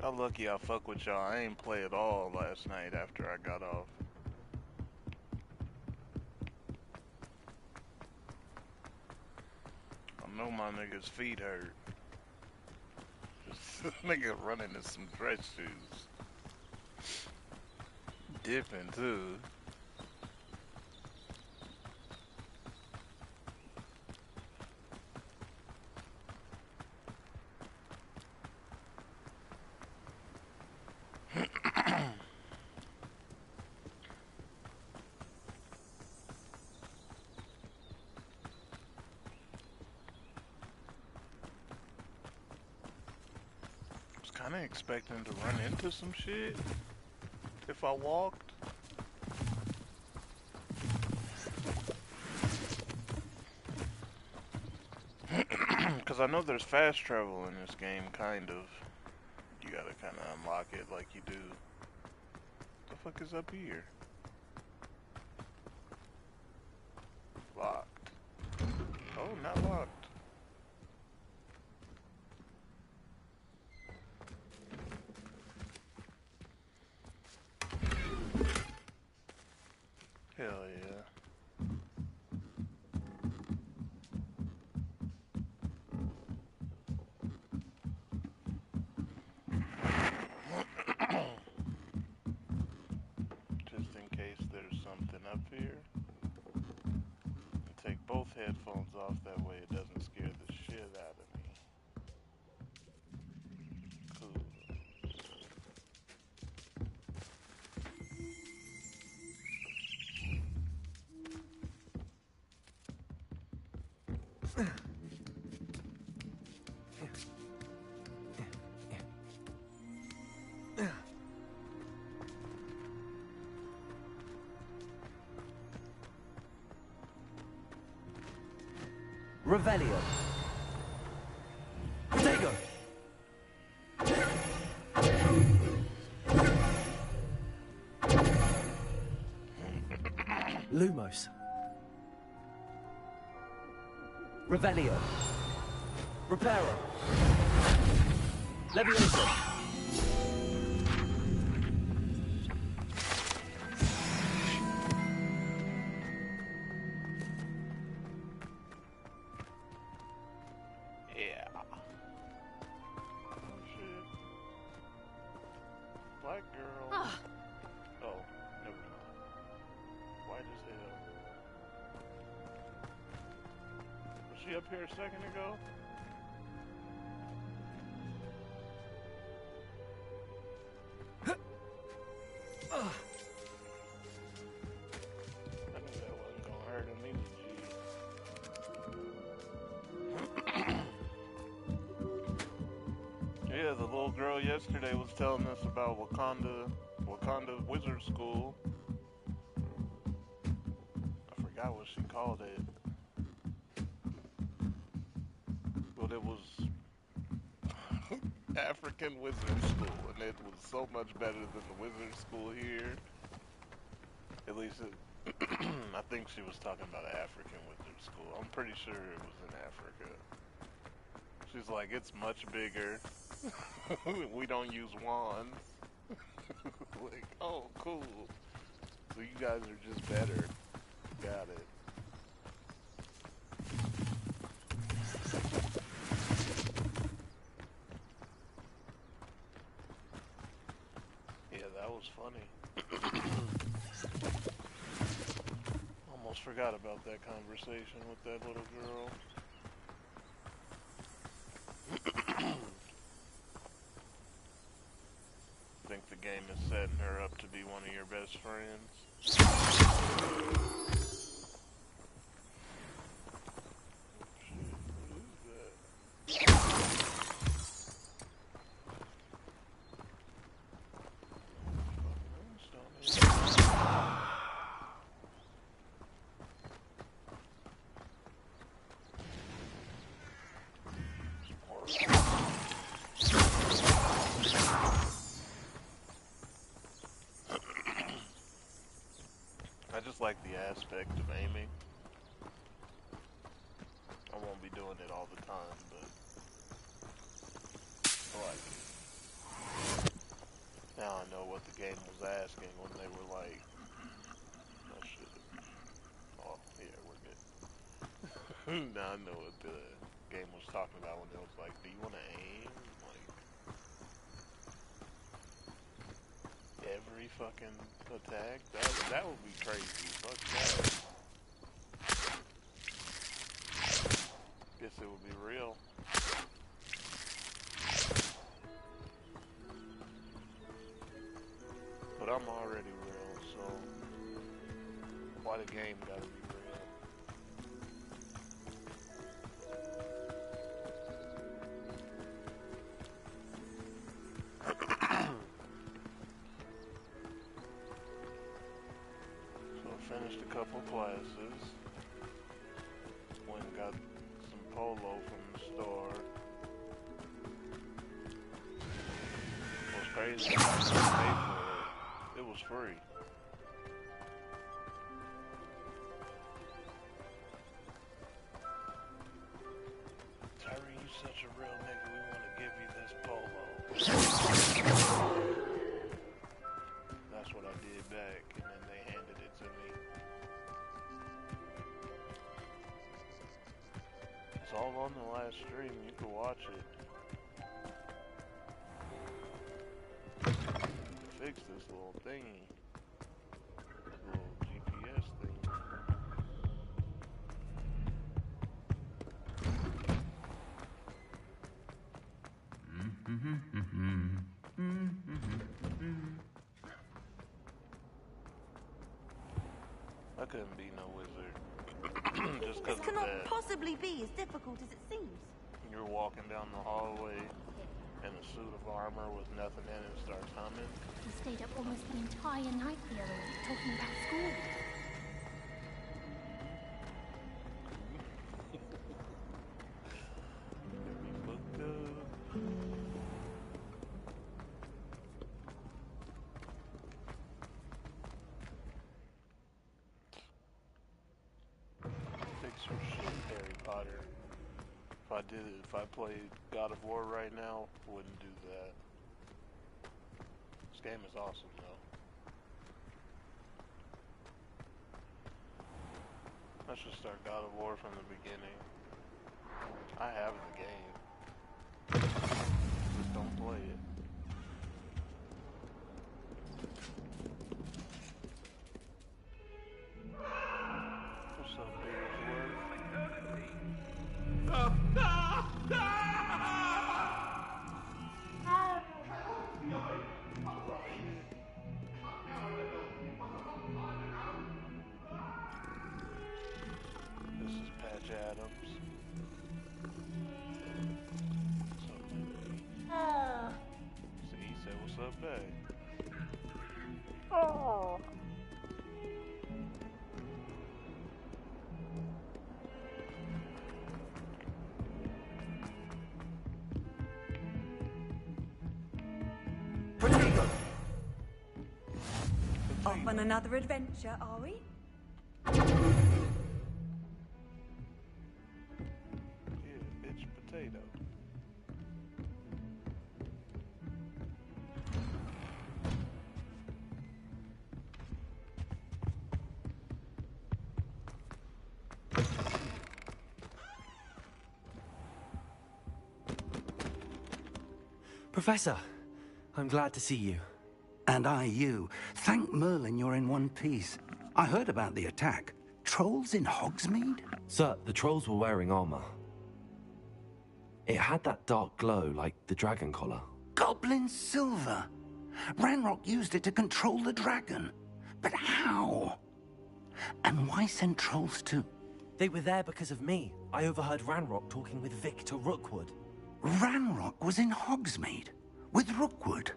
Y'all lucky I fuck with y'all. I ain't play at all last night after I got off. I know my nigga's feet hurt. This nigga running in some dress shoes. Dipping too. Kinda expecting to run into some shit if I walked. Cause I know there's fast travel in this game, kind of. You gotta kinda unlock it like you do. What the fuck is up here? Locked. Oh, not locked. Hell yeah. Just in case there's something up here. Take both headphones off, that way it doesn't scare the shit out of me. Cool. Revelio. Dago. Lumos. Revelio. Reparo. Levioso. Up here a second ago? I knew that wasn't gonna hurt him either, G. Yeah, the little girl yesterday was telling us about Wakanda Wizard School. I forgot what she called it. But it was African Wizard School, and it was so much better than the Wizard School here. At least, I think she was talking about an African Wizard School. I'm pretty sure it was in Africa. She's like, it's much bigger. We don't use wands. Like, oh, cool. So you guys are just better. Got it. That was funny. Almost forgot about that conversation with that little girl. Think the game is setting her up to be one of your best friends. like the aspect of aiming. I won't be doing it all the time, but I like it. Now I know what the game was asking when they were like, oh shit. Oh, yeah, we're good. Now I know what the game was talking about when it was like, do you want to aim? Like, every fucking attack? That would be crazy. Fuck that. Guess it would be real. But I'm already real, so why the game gotta be real? So I finished a couple classes. Went and got some polo from the store. What's crazy, I didn't pay for it. It was free. Tyree, you such a real nigga. We want to give you this polo. That's what I did back, and then they handed it to me. It's all on the last stream. You can watch it. Fix this little thingy. This little GPS thing. I couldn't be no wizard. Just This because of cannot that. possibly be as difficult as it seems. You're walking down the hallway in a suit of armor with nothing in it starts humming. We stayed up almost the entire night the other week talking about school. Get me booked up. Fix your shit, Harry Potter. If I played God of War right now, wouldn't do that. This game is awesome though. I should start God of War from the beginning. I have the game. Just don't play it. What's up, Bearsworth? This is Patch Adams. See, he said, what's up, babe? Oh. Potato! Off on another adventure, are we? Yeah, bitch, potato. Professor, I'm glad to see you. And I you. Thank Merlin you're in one piece. I heard about the attack. Trolls in Hogsmeade? Sir, the trolls were wearing armor. It had that dark glow like the dragon collar. Goblin silver. Ranrock used it to control the dragon. But how? And why send trolls to... They were there because of me. I overheard Ranrock talking with Victor Rookwood. Ranrock was in Hogsmeade? With Rookwood?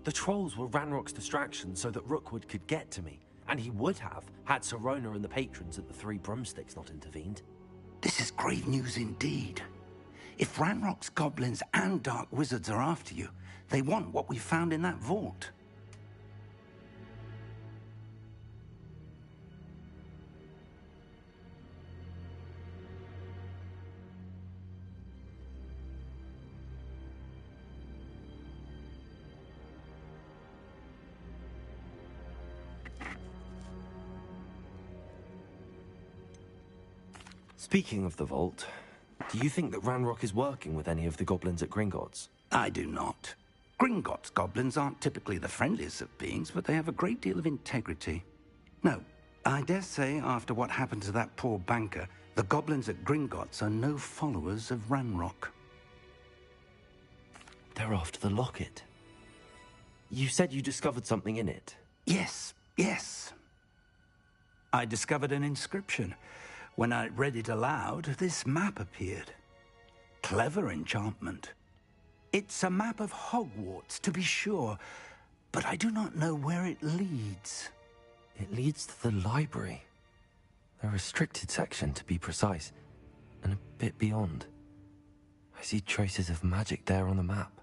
The trolls were Ranrock's distraction so that Rookwood could get to me. And he would have, had Sirona and the patrons at the Three Broomsticks not intervened. This is grave news indeed. If Ranrock's goblins and dark wizards are after you, they want what we found in that vault. Speaking of the vault, do you think that Ranrock is working with any of the goblins at Gringotts? I do not. Gringotts goblins aren't typically the friendliest of beings, but they have a great deal of integrity. No, I dare say after what happened to that poor banker, the goblins at Gringotts are no followers of Ranrock. They're after the locket. You said you discovered something in it. Yes, yes. I discovered an inscription. When I read it aloud, this map appeared. Clever enchantment. It's a map of Hogwarts, to be sure, but I do not know where it leads. It leads to the library. A restricted section, to be precise, and a bit beyond. I see traces of magic there on the map.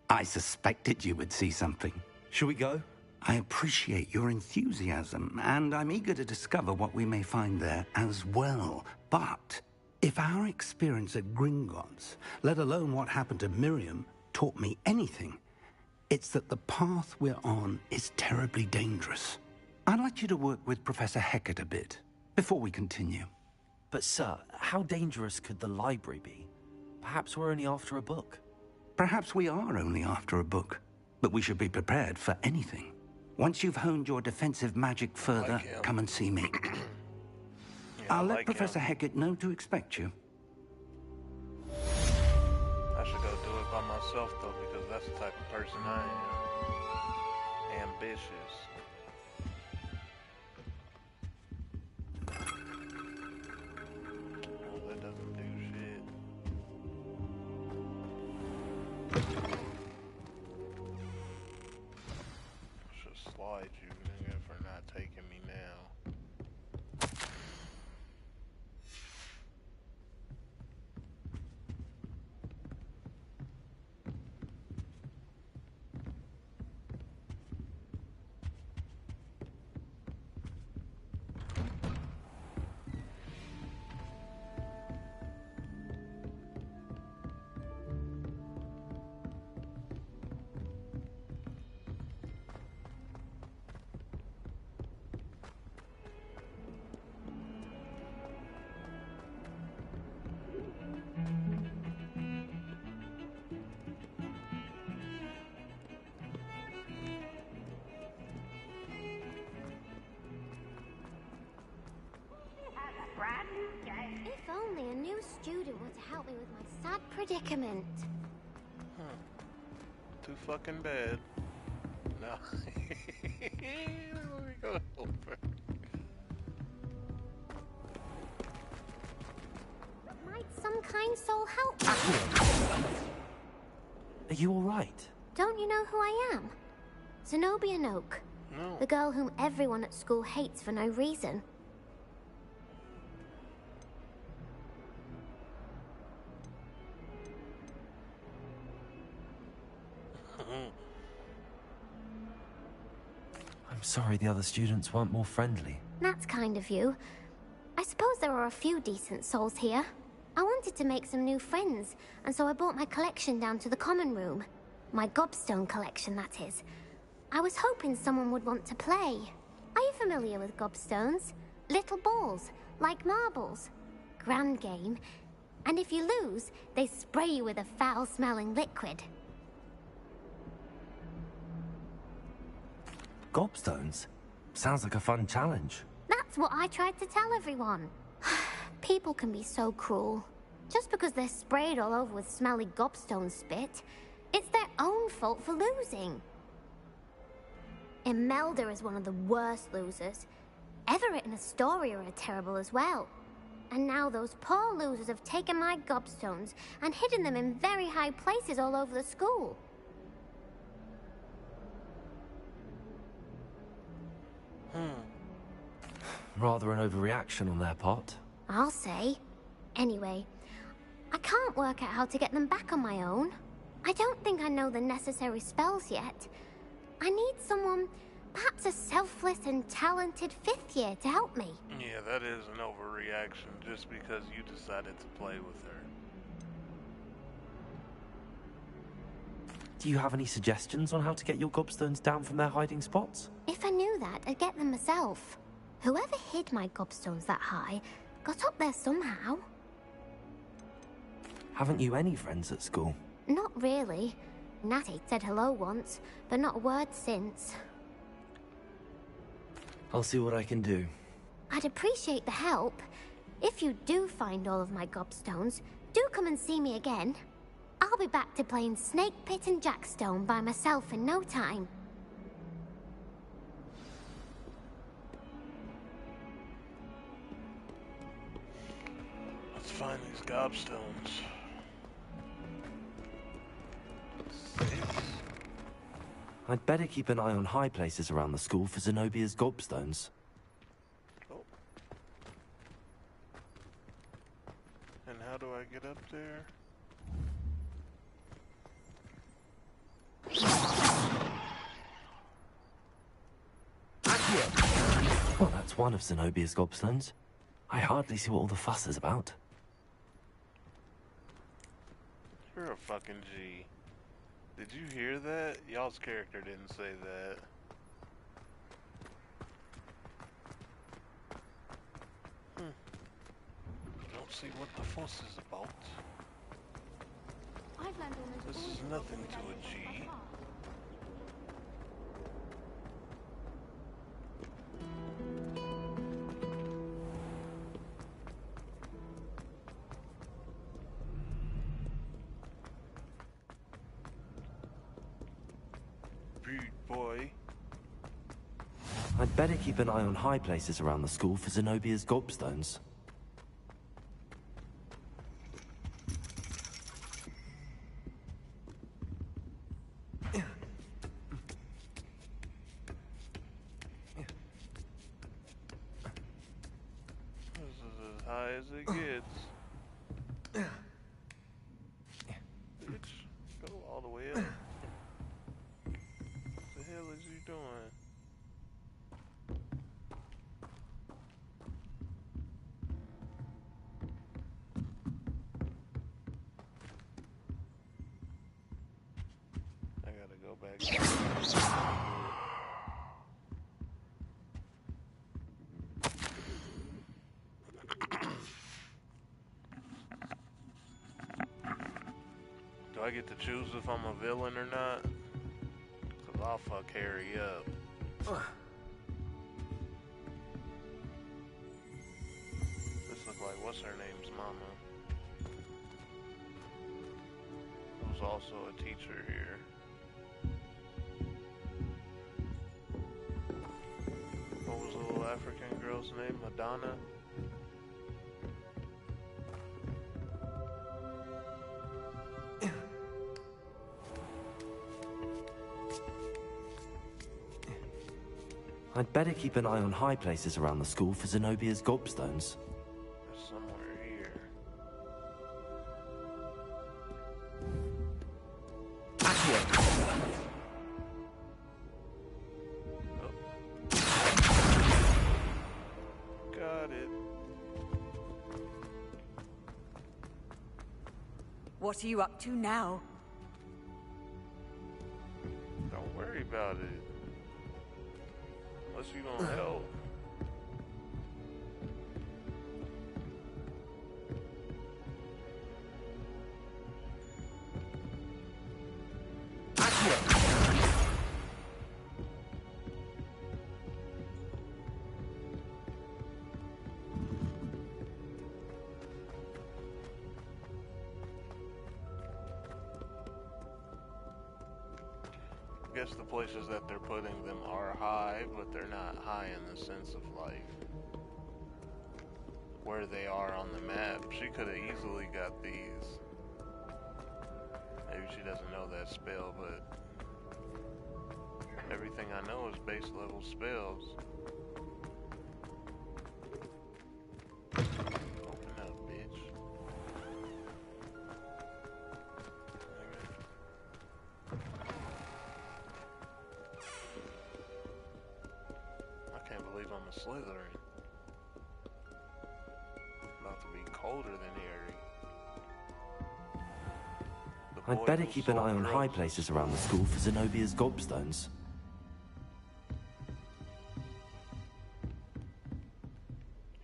I suspected you would see something. Shall we go? I appreciate your enthusiasm, and I'm eager to discover what we may find there as well. But if our experience at Gringotts, let alone what happened to Miriam, taught me anything, it's that the path we're on is terribly dangerous. I'd like you to work with Professor Hecat a bit, before we continue. But sir, how dangerous could the library be? Perhaps we're only after a book. Perhaps we are only after a book, but we should be prepared for anything. Once you've honed your defensive magic further, come and see me. I'll let Professor Hecat know to expect you. I should go do it by myself, though, because that's the type of person I am. Ambitious. Oh, that doesn't do shit. Should slide you, nigga, for not taking me now. If only a new student were to help me with my sad predicament. Too fucking bad. No. Let me go over. Might some kind soul help me? Are you all right? Don't you know who I am? Zenobia Noak. No. The girl whom everyone at school hates for no reason. I'm sorry the other students weren't more friendly. That's kind of you. I suppose there are a few decent souls here. I wanted to make some new friends, and so I brought my collection down to the common room. My gobstone collection, that is. I was hoping someone would want to play. Are you familiar with gobstones? Little balls, like marbles. Grand game. And if you lose, they spray you with a foul-smelling liquid. Gobstones? Sounds like a fun challenge. That's what I tried to tell everyone. People can be so cruel. Just because they're sprayed all over with smelly gobstone spit, it's their own fault for losing. Imelda is one of the worst losers. Everett and Astoria are terrible as well. And now those poor losers have taken my gobstones and hidden them in very high places all over the school. Rather an overreaction on their part. I'll say. Anyway, I can't work out how to get them back on my own. I don't think I know the necessary spells yet. I need someone, perhaps a selfless and talented fifth year to help me. Yeah, that is an overreaction just because you decided to play with her. Do you have any suggestions on how to get your gobstones down from their hiding spots? If I knew that, I'd get them myself. Whoever hid my gobstones that high Got up there somehow. Haven't you any friends at school? Not really. Natty said hello once, but not a word since. I'll see what I can do. I'd appreciate the help. If you do find all of my gobstones, do come and see me again. I'll be back to playing Snake Pit and Jackstone by myself in no time. Let's find these gobstones. 6. I'd better keep an eye on high places around the school for Zenobia's gobstones. Oh. And how do I get up there? Well, that's one of Zenobia's gobstones. I hardly see what all the fuss is about. You're a fucking G. Did you hear that? Y'all's character didn't say that. Don't see what the fuss is about. This is nothing to a G. Boy. I'd better keep an eye on high places around the school for Zenobia's gobstones. This is as high as it gets. Bitch, go all the way up. What the hell is you doing? I gotta go back. Do I get to choose if I'm a villain or not? Cause I'll fuck Harry up. This look like what's her name's mama. Who's also a teacher here. What was the little African girl's name? Madonna? I'd better keep an eye on high places around the school for Zenobia's gobstones. There's somewhere here. Got it. What are you up to now? Don't worry about it. Unless you don't help. I guess the places that they're putting them are high, but they're not high in the sense of like where they are on the map. She could have easily got these. Maybe she doesn't know that spell, but everything I know is base level spells. Open up, bitch. I can't believe I'm a Slytherin. About to be colder than Harry. The I'd boy better who keep an sold eye on high roses. places around the school for Zenobia's gobstones.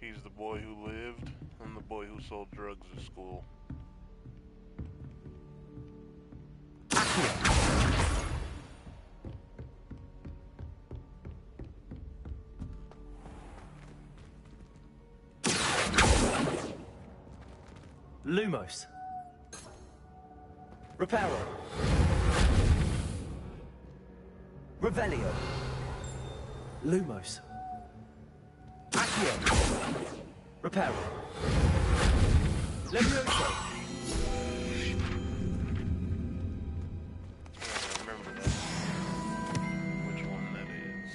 He's the boy who lived. who sold drugs at school. Lumos. Reparo. Revelio. Lumos. Accio. Reparo. Levioso. I remember that. Which one that is.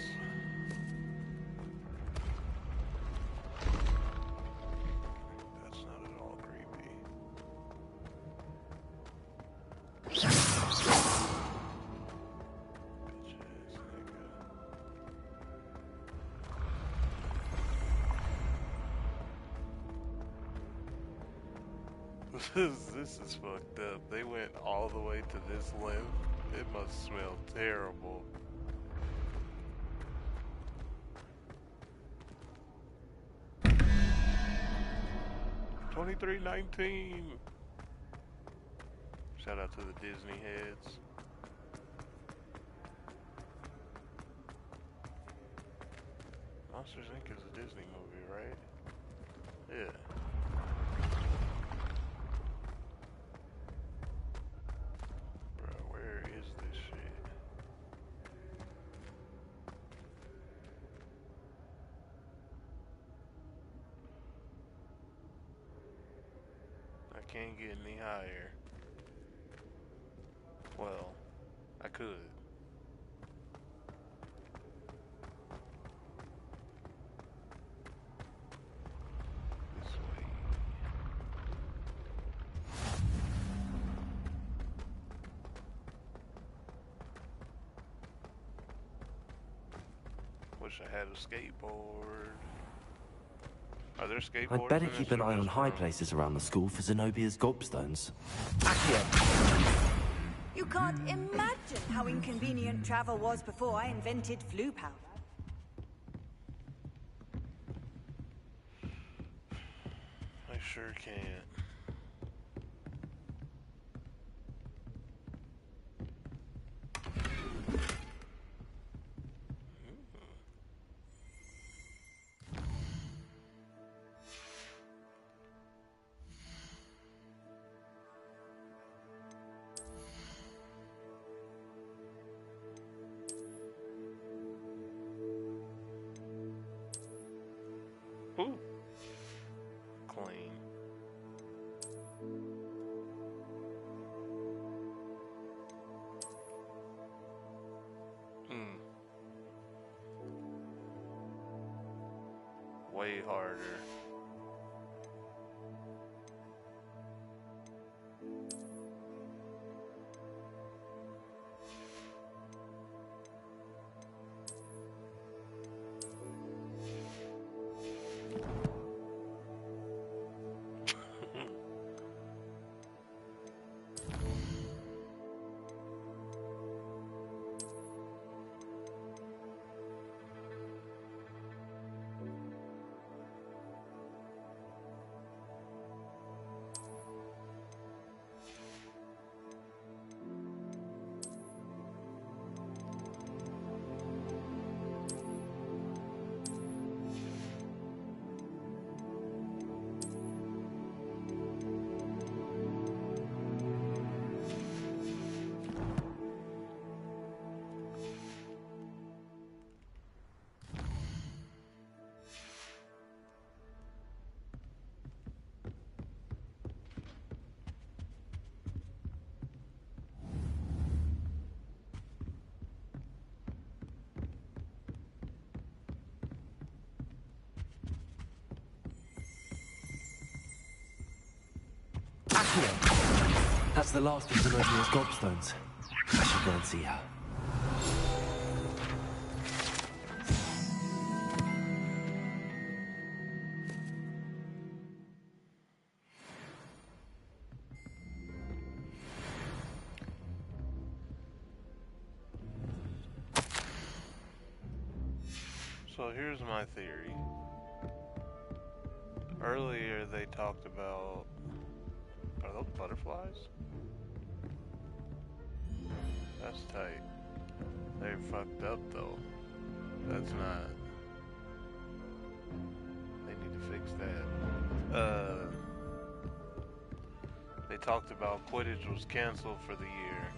That's not at all creepy. Bitch ass nigga. This is fucked up. They went all the way to this length. It must smell terrible. $23.19. Shout out to the Disney heads. Monsters Inc. is a Disney movie, right? Yeah. Bro, where is this shit? I can't get any higher. Well, I could. This way. Wish I had a skateboard. Are there skateboards? I'd better in keep this an or eye on just high from- places around the school for Zenobia's gobstones. Accio. You can't imagine how inconvenient travel was before I invented flu powder. I sure can't. Ooh. Clean. Way harder. Accio. That's the last of Zenobia's gobstones. I should go and see her. So here's my theory. Earlier they talked about... Are those butterflies? That's tight. They're fucked up though. That's not... They need to fix that. They talked about Quidditch was canceled for the year.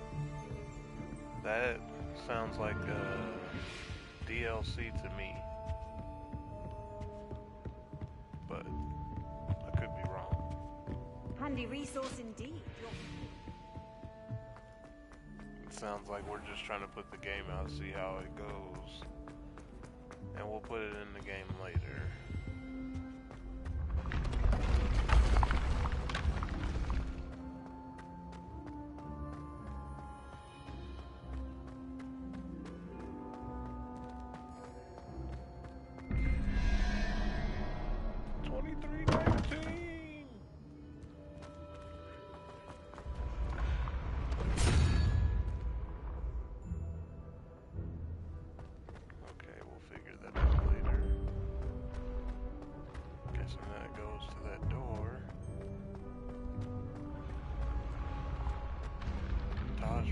That sounds like DLC to me. But I could be wrong. Handy resource indeed. It sounds like we're just trying to put the game out, see how it goes. And we'll put it in the game later.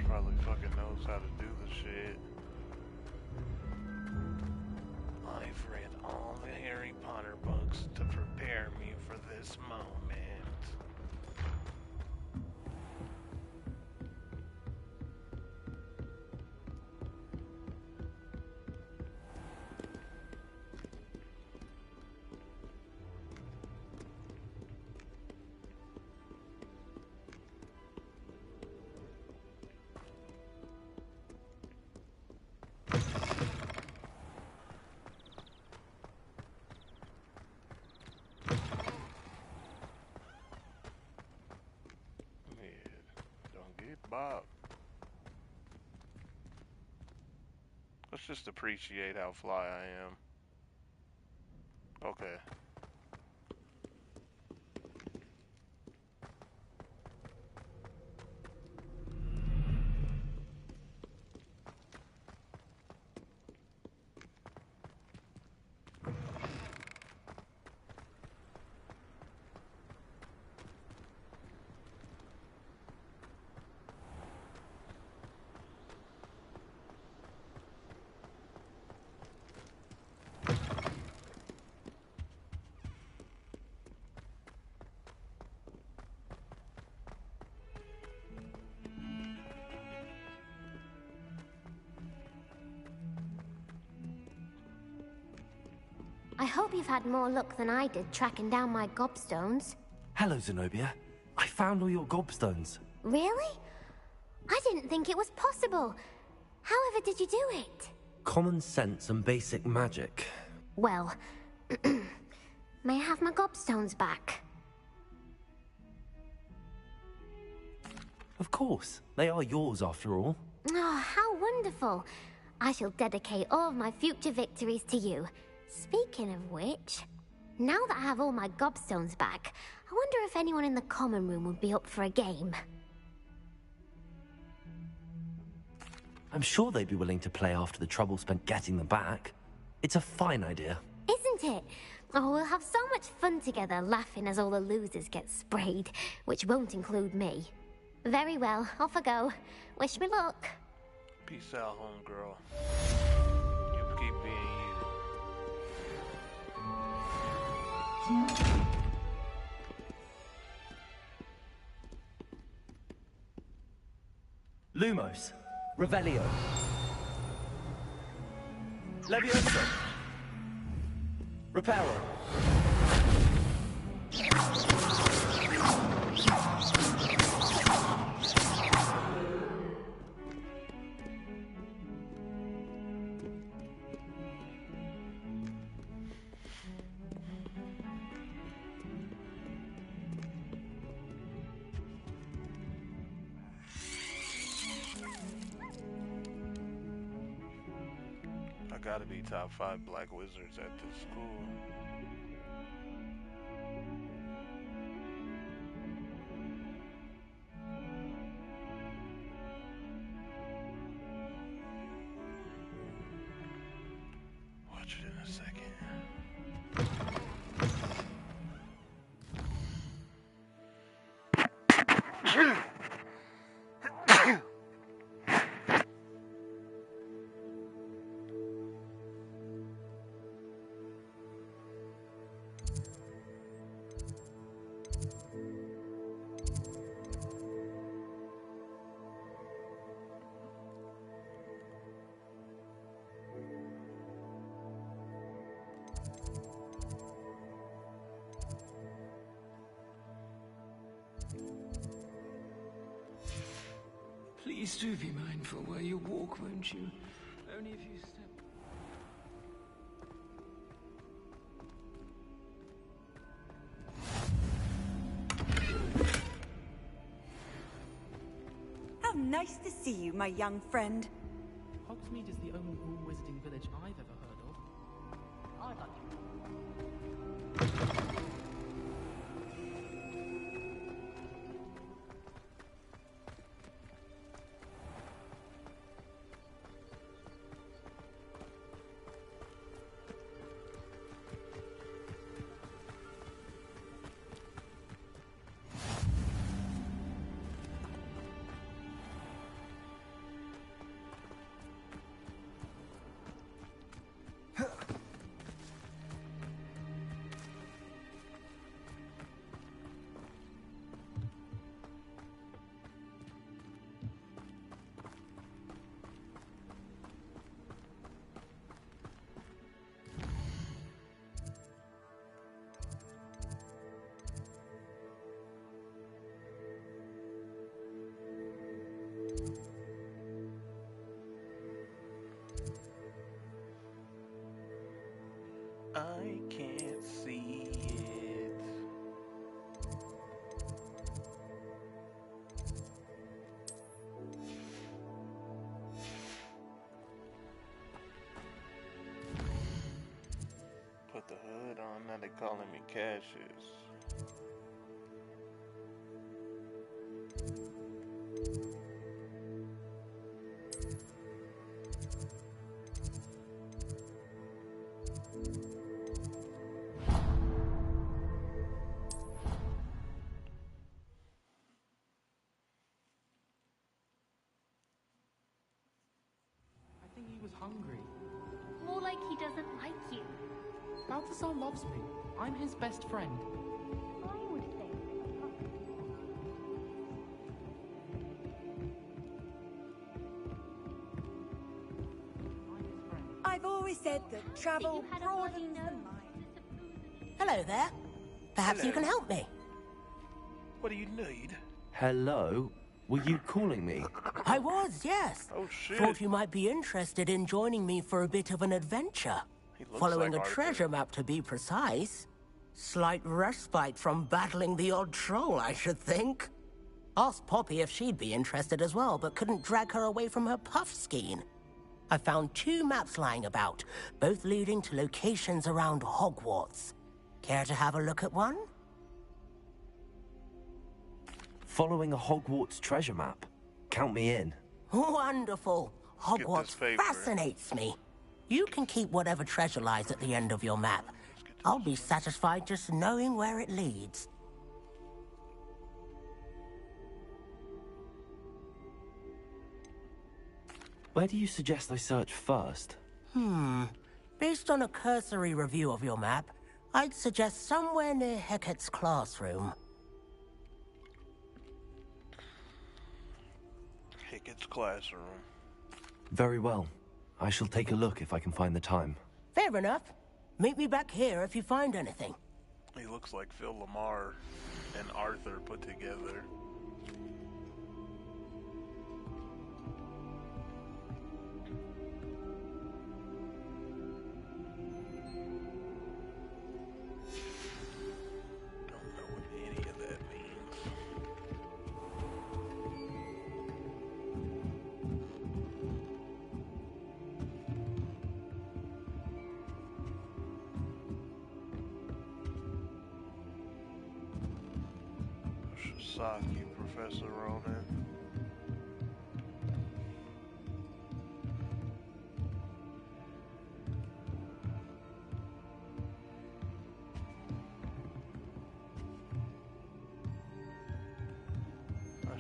Probably fucking knows how to do the shit. I've read all the Harry Potter books to prepare me for this moment. Bob. Let's just appreciate how fly I am. Okay. I hope you've had more luck than I did tracking down my gobstones. Hello, Zenobia. I found all your gobstones. Really? I didn't think it was possible. However did you do it? Common sense and basic magic. Well, may I have my gobstones back? Of course. They are yours after all. Oh, how wonderful. I shall dedicate all of my future victories to you. Speaking of which, now that I have all my gobstones back, I wonder if anyone in the common room would be up for a game. I'm sure they'd be willing to play after the trouble spent getting them back. It's a fine idea. Isn't it? Oh, we'll have so much fun together, laughing as all the losers get sprayed, which won't include me. Very well, off I go. Wish me luck. Peace out, homegirl. You keep being you. Lumos. Revelio. Levioso. Reparo. Gotta be top 5 black wizards at this school. Watch it in a second. Please do be mindful where you walk, won't you? Only if you step... How nice to see you, my young friend. Hogsmeade is the only rule wizarding village I've ever heard of. I'd like to... I can't see it. Put the hood on, now they calling me Cassius. I think he was hungry. More like he doesn't like you. Balthazar loves me. I'm his best friend. I would think. I'm his friend. I've always said that travel You had a broadens bloody the nose. mind. Hello there. Perhaps you Hello. can help me. What do you need? Hello? Were you calling me? I was, yes. Oh shit. Thought you might be interested in joining me for a bit of an adventure. He looks Following like a Arthur. treasure map, to be precise. Slight respite from battling the odd troll, I should think. Asked Poppy if she'd be interested as well, but couldn't drag her away from her puff skein. I found 2 maps lying about, both leading to locations around Hogwarts. Care to have a look at one? Following a Hogwarts treasure map. Count me in. Wonderful. Get Hogwarts this favor. fascinates me. You can keep whatever treasure lies at the end of your map. I'll be satisfied just knowing where it leads. Where do you suggest I search first? Based on a cursory review of your map, I'd suggest somewhere near Hecat's classroom. Hickett's classroom. Very well. I shall take a look if I can find the time. Fair enough. Meet me back here if you find anything. He looks like Phil Lamar and Arthur put together. Don't know what any of that means. Shisaki, Professor Ronan.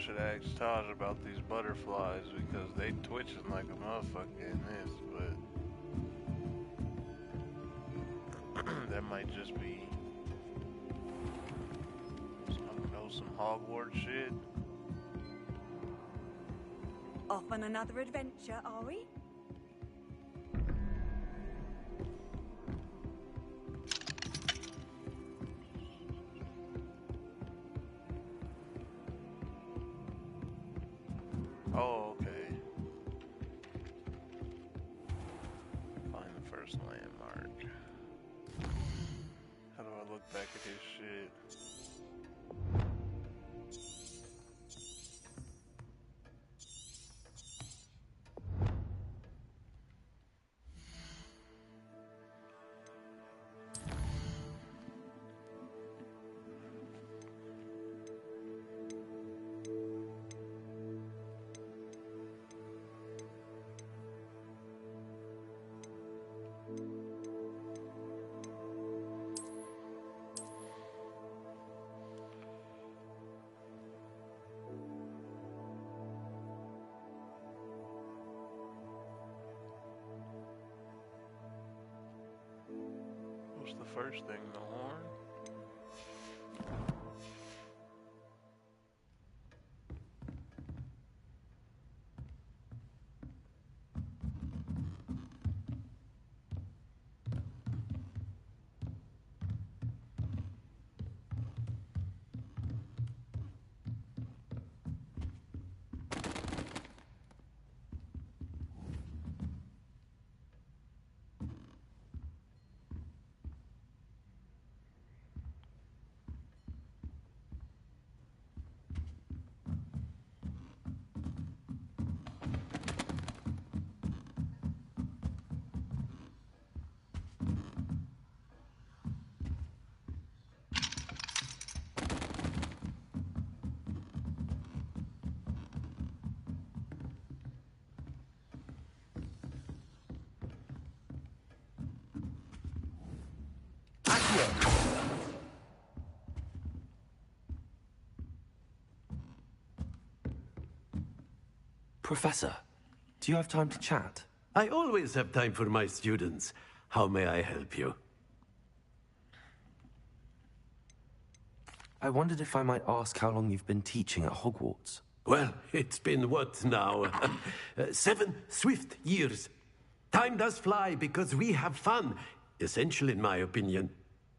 should ask Taj about these butterflies because they twitching like a motherfucker in this, but that might just be some Hogwarts shit. Off on another adventure, are we? Oh, okay. Find the first landmark. How do I look back at his shit? What's the first thing? The horn? Professor, do you have time to chat? I always have time for my students. How may I help you? I wondered if I might ask how long you've been teaching at Hogwarts. Well, it's been what now? 7 swift years. Time does fly because we have fun. Essential in my opinion.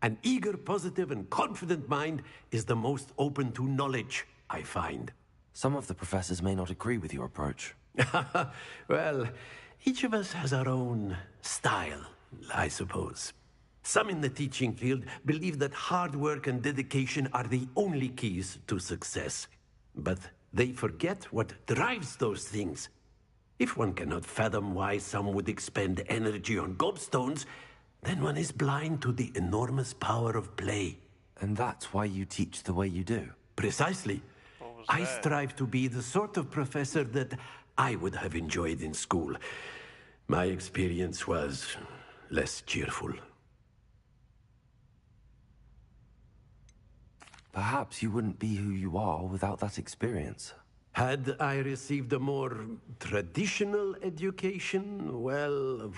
An eager, positive, and confident mind is the most open to knowledge, I find. Some of the professors may not agree with your approach. Well, each of us has our own style, I suppose. Some in the teaching field believe that hard work and dedication are the only keys to success. But they forget what drives those things. If one cannot fathom why some would expend energy on gobstones, then one is blind to the enormous power of play. And that's why you teach the way you do? Precisely. I strive to be the sort of professor that I would have enjoyed in school. My experience was less cheerful. Perhaps you wouldn't be who you are without that experience. Had I received a more traditional education, well,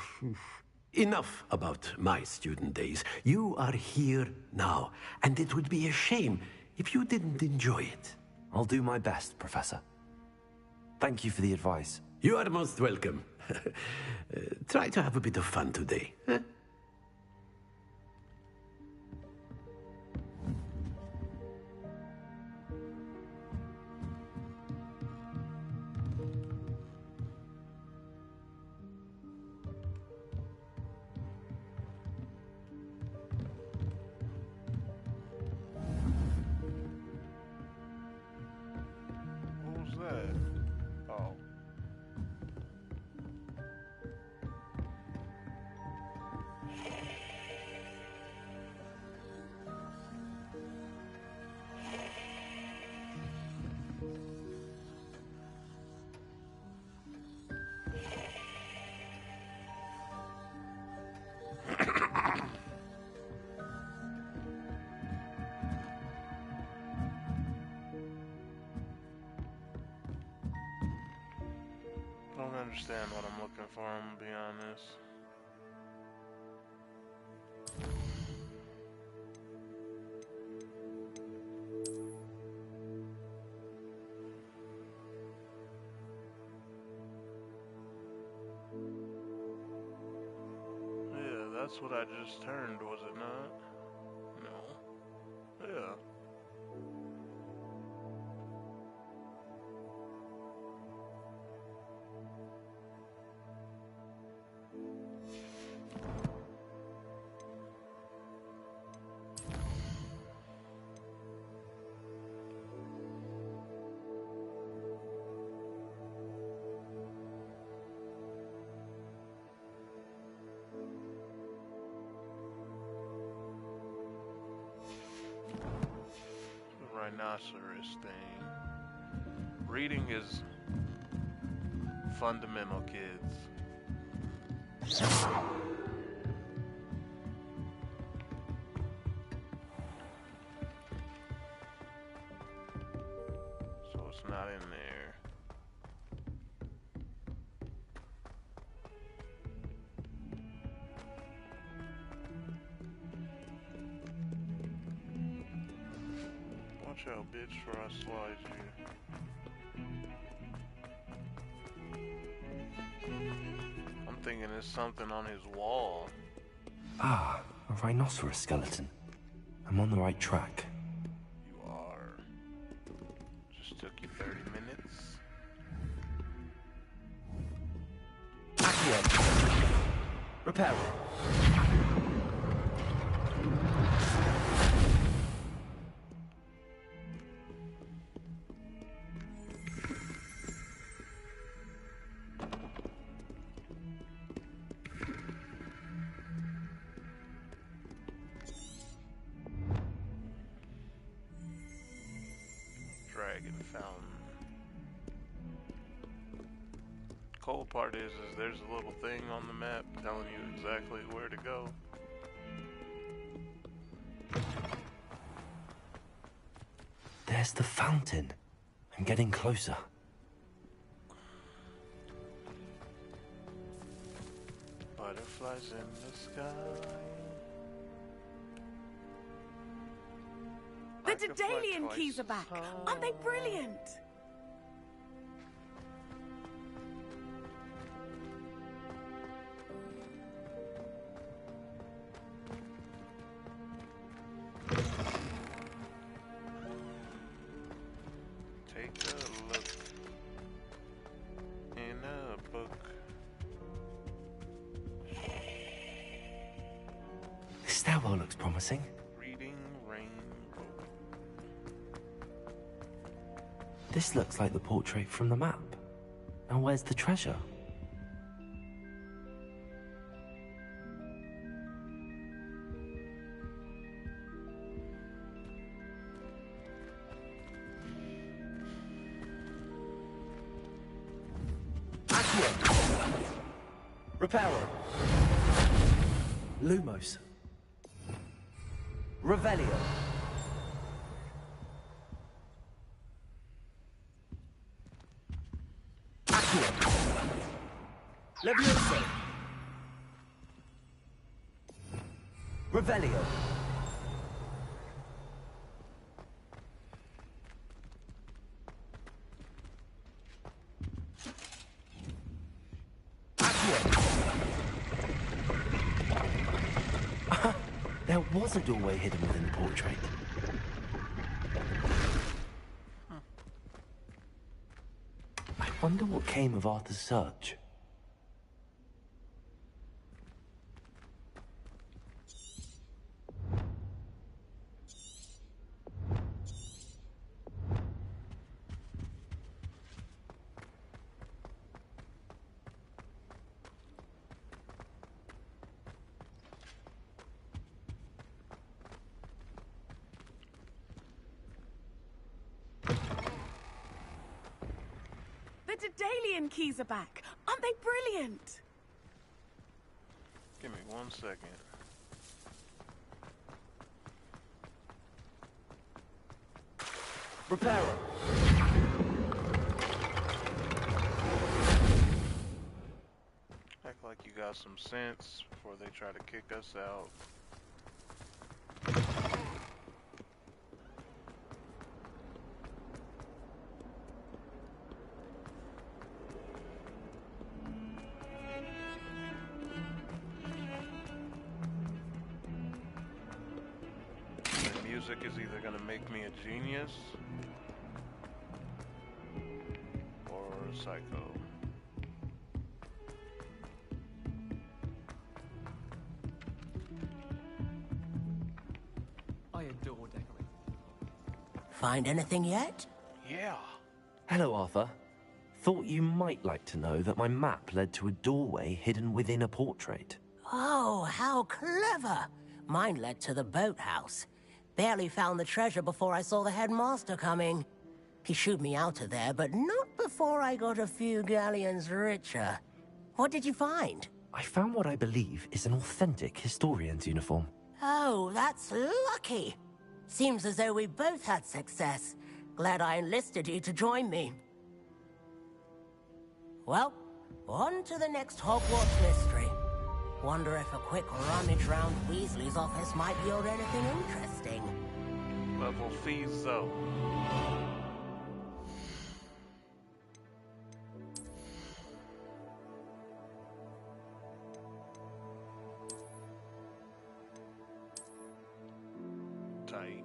enough about my student days. You are here now, and it would be a shame if you didn't enjoy it. I'll do my best, Professor. Thank you for the advice. You are most welcome. Try to have a bit of fun today. Huh? understand what I'm looking for, I'm gonna be honest. Yeah, that's what I just turned, was it not? No. Yeah. Rhinoceros thing. Reading is fundamental, kids. So it's not in there. Watch out, bitch, before I slide you. I'm thinking there's something on his wall. Ah, a rhinoceros skeleton. I'm on the right track. You are. Just took you 30 minutes. Accio. Repair. Dragon fountain. Cool part is there's a little thing on the map telling you exactly where to go. There's the fountain. I'm getting closer. Butterflies in the sky. The Daedalian keys are back. Aren't they brilliant? Take a look in a book. This stairwell looks promising. Reading rainbow. This looks like the portrait from the map. Now where's the treasure? Reparo. Lumos. Revelio. Levioso. Revelio. There was a doorway hidden within the portrait. I wonder what came of Arthur's search. The Daedalian keys are back. Aren't they brilliant? Give me 1 second. Reparo. Act like you got some sense before they try to kick us out. The music is either gonna make me a genius or a psycho. I adore decorating. Find anything yet? Yeah. Hello, Arthur. Thought you might like to know that my map led to a doorway hidden within a portrait. Oh, how clever! Mine led to the boathouse. Barely found the treasure before I saw the headmaster coming. He shooed me out of there, but not before I got a few galleons richer. What did you find? I found what I believe is an authentic historian's uniform. Oh, that's lucky. Seems as though we both had success. Glad I enlisted you to join me. Well, on to the next Hogwarts mystery. Wonder if a quick rummage round Weasley's office might yield anything interesting. Level fees though. Tight.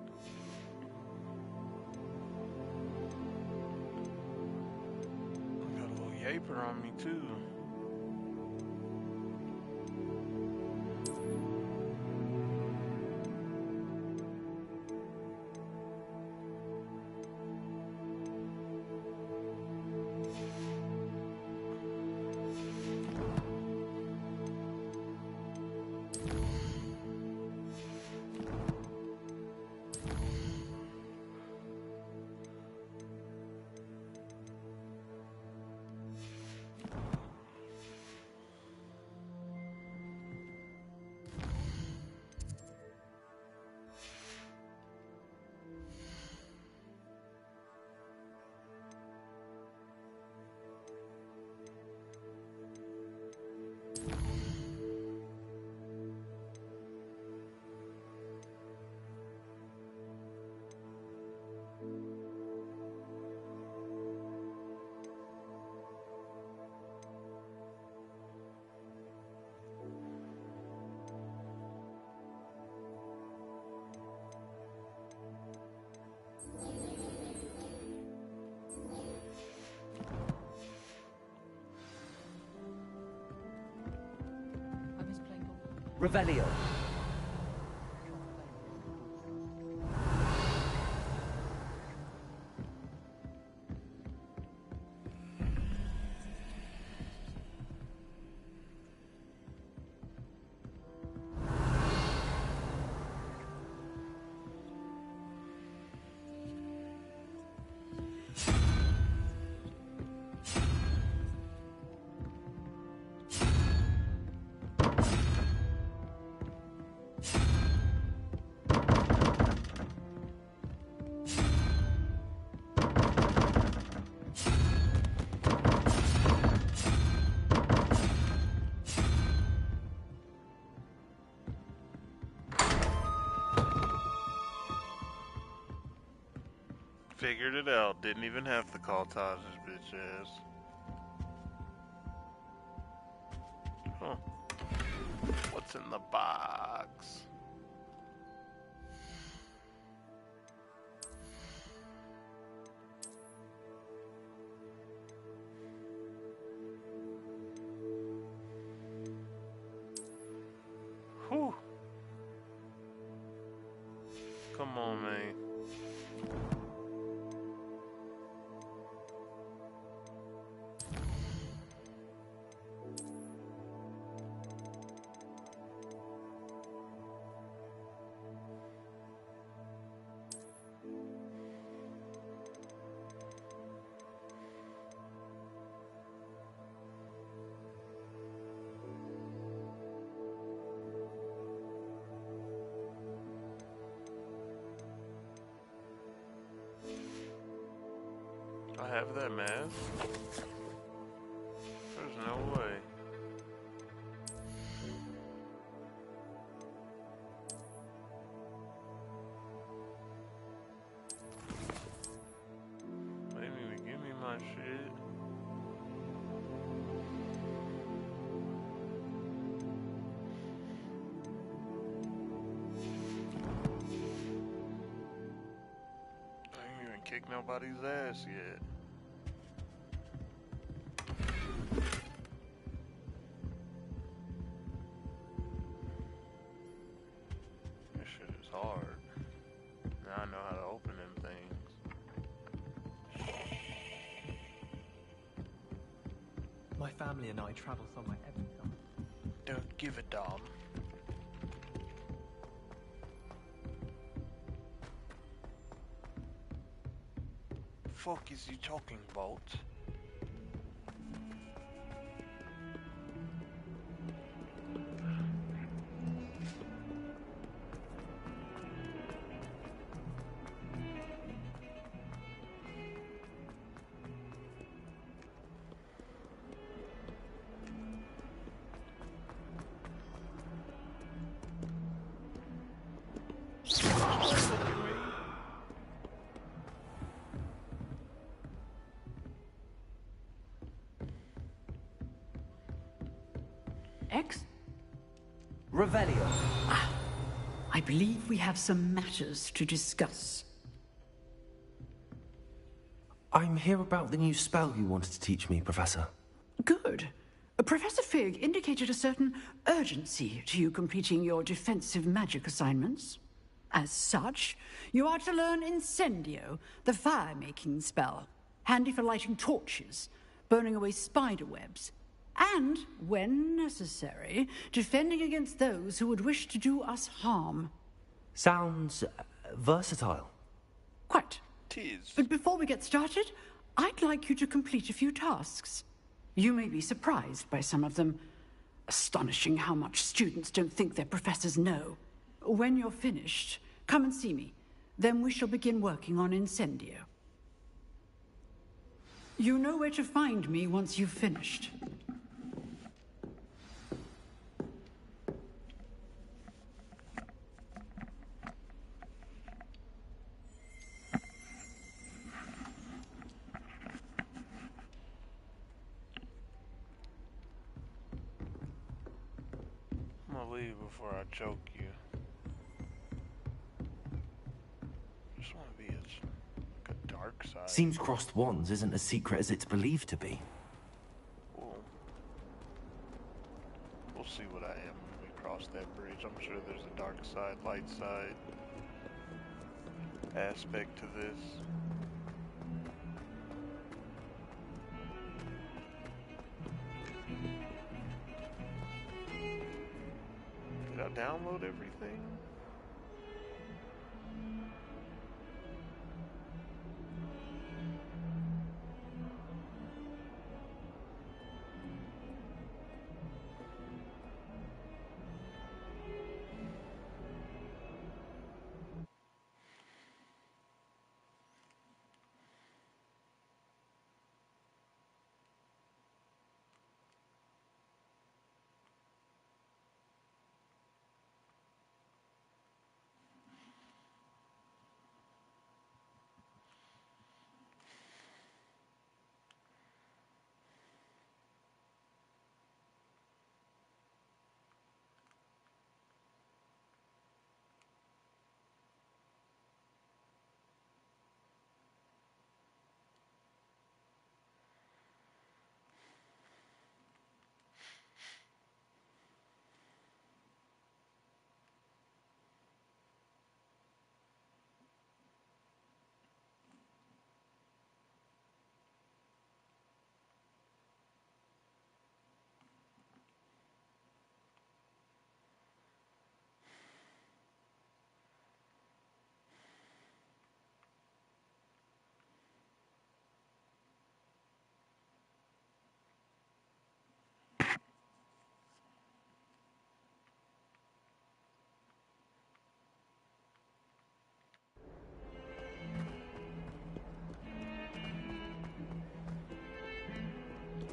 I got a little yaper on me too. Revelio. Figured it out. Didn't even have to call Taj's bitch ass. Huh. What's in the box? Whew. Come on, man. I have that mask? There's no way. kicked nobody's ass yet. This shit is hard. Now I know how to open them things. My family and I travel somewhere every summer. Don't give a damn. Fuck is he talking about? X? Revelio. I believe we have some matters to discuss. I'm here about the new spell you wanted to teach me, Professor. Good. Professor Fig indicated a certain urgency to you completing your defensive magic assignments. As such, you are to learn Incendio, the fire-making spell, handy for lighting torches, burning away spider webs, and, when necessary, defending against those who would wish to do us harm. Sounds versatile. Quite. Tis. But before we get started, I'd like you to complete a few tasks. You may be surprised by some of them. Astonishing how much students don't think their professors know. When you're finished, come and see me. Then we shall begin working on Incendio. You know where to find me once you've finished. I'm gonna leave before I choke you. Just wanna be as like a dark side. Seems crossed wands isn't as secret as it's believed to be. We'll see what I am when we cross that bridge. I'm sure there's a dark side, light side aspect to this. Did I download everything?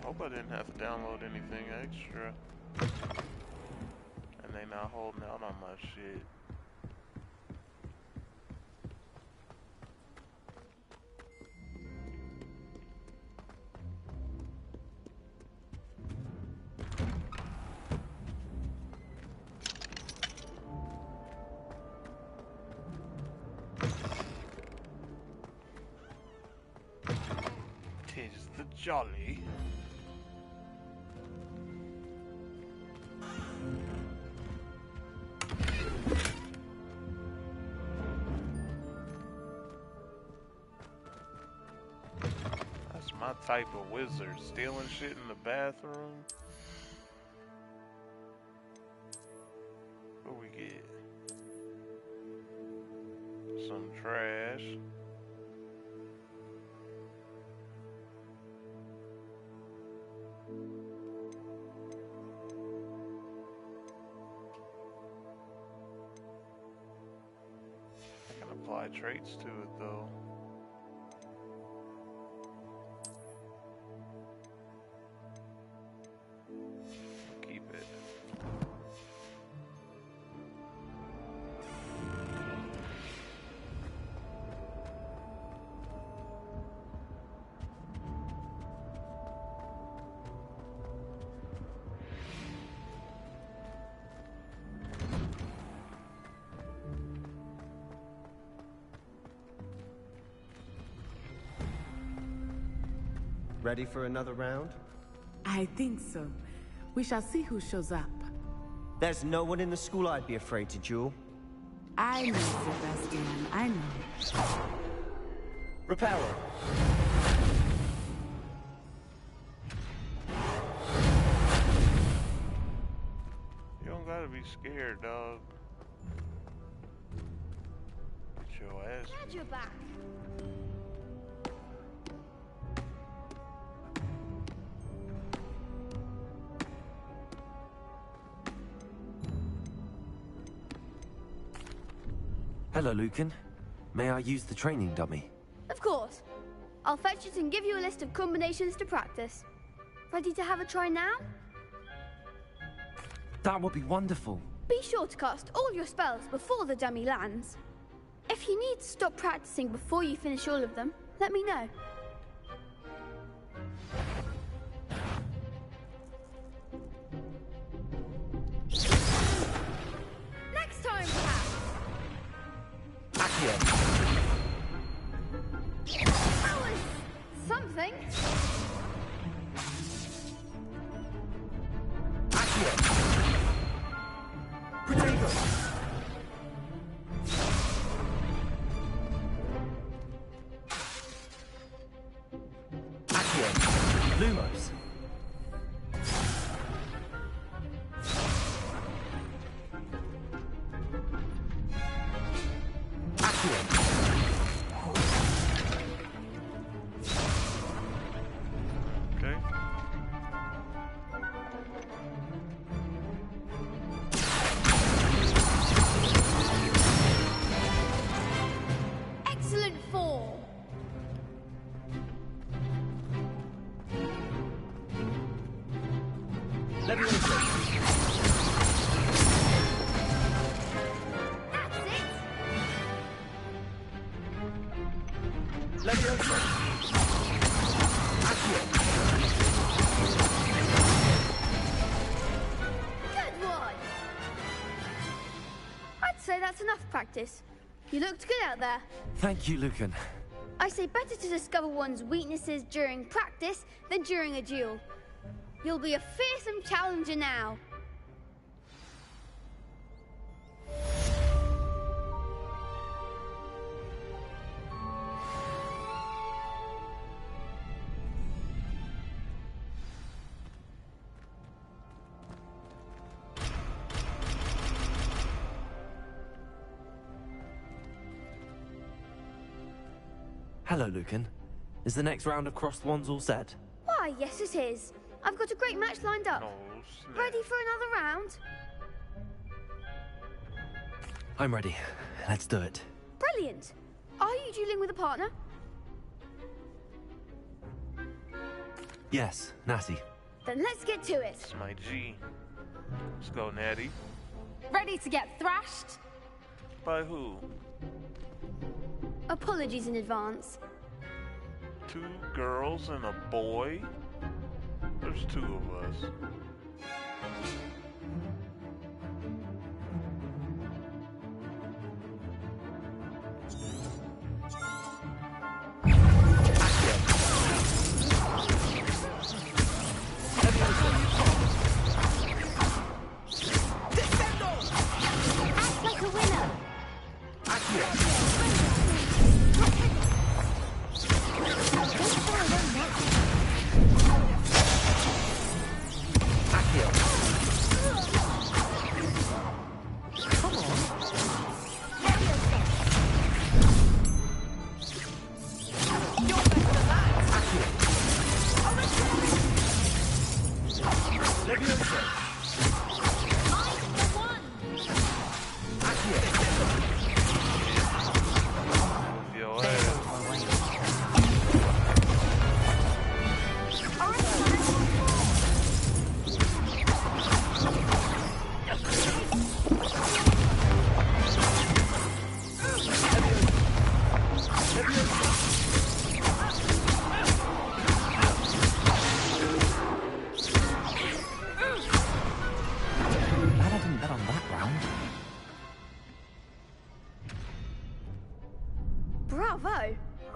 Hope I didn't have to download anything extra. And they not holding out on my shit. Jolly. That's my type of wizard. Stealing shit in the bathroom. What we get? Some trash. I can apply traits to it though. Keep it. Ready for another round? I think so. We shall see who shows up. There's no one in the school I'd be afraid to duel. I know, Sebastian. I know. Reparer. You don't gotta be scared, dog. Get your ass Glad you're back. Hello, Lucan. May I use the training dummy? Of course. I'll fetch it and give you a list of combinations to practice. Ready to have a try now? That would be wonderful. Be sure to cast all your spells before the dummy lands. If you need to stop practicing before you finish all of them, let me know. Next time, perhaps. Accio. That was something. Accio. Potato. Accio. Lumos. Okay. Excellent form. Let me in. That's it. Let me in. Good one. I'd say that's enough practice. You looked good out there. Thank you, Lucan. I say better to discover one's weaknesses during practice than during a duel. You'll be a fearsome challenger now. Hello, Lucan. Is the next round of crossed wands all set? Why, yes it is. I've got a great match lined up. Oh, snap. Ready for another round? I'm ready. Let's do it. Brilliant. Are you dueling with a partner? Yes, Natty. Then let's get to it. It's my G. Let's go, Natty. Ready to get thrashed? By who? Apologies in advance. 2 girls and a boy? There's 2 of us.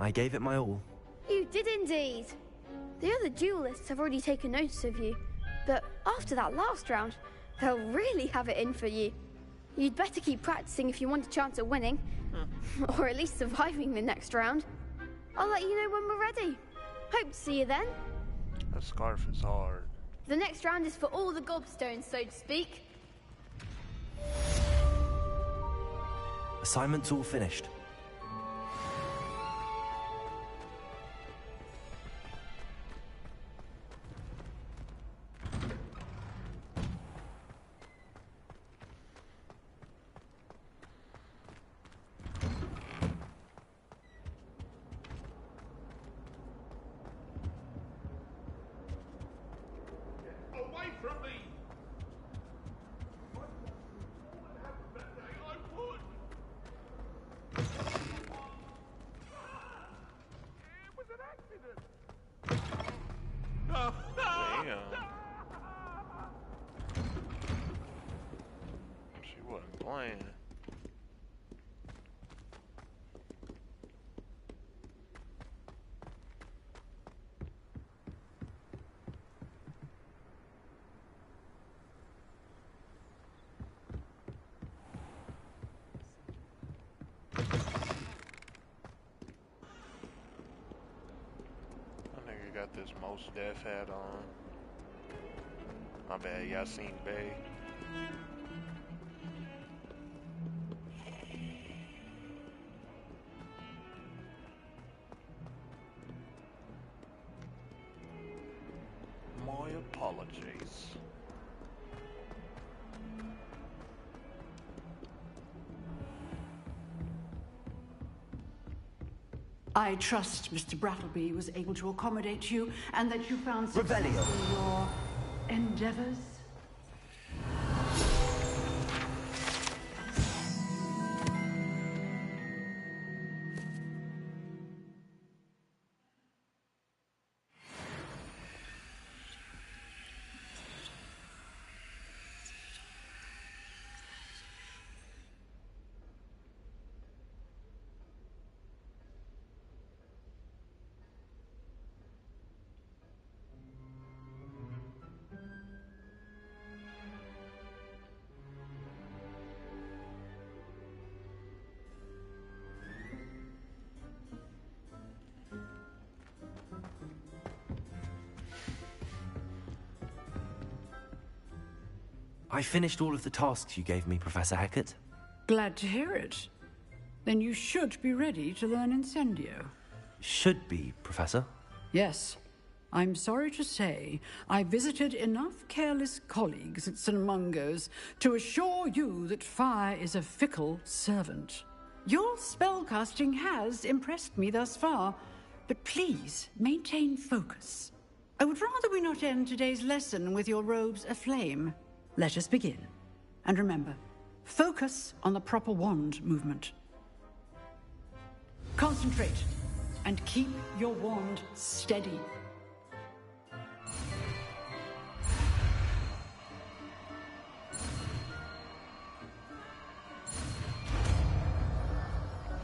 I gave it my all. You did indeed. The other duelists have already taken notice of you, but after that last round, they'll really have it in for you. You'd better keep practicing if you want a chance at winning, or at least surviving the next round. I'll let you know when we're ready. Hope to see you then. That scarf is hard. The next round is for all the gobstones, so to speak. Assignment's all finished. Got this Most Def hat on. My bad, Yasin Bey. My apologies. I trust Mr. Brattleby was able to accommodate you and that you found success in your endeavors. I finished all of the tasks you gave me, Professor Hecat. Glad to hear it. Then you should be ready to learn Incendio. Should be, Professor. Yes. I'm sorry to say, I visited enough careless colleagues at St. Mungo's to assure you that fire is a fickle servant. Your spellcasting has impressed me thus far, but please maintain focus. I would rather we not end today's lesson with your robes aflame. Let us begin. And remember, focus on the proper wand movement. Concentrate, and keep your wand steady.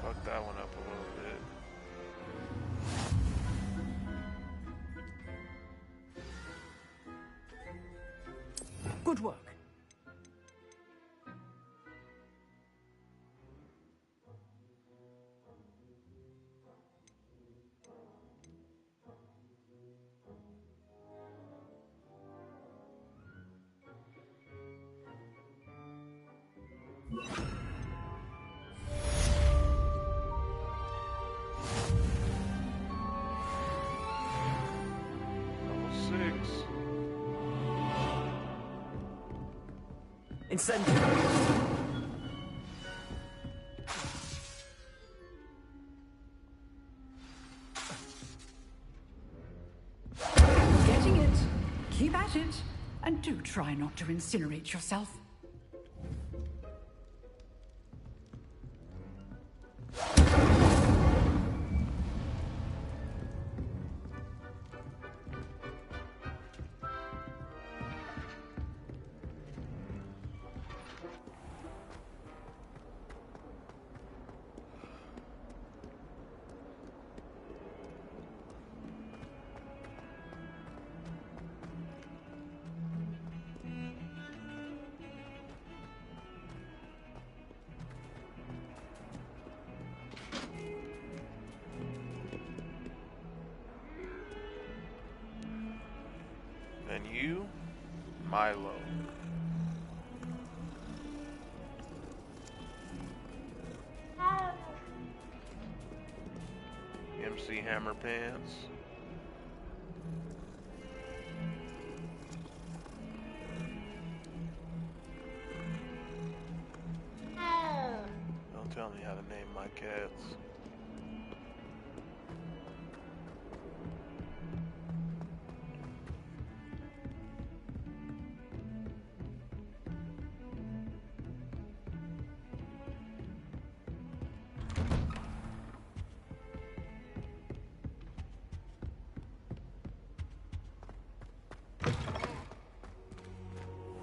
Fuck that one up a little bit. Good work. Incendio. Getting it. Keep at it. And do try not to incinerate yourself. Milo. MC Hammer Pants. Don't tell me how to name my cats.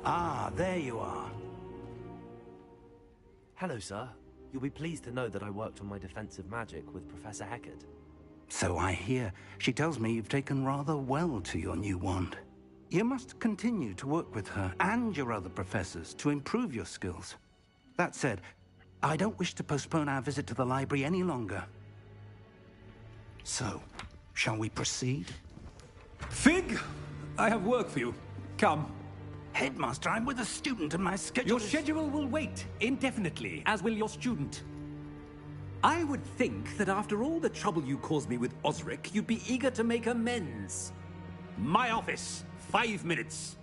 Ah, there you are. Hello, sir. You'll be pleased to know that I worked on my defensive magic with Professor Heckard. So I hear. She tells me you've taken rather well to your new wand. You must continue to work with her and your other professors to improve your skills. That said, I don't wish to postpone our visit to the library any longer. So, shall we proceed? Fig! I have work for you. Come. Headmaster, I'm with a student and my schedule Your schedule will wait indefinitely, as will your student. I would think that after all the trouble you caused me with Osric, you'd be eager to make amends. My office, 5 minutes.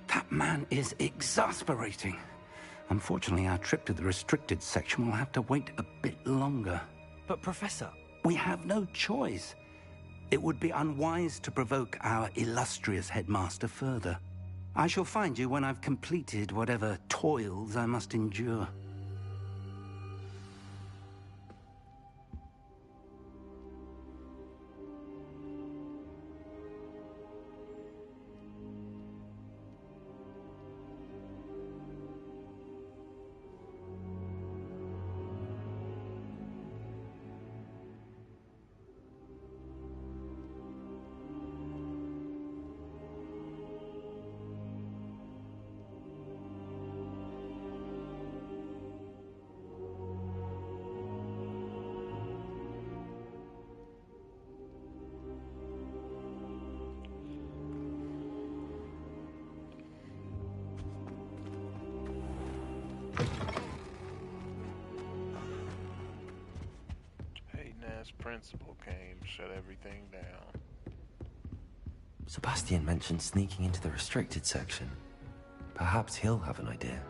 That man is exasperating. Unfortunately, our trip to the restricted section will have to wait a bit longer. But, Professor... We have no choice. It would be unwise to provoke our illustrious headmaster further. I shall find you when I've completed whatever toils I must endure. Principal came, shut everything down. Sebastian mentioned sneaking into the restricted section. Perhaps he'll have an idea.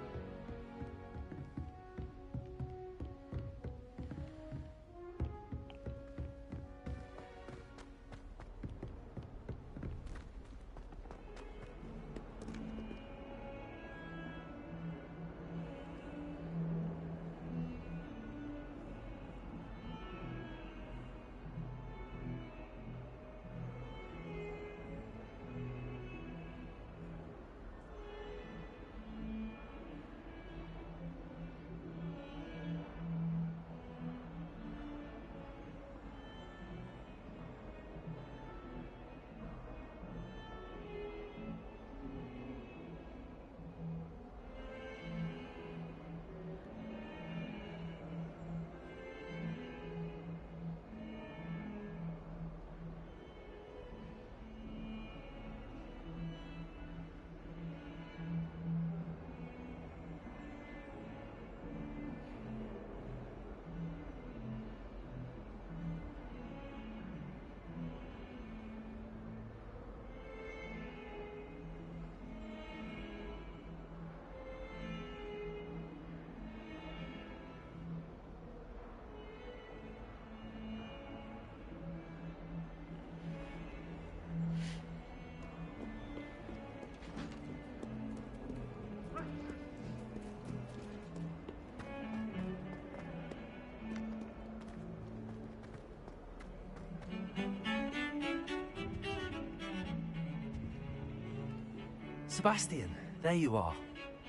Sebastian, there you are.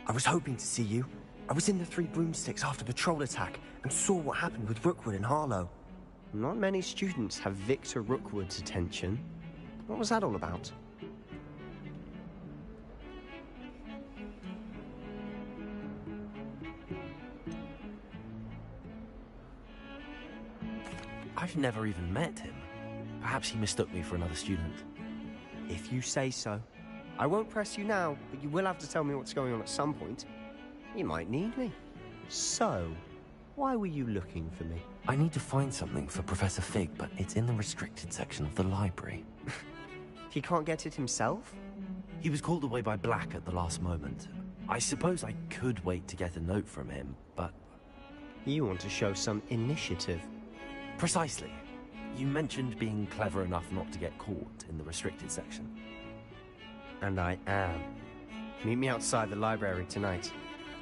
I was hoping to see you. I was in the Three Broomsticks after the troll attack and saw what happened with Rookwood and Harlow. Not many students have Victor Rookwood's attention. What was that all about? I've never even met him. Perhaps he mistook me for another student. If you say so. I won't press you now, but you will have to tell me what's going on at some point. You might need me. So, why were you looking for me? I need to find something for Professor Fig, but it's in the restricted section of the library. He can't get it himself? He was called away by Black at the last moment. I suppose I could wait to get a note from him, but... You want to show some initiative. Precisely. You mentioned being clever enough not to get caught in the restricted section. And I am. Meet me outside the library tonight,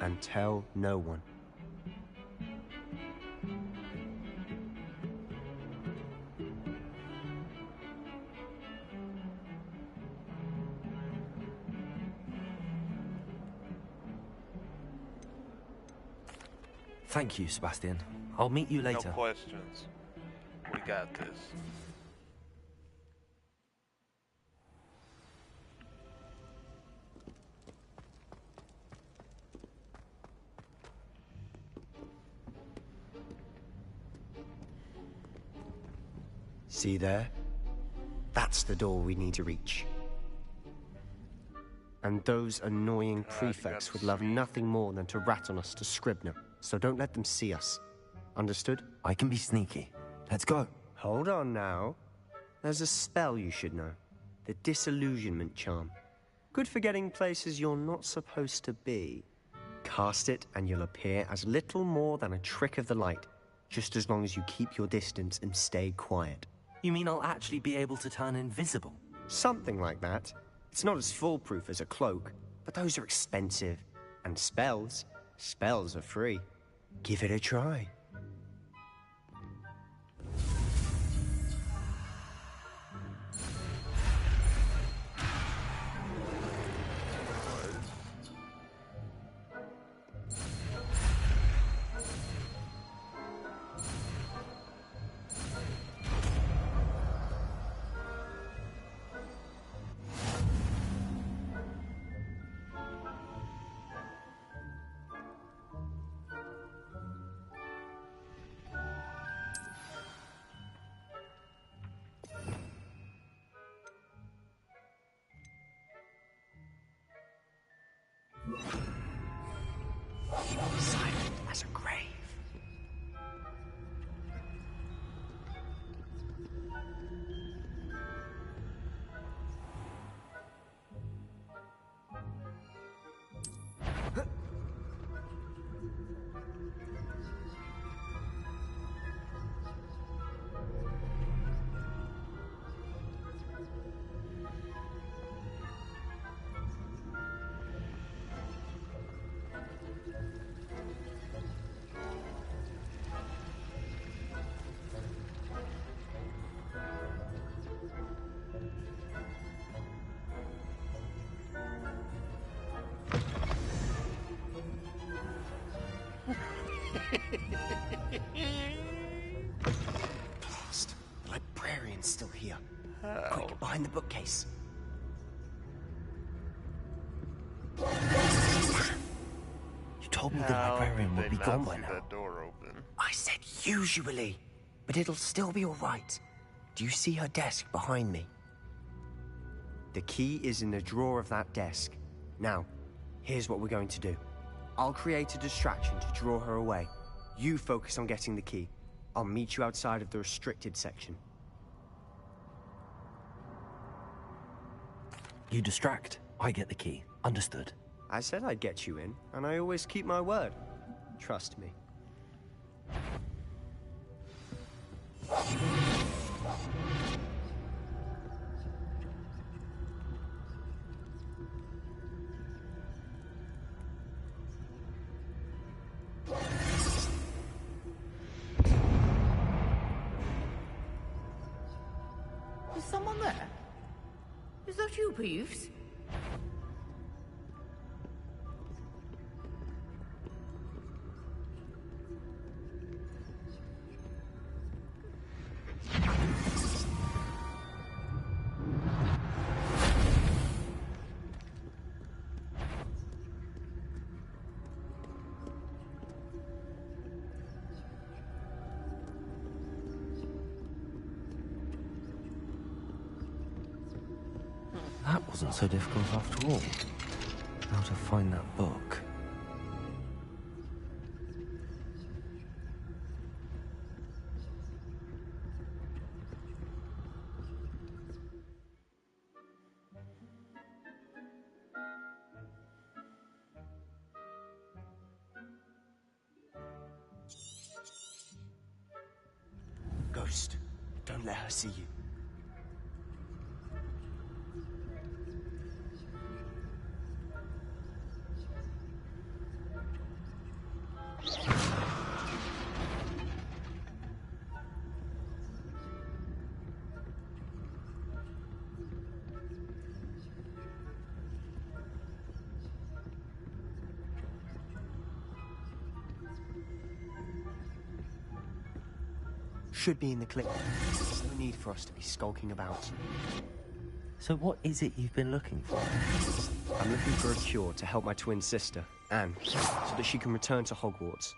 and tell no one. Thank you, Sebastian. I'll meet you later. No questions. We got this. See there? That's the door we need to reach. And those annoying prefects would love nothing more than to rat on us to Scribner, so don't let them see us. Understood? I can be sneaky. Let's go. Hold on now. There's a spell you should know. The Disillusionment Charm. Good for getting places you're not supposed to be. Cast it and you'll appear as little more than a trick of the light, just as long as you keep your distance and stay quiet. You mean I'll actually be able to turn invisible? Something like that. It's not as foolproof as a cloak, but those are expensive. And spells are free. Give it a try. Silent as a grave. Blast. The librarian's still here. Quick, behind the bookcase. You told me the librarian would be gone by now. That door open. I said usually, but it'll still be all right. Do you see her desk behind me? The key is in the drawer of that desk. Now, here's what we're going to do. I'll create a distraction to draw her away. You focus on getting the key. I'll meet you outside of the restricted section. You distract, I get the key. Understood. I said I'd get you in, and I always keep my word. Trust me. Is someone there? Is that you, Peeves? That wasn't so difficult after all. How to find that book. Ghost, don't let her see you. Should be in the clip. There's no need for us to be skulking about. So what is it you've been looking for? I'm looking for a cure to help my twin sister, Anne, so that she can return to Hogwarts.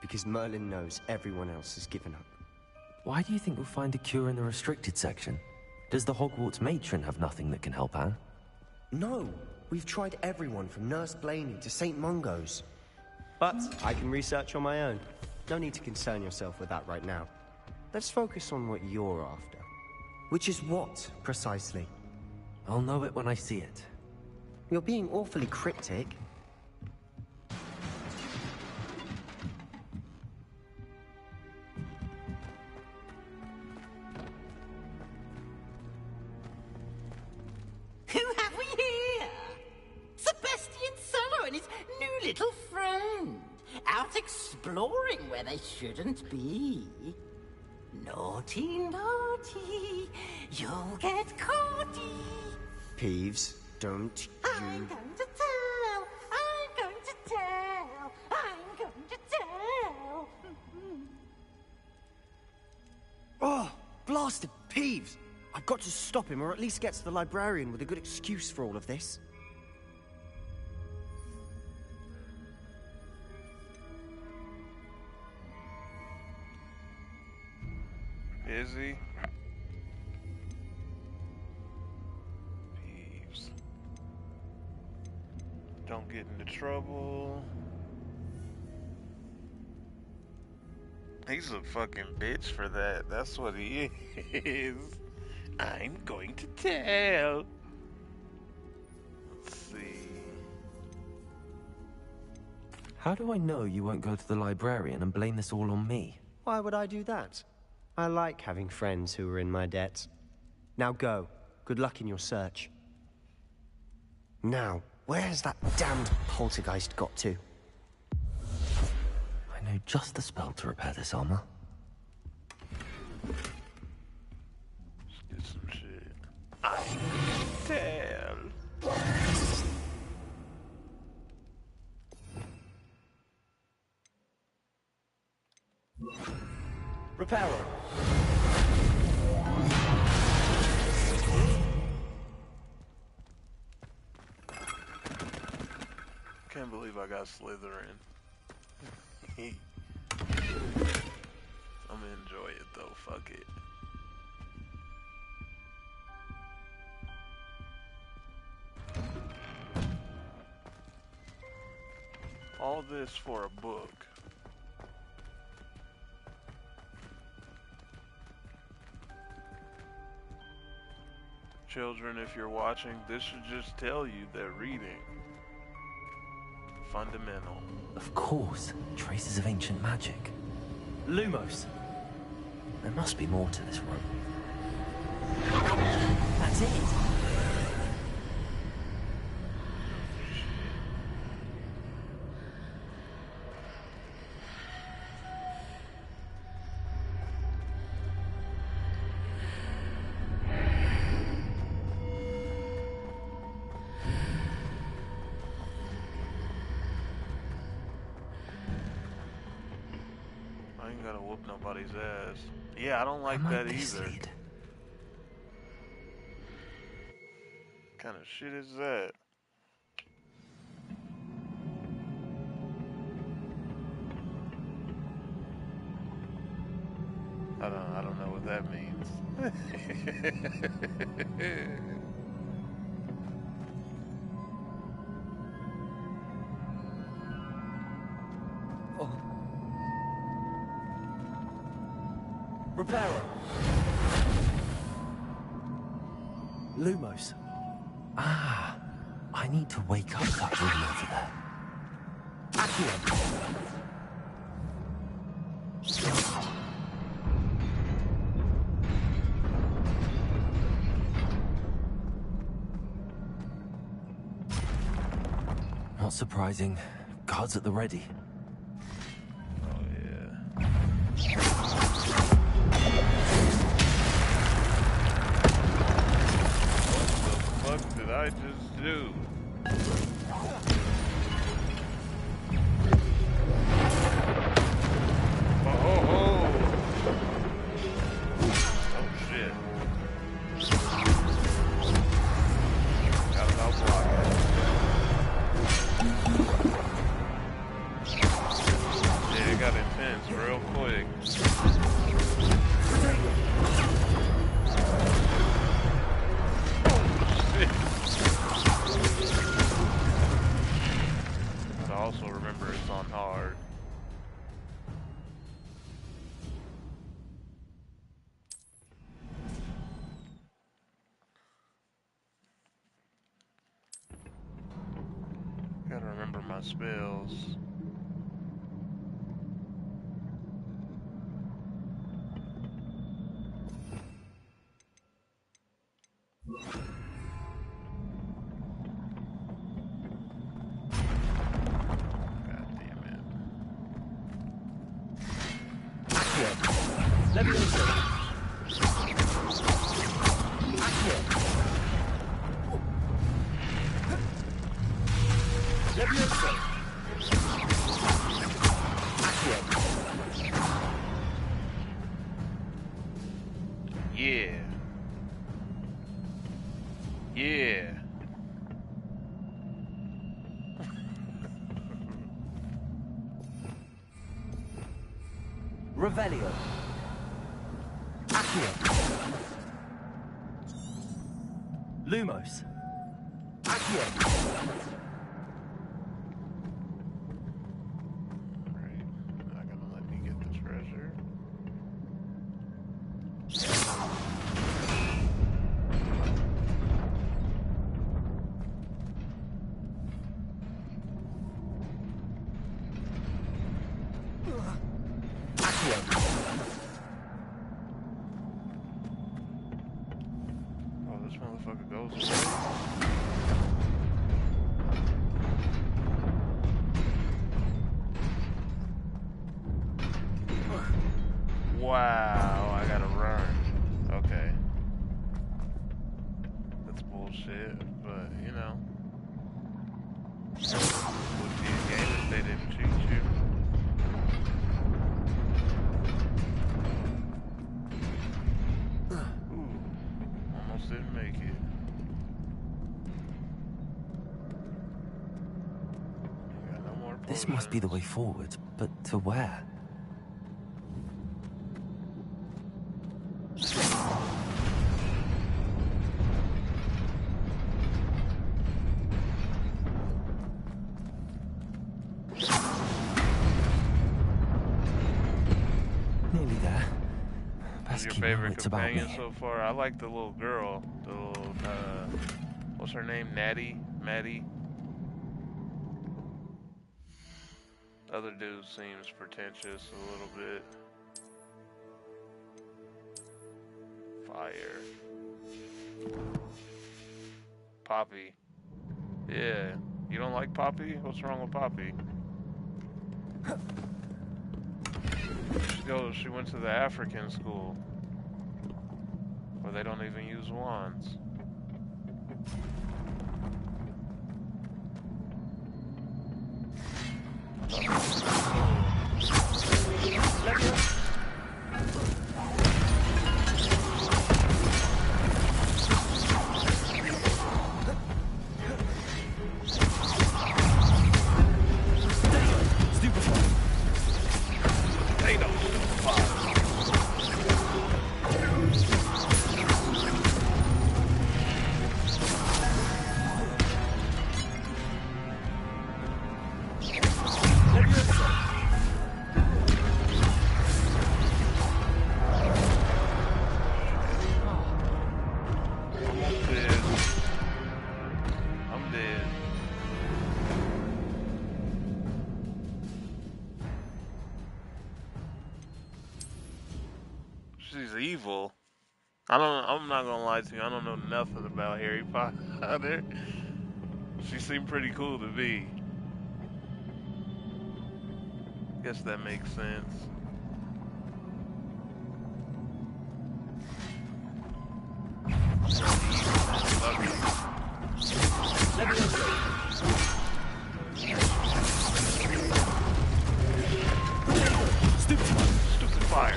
Because Merlin knows everyone else has given up. Why do you think you'll find a cure in the restricted section? Does the Hogwarts matron have nothing that can help Anne? No, we've tried everyone from Nurse Blaney to St. Mungo's. But I can research on my own. No need to concern yourself with that right now. Let's focus on what you're after. Which is what, precisely? I'll know it when I see it. You're being awfully cryptic. Who have we here? Sebastian Solo and his new little friend. Out exploring where they shouldn't be. Naughty, naughty, you'll get caughty. Peeves, don't I'm going to tell, I'm going to tell, I'm going to tell. Oh, blasted Peeves! I've got to stop him, or at least get to the librarian with a good excuse for all of this. Is he? Peeves. Don't get into trouble. He's a fucking bitch for that. That's what he is. I'm going to tell. Let's see. How do I know you won't go to the librarian and blame this all on me? Why would I do that? I like having friends who are in my debt. Now go. Good luck in your search. Now, where's that damned poltergeist got to? I know just the spell to repair this armor. Let's get some shit. I can tell. Repairer. Can't believe I got Slytherin. I'm gonna enjoy it though, fuck it. All this for a book. Children, if you're watching, this should just tell you they're reading. Fundamental. Of course, traces of ancient magic. Lumos. There must be more to this room. That's it. I ain't gotta whoop nobody's ass. Yeah, I don't like that either. Kind of shit is that? I don't know what that means. Reparo. Lumos. Ah, I need to wake up that room over there. Accio. Not surprising. Guards at the ready. Oh, yeah. What the fuck did I just do? Oh, shit. Got it out blocking. Yeah, it got intense real quick. But I also remember it's on hard. Gotta remember my spells. Yeah. Yeah. Revelio. Accio. Lumos. Accio. Right. Not gonna let me get the treasure. Oh, this motherfucker goes away. Wow, I gotta run. Okay. That's bullshit, but you know. Would be a game if they didn't cheat you. Ooh, almost didn't make it. Got no more This must be the way forward, but to where? Nearly there. Who's your Keep my favorite wits about companion me. so far? I like the little girl. The little, what's her name? Natty? Maddie? Other dude seems pretentious a little bit. Fire. Poppy. Yeah. You don't like Poppy? What's wrong with Poppy? She went to the African school. Where they don't even use wands. evil. I'm not gonna lie to you. I don't know nothing about Harry Potter. She seemed pretty cool to me. Guess that makes sense. Stupid fire.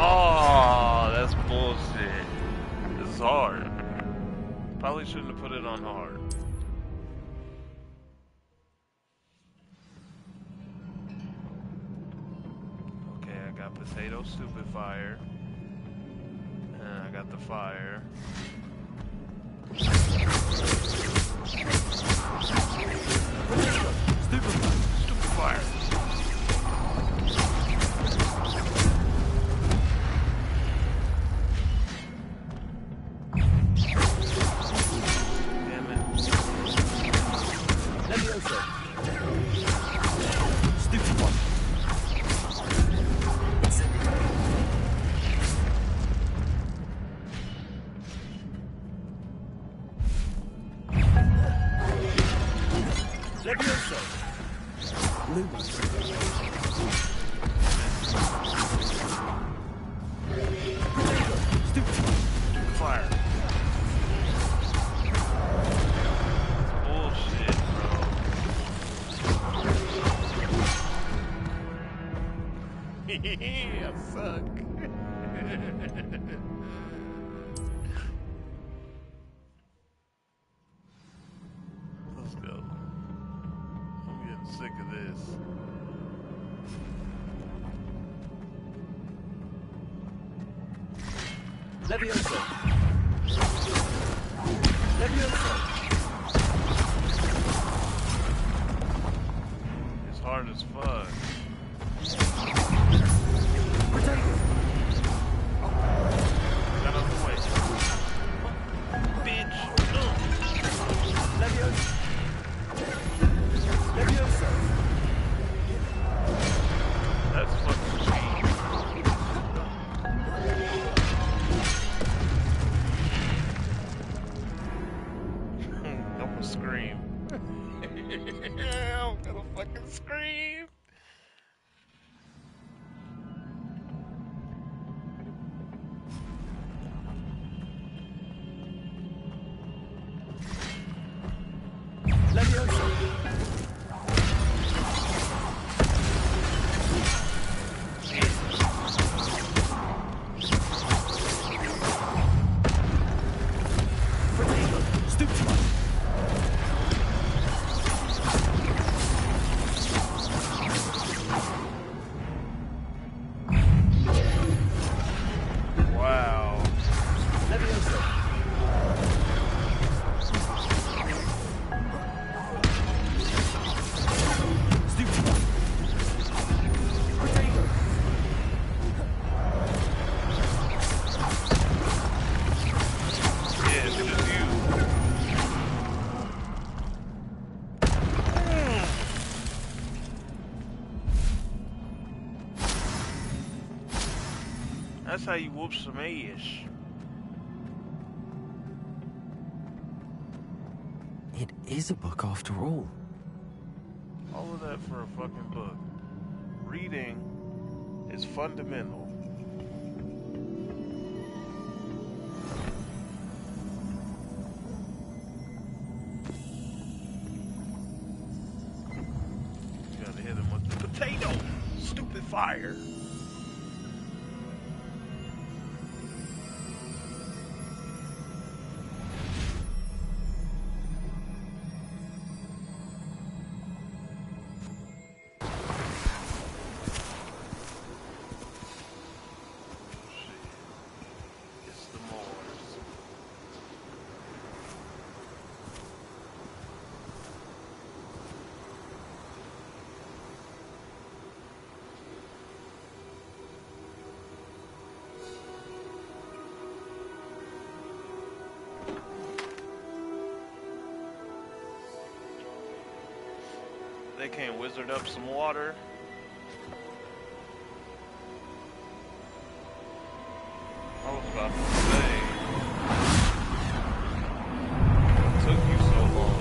Oh, that's bullshit. This is hard. Probably shouldn't have put it on hard. Okay, I got potato stupid fire. And I got the fire. Stupid fire. I suck. Let's go. I'm getting sick of this. Levioso. Levioso. It's hard as fuck. Got out of the way. Bitch. Levioso. Levioso. That's fucking cheap. I'm gonna scream. I'm gonna fucking scream. That's how you whoop some ass. It is a book after all. All of that for a fucking book. Reading is fundamental. You gotta hit him with the potato! Stupid fire! They can't wizard up some water. I was about to say, it took you so long.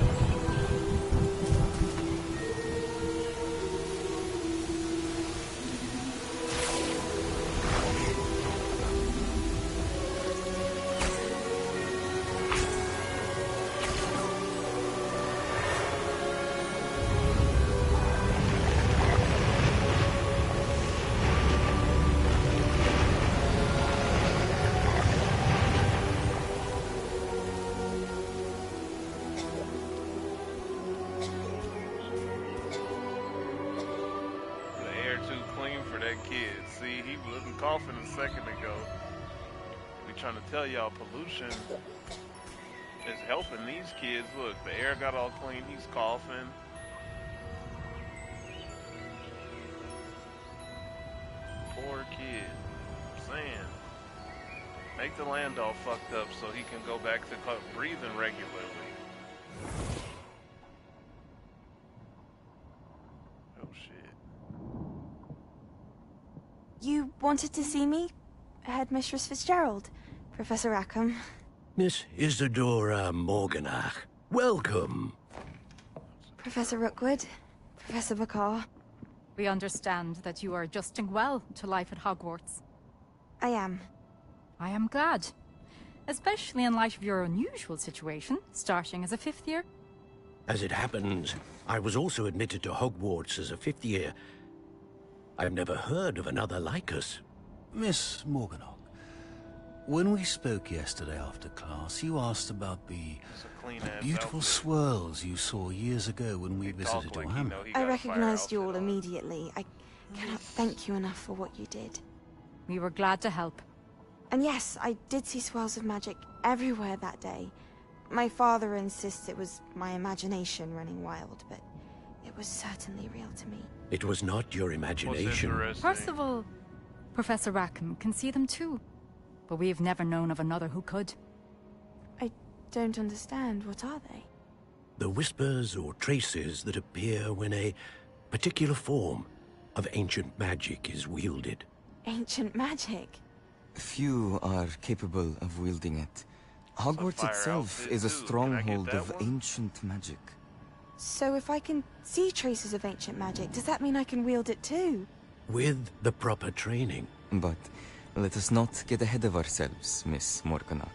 See, he wasn't coughing a second ago. We trying to tell y'all pollution is helping these kids. Look, the air got all clean. He's coughing. Poor kid. I'm saying, make the land all fucked up so he can go back to breathing regularly. Oh shit. You wanted to see me? Headmistress Fitzgerald, Professor Rackham. Miss Isadora Morganach, welcome. Professor Rookwood, Professor Bakar. We understand that you are adjusting well to life at Hogwarts. I am. I am glad. Especially in light of your unusual situation, starting as a 5th year. As it happens, I was also admitted to Hogwarts as a 5th year. I've never heard of another like us. Miss Morganach, when we spoke yesterday after class, you asked about the beautiful swirls you saw years ago when we visited your hamlet. I recognized you all immediately. I cannot thank you enough for what you did. We were glad to help. And yes, I did see swirls of magic everywhere that day. My father insists it was my imagination running wild, but it was certainly real to me. It was not your imagination. Percival, Professor Rackham can see them too. But we have never known of another who could. I don't understand. What are they? The whispers or traces that appear when a particular form of ancient magic is wielded. Ancient magic? Few are capable of wielding it. Hogwarts itself is a stronghold of ancient magic. So if I can see traces of ancient magic, does that mean I can wield it too? With the proper training. But let us not get ahead of ourselves, Miss Morganach.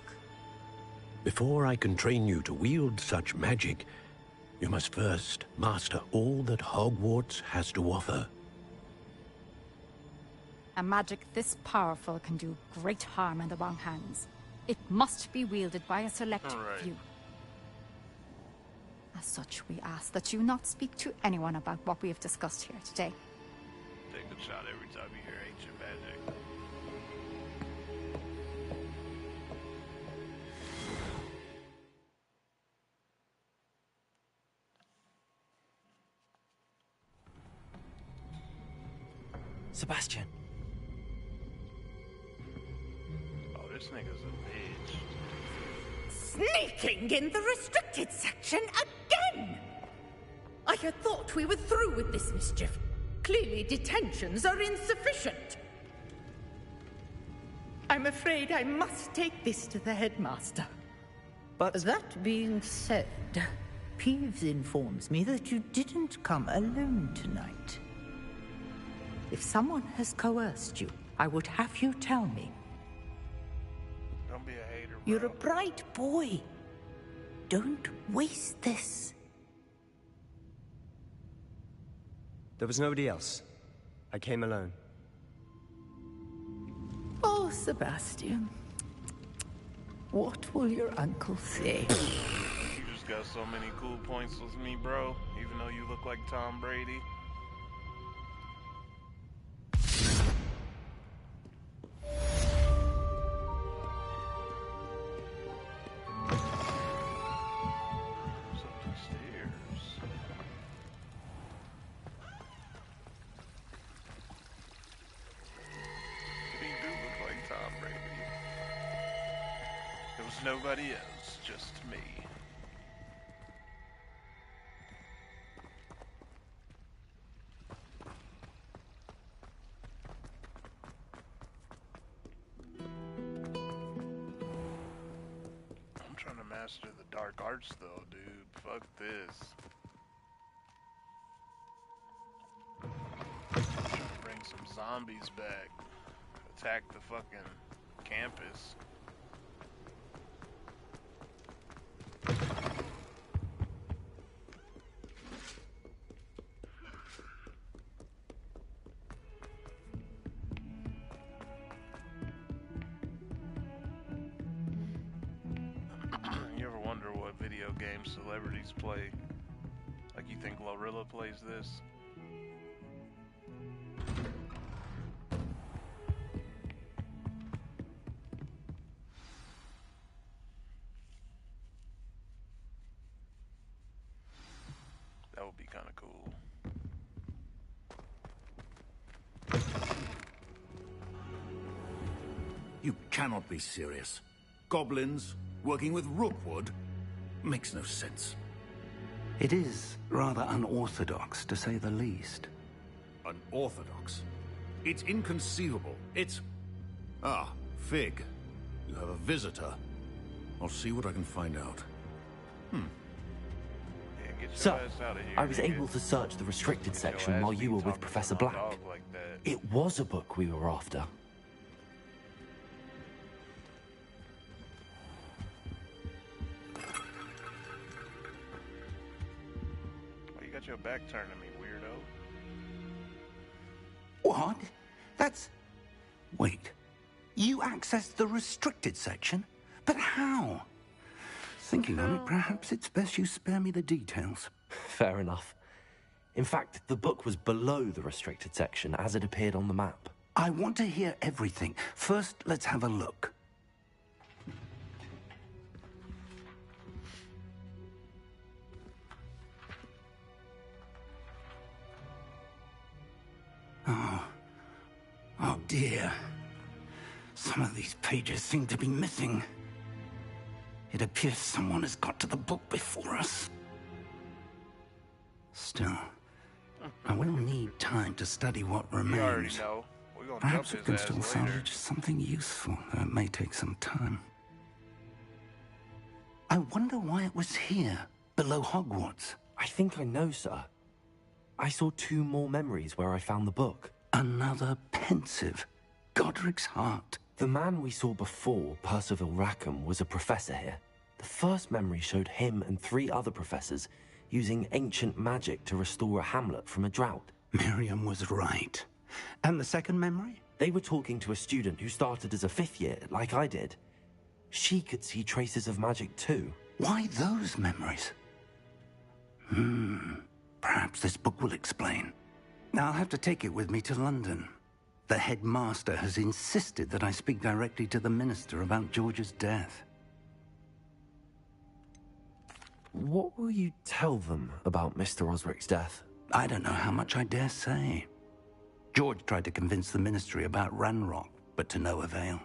Before I can train you to wield such magic, you must first master all that Hogwarts has to offer. A magic this powerful can do great harm in the wrong hands. It must be wielded by a select few. As such, we ask that you not speak to anyone about what we have discussed here today. Take a shot every time you hear ancient magic. Sebastian. Oh, this nigga's a bitch. Sneaking in the restricted section again! I had thought we were through with this mischief. Clearly detentions are insufficient. I'm afraid I must take this to the headmaster. But that being said, Peeves informs me that you didn't come alone tonight. If someone has coerced you, I would have you tell me. Don't be a hater, bro. You're a bright boy. Don't waste this. There was nobody else. I came alone. Oh, Sebastian. What will your uncle say? You just got so many cool points with me, bro. Even though you look like Tom Brady. Nobody else, just me. master the dark arts, though, dude. Fuck this. Bring some zombies back. Attack the fucking campus. You ever wonder what video games celebrities play? Like, you think Glorilla plays this? That would be kind of cool. You cannot be serious. Goblins working with Rookwood makes no sense. It is rather unorthodox, to say the least. Unorthodox? It's inconceivable. It's... Ah, Fig. You have a visitor. I'll see what I can find out. Sir, I was able to search the restricted section while you were with Professor Black. It was a book we were after. Why you got your back turned to me, weirdo? What? That's... Wait. You accessed the restricted section? But how? Thinking on it, perhaps it's best you spare me the details. Fair enough. In fact, the book was below the restricted section as it appeared on the map. I want to hear everything. First, let's have a look. Oh dear. Some of these pages seem to be missing. It appears someone has got to the book before us. Still, I will need time to study what remains. You already know. We're gonna Perhaps we jump can his still ass later. salvage something useful, though it may take some time. I wonder why it was here, below Hogwarts. I think I know, sir. I saw 2 more memories where I found the book. Another pensive. Godric's heart. The man we saw before, Percival Rackham, was a professor here. The first memory showed him and 3 other professors using ancient magic to restore a hamlet from a drought. Miriam was right. And the second memory? They were talking to a student who started as a 5th year, like I did. She could see traces of magic too. Why those memories? Perhaps this book will explain. I'll have to take it with me to London. The headmaster has insisted that I speak directly to the minister about George's death. What will you tell them about Mr. Osric's death? I don't know how much I dare say. George tried to convince the ministry about Ranrock, but to no avail.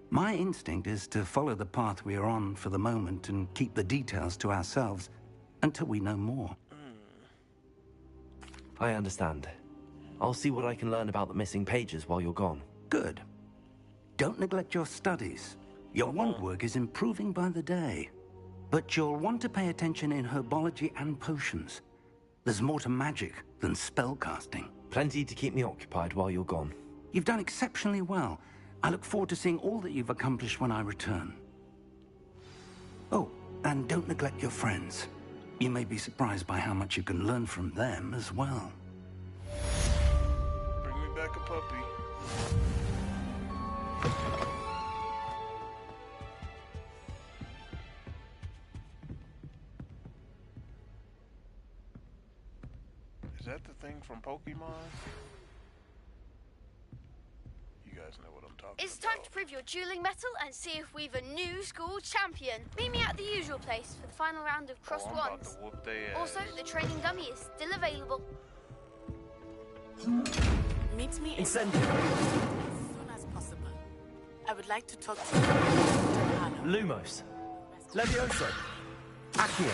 My instinct is to follow the path we are on for the moment and keep the details to ourselves until we know more. I understand. I'll see what I can learn about the missing pages while you're gone. Good. Don't neglect your studies. Your wand work is improving by the day. But you'll want to pay attention in herbology and potions. There's more to magic than spellcasting. Plenty to keep me occupied while you're gone. You've done exceptionally well. I look forward to seeing all that you've accomplished when I return. Oh, and don't neglect your friends. You may be surprised by how much you can learn from them as well. Bring me back a puppy. Is that the thing from Pokemon? You guys know what I'm talking about. It's time to prove your dueling mettle and see if we've a new school champion. Meet me at the usual place for the final round of crossed I'm about wands. to whoop their ass. Also, the training dummy is still available. Meet me Incendio. as soon as possible. I would like to talk to you. Lumos. Levioso. Accio.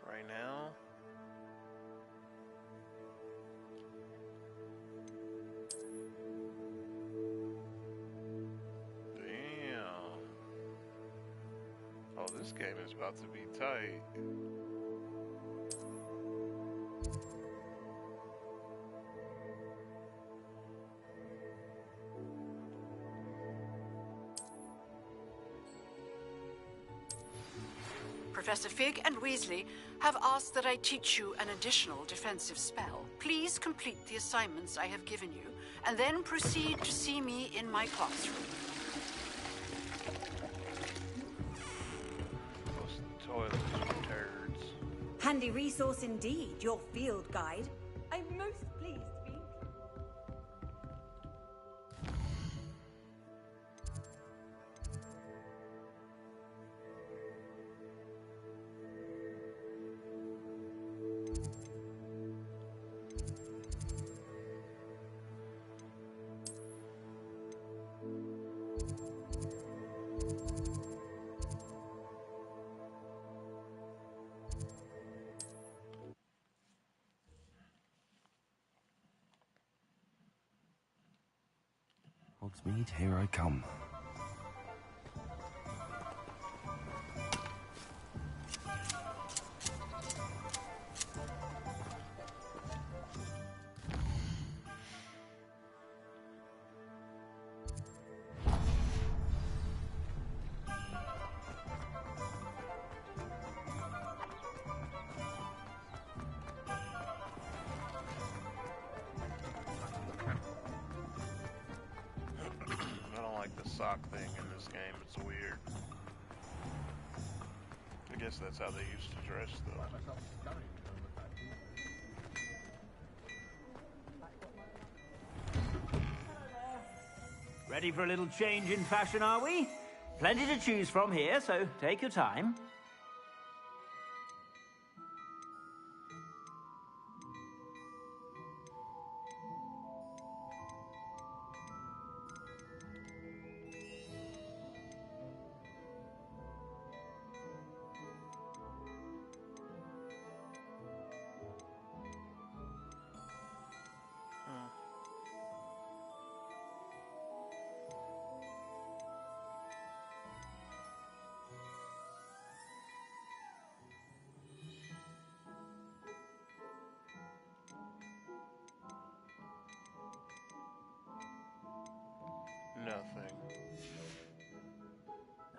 Right now. This game is about to be tight. Professor Fig and Weasley have asked that I teach you an additional defensive spell. Please complete the assignments I have given you, and then proceed to see me in my classroom. Those toilets are turds. Handy resource indeed, your field guide. I'm most pleased to be. Hogsmeade, here I come. Sock thing in this game, it's weird. I guess that's how they used to dress though. Ready for a little change in fashion, are we? Plenty to choose from here, so take your time. Nothing.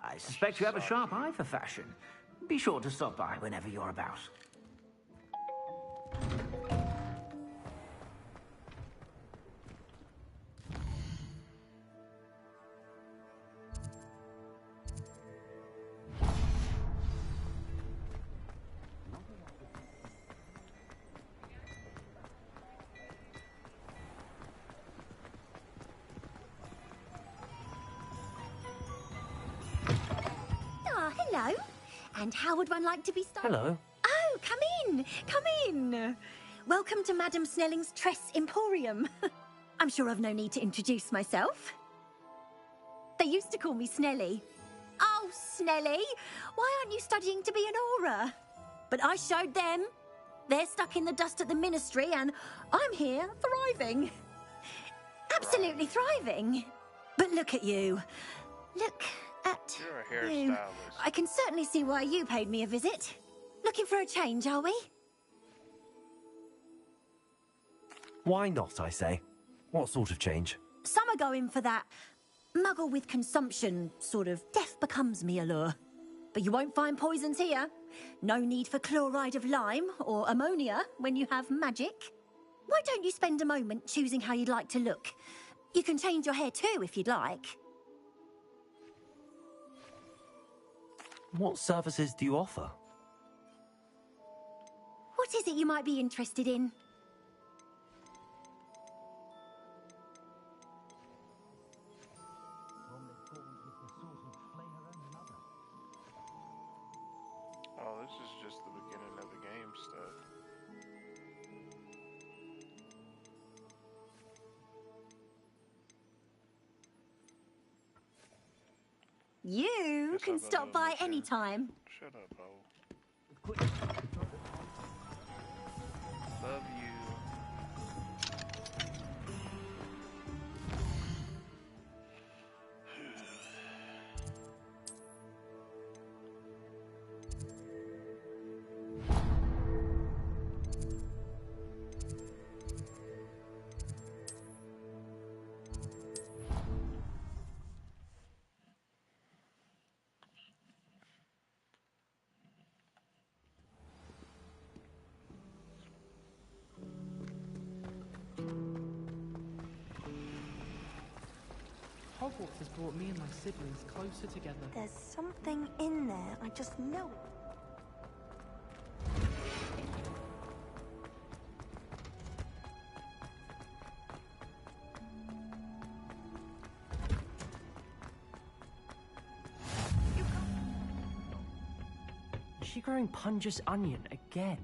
I suspect you have a sharp eye for fashion. Be sure to stop by whenever you're about. Hello. And how would one like to be started? Hello. Oh, come in. Come in. Welcome to Madame Snelling's Tress Emporium. I'm sure I've no need to introduce myself. They used to call me Snelly. Oh, Snelly, why aren't you studying to be an aura? But I showed them. They're stuck in the dust at the ministry, and I'm here thriving. Absolutely thriving. But look at you. Look at You're a you. hairstylist. I can certainly see why you paid me a visit. Looking for a change, are we? Why not, I say? What sort of change? Some are going for that muggle with consumption, sort of death becomes me allure. But you won't find poisons here. No need for chloride of lime or ammonia when you have magic. Why don't you spend a moment choosing how you'd like to look? You can change your hair too if you'd like. What services do you offer? What is it you might be interested in? Oh, this is just the beginning of the game stuff. You can stop by any time. Shut up, Ho. Love you. Hogwarts has brought me and my siblings closer together. There's something in there, I just know. Is she growing Punja's onion again?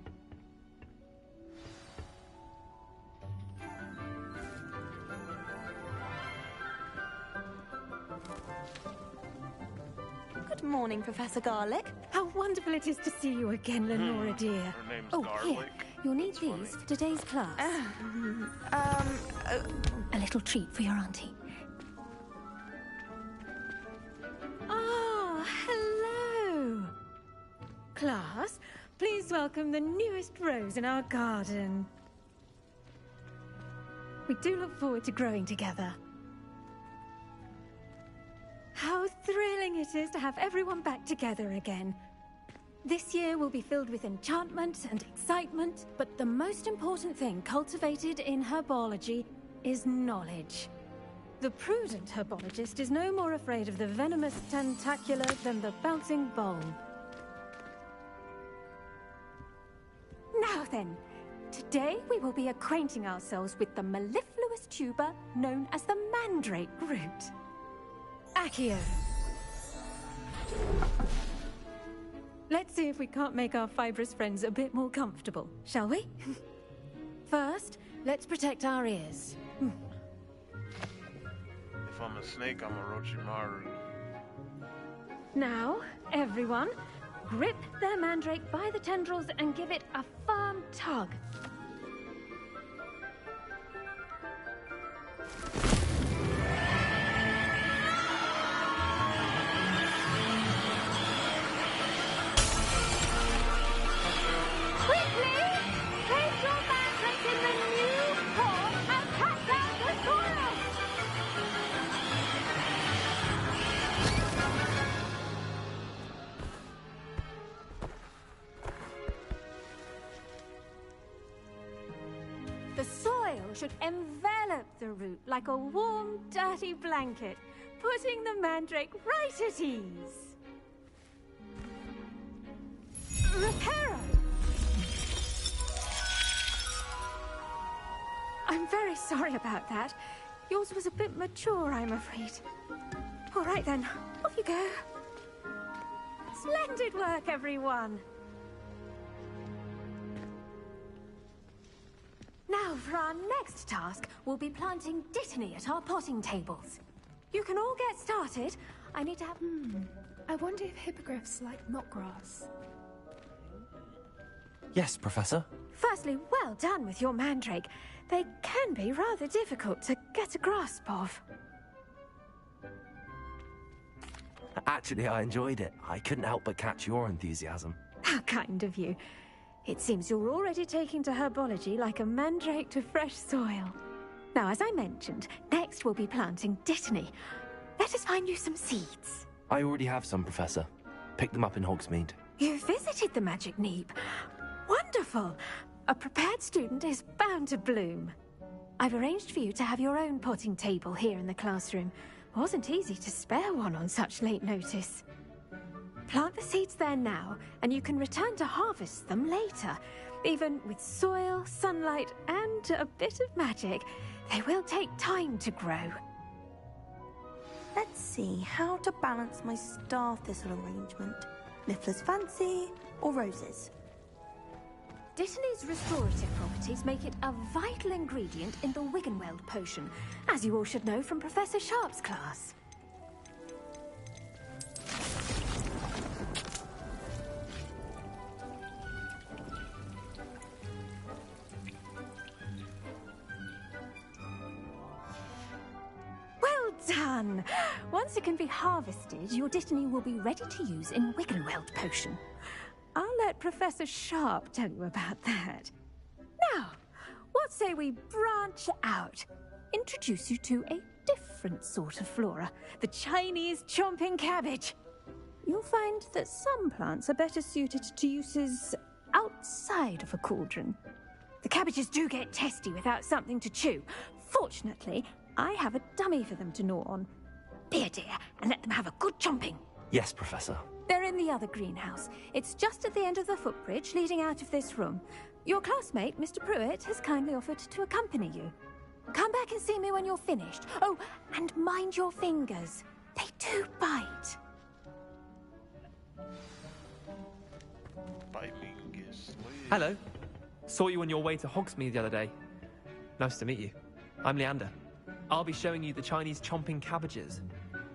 Good morning, Professor Garlic. How wonderful it is to see you again, Lenora dear. Her name's Oh, Garlic. here. You'll need these for today's class. A little treat for your auntie. Ah, hello. Class, please welcome the newest rose in our garden. We do look forward to growing together. How thrilling it is to have everyone back together again. This year will be filled with enchantment and excitement, but the most important thing cultivated in herbology is knowledge. The prudent herbologist is no more afraid of the venomous tentacula than the bouncing bulb. Now then, today we will be acquainting ourselves with the mellifluous tuber known as the mandrake root. Accio. Let's see if we can't make our fibrous friends a bit more comfortable, shall we? First, let's protect our ears. If I'm a snake, I'm a Orochimaru. Now, everyone, grip their mandrake by the tendrils and give it a firm tug. The soil should envelop the root like a warm, dirty blanket, putting the mandrake right at ease. Reparo! I'm very sorry about that. Yours was a bit mature, I'm afraid. All right then, off you go. Splendid work, everyone. Now, for our next task, we'll be planting Dittany at our potting tables. You can all get started. I need to have... I wonder if hippogriffs like knotgrass. Yes, Professor. Firstly, well done with your mandrake. They can be rather difficult to get a grasp of. Actually, I enjoyed it. I couldn't help but catch your enthusiasm. How kind of you. It seems you're already taking to herbology like a mandrake to fresh soil. Now, as I mentioned, next we'll be planting Dittany. Let us find you some seeds. I already have some, Professor. Picked them up in Hogsmeade. You visited the Magic Neep. Wonderful! A prepared student is bound to bloom. I've arranged for you to have your own potting table here in the classroom. Wasn't easy to spare one on such late notice. Plant the seeds there now, and you can return to harvest them later. Even with soil, sunlight, and a bit of magic, they will take time to grow. Let's see how to balance my star thistle arrangement. Miffler's fancy or roses? Dittany's restorative properties make it a vital ingredient in the Wiggenweld potion, as you all should know from Professor Sharp's class. Well done! Once it can be harvested, your Dittany will be ready to use in Wiggenweld potion. I'll let Professor Sharp tell you about that. Now, what say we branch out? Introduce you to a different sort of flora, the Chinese chomping cabbage. You'll find that some plants are better suited to uses outside of a cauldron. The cabbages do get testy without something to chew. Fortunately, I have a dummy for them to gnaw on. Here, dear, and let them have a good chomping. Yes, Professor. They're in the other greenhouse. It's just at the end of the footbridge leading out of this room. Your classmate, Mr. Pruitt, has kindly offered to accompany you. Come back and see me when you're finished. Oh, and mind your fingers. They do bite. Hello. Saw you on your way to Hogsmeade the other day. Nice to meet you. I'm Leander. I'll be showing you the Chinese chomping cabbages.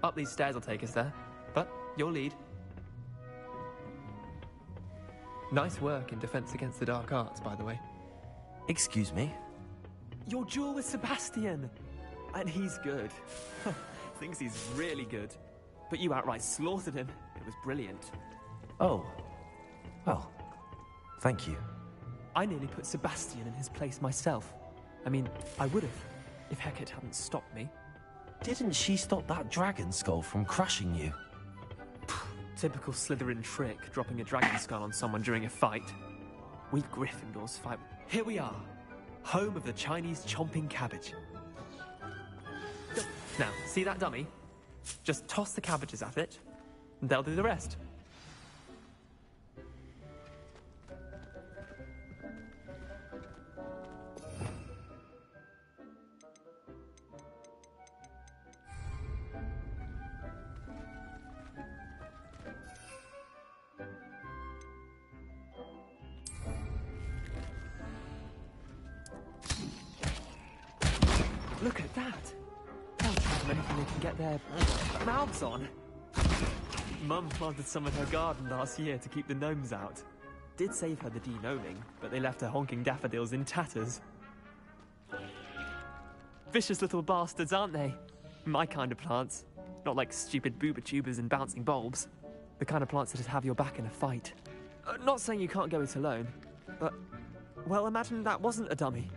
Up these stairs will take us there, but you'll lead. Nice work in Defense Against the Dark Arts, by the way. Excuse me? Your duel with Sebastian! And he's good. Thinks he's really good. But you outright slaughtered him. It was brilliant. Oh. Well, thank you. I nearly put Sebastian in his place myself. I mean, I would have, if Hecate hadn't stopped me. Didn't she stop that dragon skull from crushing you? Typical Slytherin trick, dropping a dragon skull on someone during a fight. We Gryffindors fight. Here we are, home of the Chinese chomping cabbage. Now, see that dummy? Just toss the cabbages at it, and they'll do the rest. Look at that! They'll try anything they can get their mouths on. Mum planted some in her garden last year to keep the gnomes out. Did save her the de-gnoming, but they left her honking daffodils in tatters. Vicious little bastards, aren't they? My kind of plants. Not like stupid booba tubers and bouncing bulbs. The kind of plants that'd have your back in a fight. Not saying you can't go it alone, but... well, imagine that wasn't a dummy.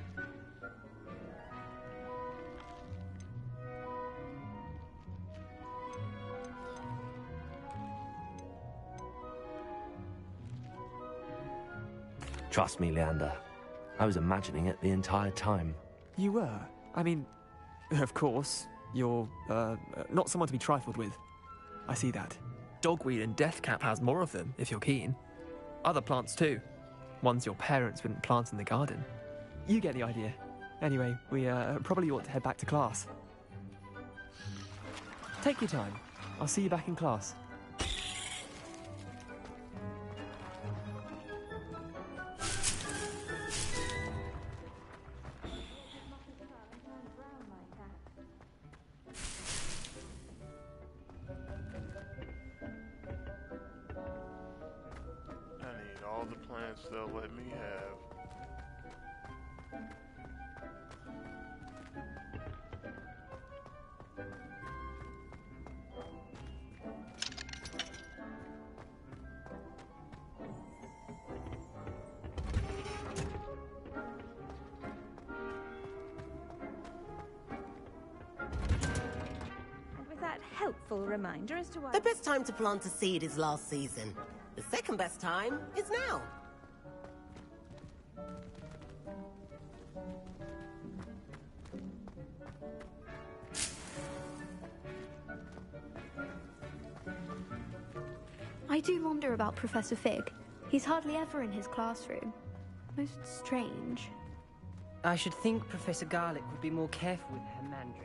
Trust me, Leander. I was imagining it the entire time. You were? I mean, of course, you're, not someone to be trifled with. I see that. Dogweed and deathcap has more of them, if you're keen. Other plants too. Ones your parents wouldn't plant in the garden. You get the idea. Anyway, we, probably ought to head back to class. Take your time. I'll see you back in class. They'll let me have. And with that helpful reminder as to why... The best time to plant a seed is last season. The second best time is now. I do wonder about Professor Fig. He's hardly ever in his classroom. Most strange. I should think Professor Garlick would be more careful with her mandrakes.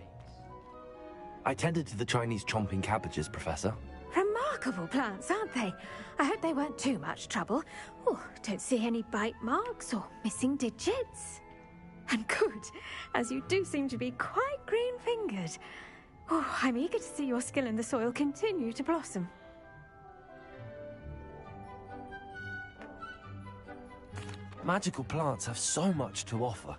I tended to the Chinese chomping cabbages, Professor. Remarkable plants, aren't they? I hope they weren't too much trouble. Oh, don't see any bite marks or missing digits. And good, as you do seem to be quite green-fingered. Oh, I'm eager to see your skill in the soil continue to blossom. Magical plants have so much to offer.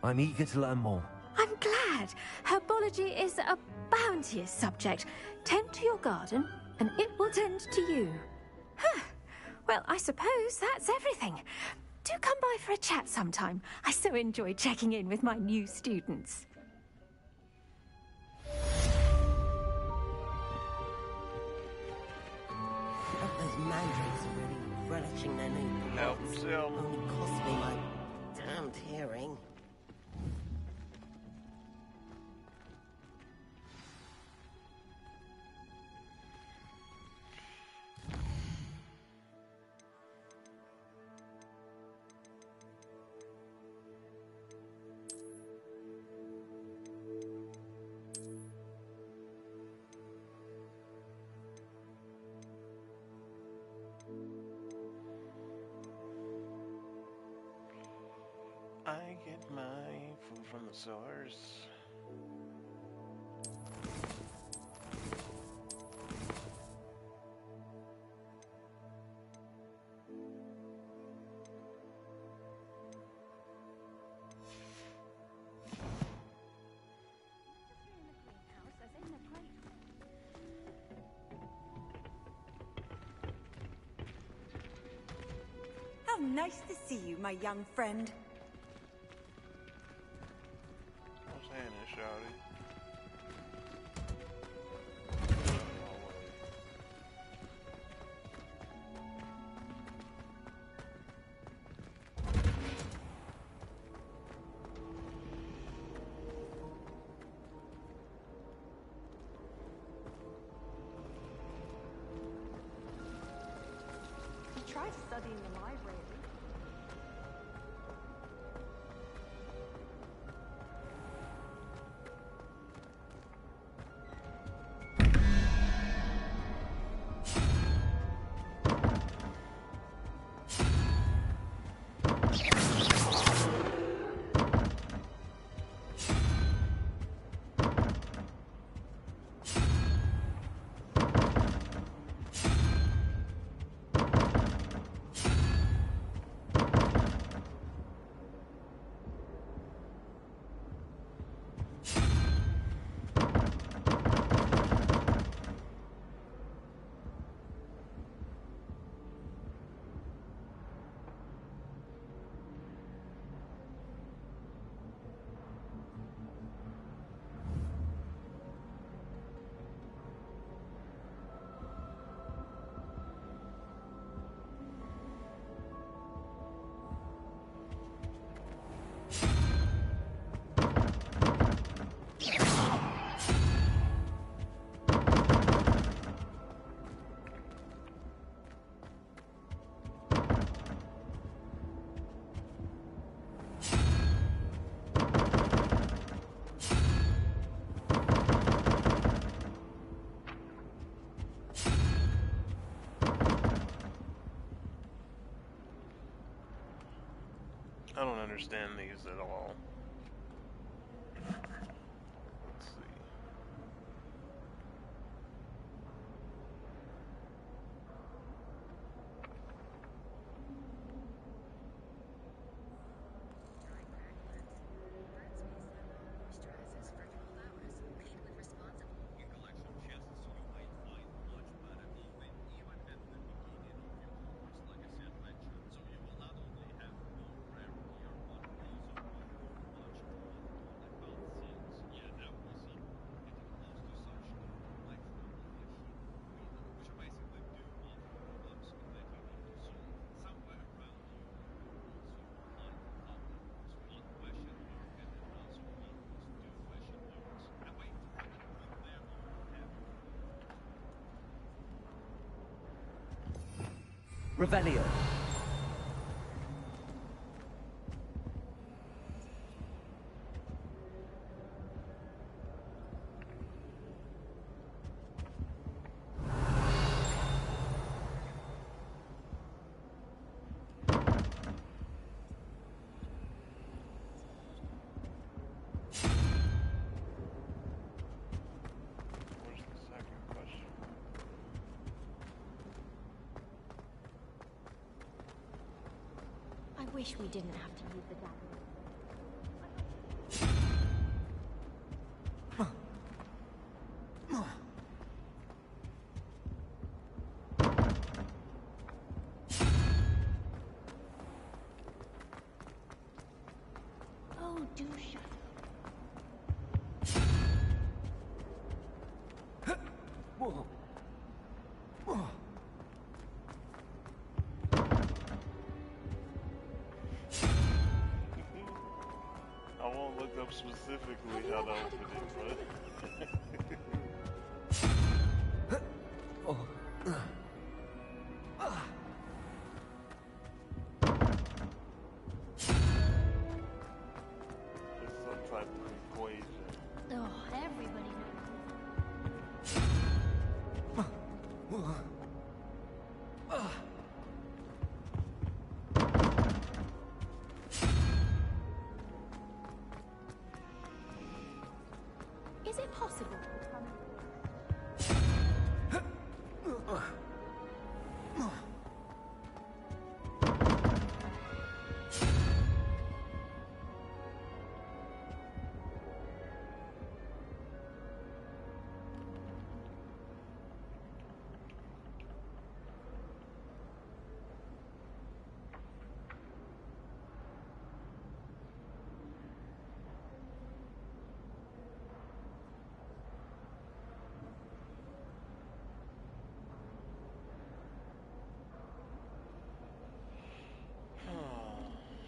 I'm eager to learn more. I'm glad. Herbology is a bounteous subject. Tend to your garden, and it will tend to you. Huh. Well, I suppose that's everything. Do come by for a chat sometime. I so enjoy checking in with my new students. Those mandrakes are really relishing their new Help plants. yourself. Only cost me my damned hearing. So where's... How nice to see you, my young friend. What's happening, shawty? He tried studying the library. I don't understand these at all. Let's see. Revelio. I wish we didn't have to use the dagger. Oh, do shut up. Whoa. I won't look up specifically how to open it, but... It's some type of equation. Oh, everybody knows. impossible.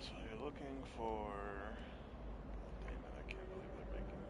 So you're looking for... Damn it, I can't believe they're making me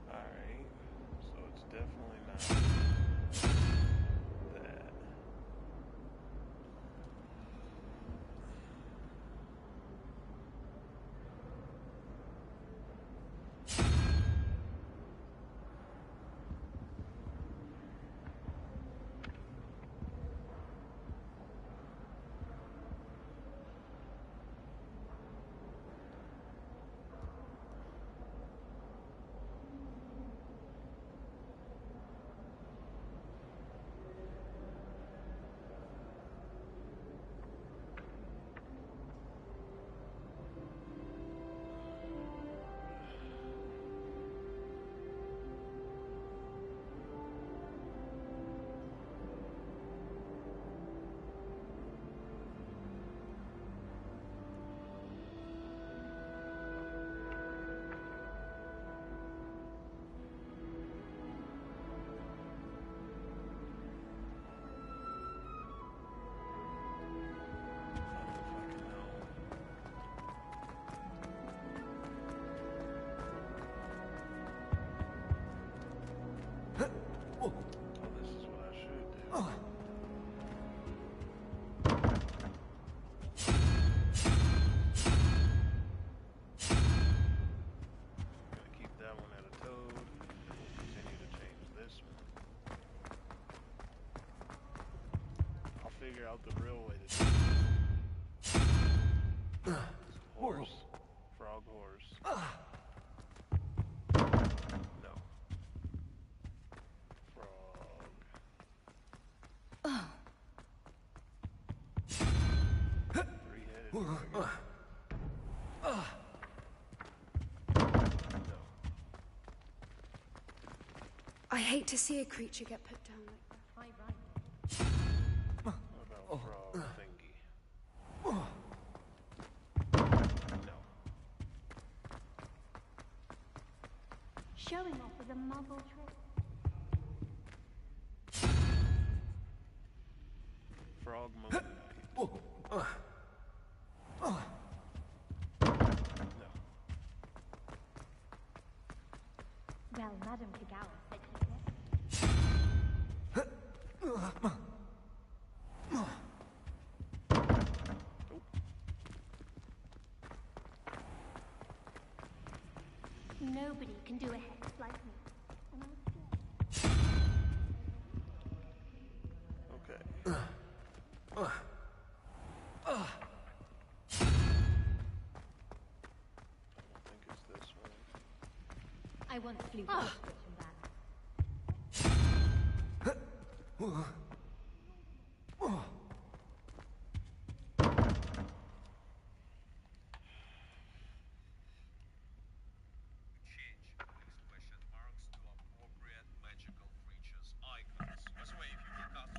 Alright, so it's definitely not that. Oh, this is what I should do. Gonna keep that one at a toad. We'll continue to change this one. I'll figure out the real way to do it. Horse. Frog horse. No. Frog. Three-headed dragon. I hate to see a creature get put down like that. What about frog thingy? No. Showing off with a muggle trick. Frog moon knight. Well, Madame Kagawa said nobody can do a hex like me. And I'm scared. Okay. I think it's this one. I want the blue prescription back. Question marks to appropriate magical creatures icons. By the way, if you will cast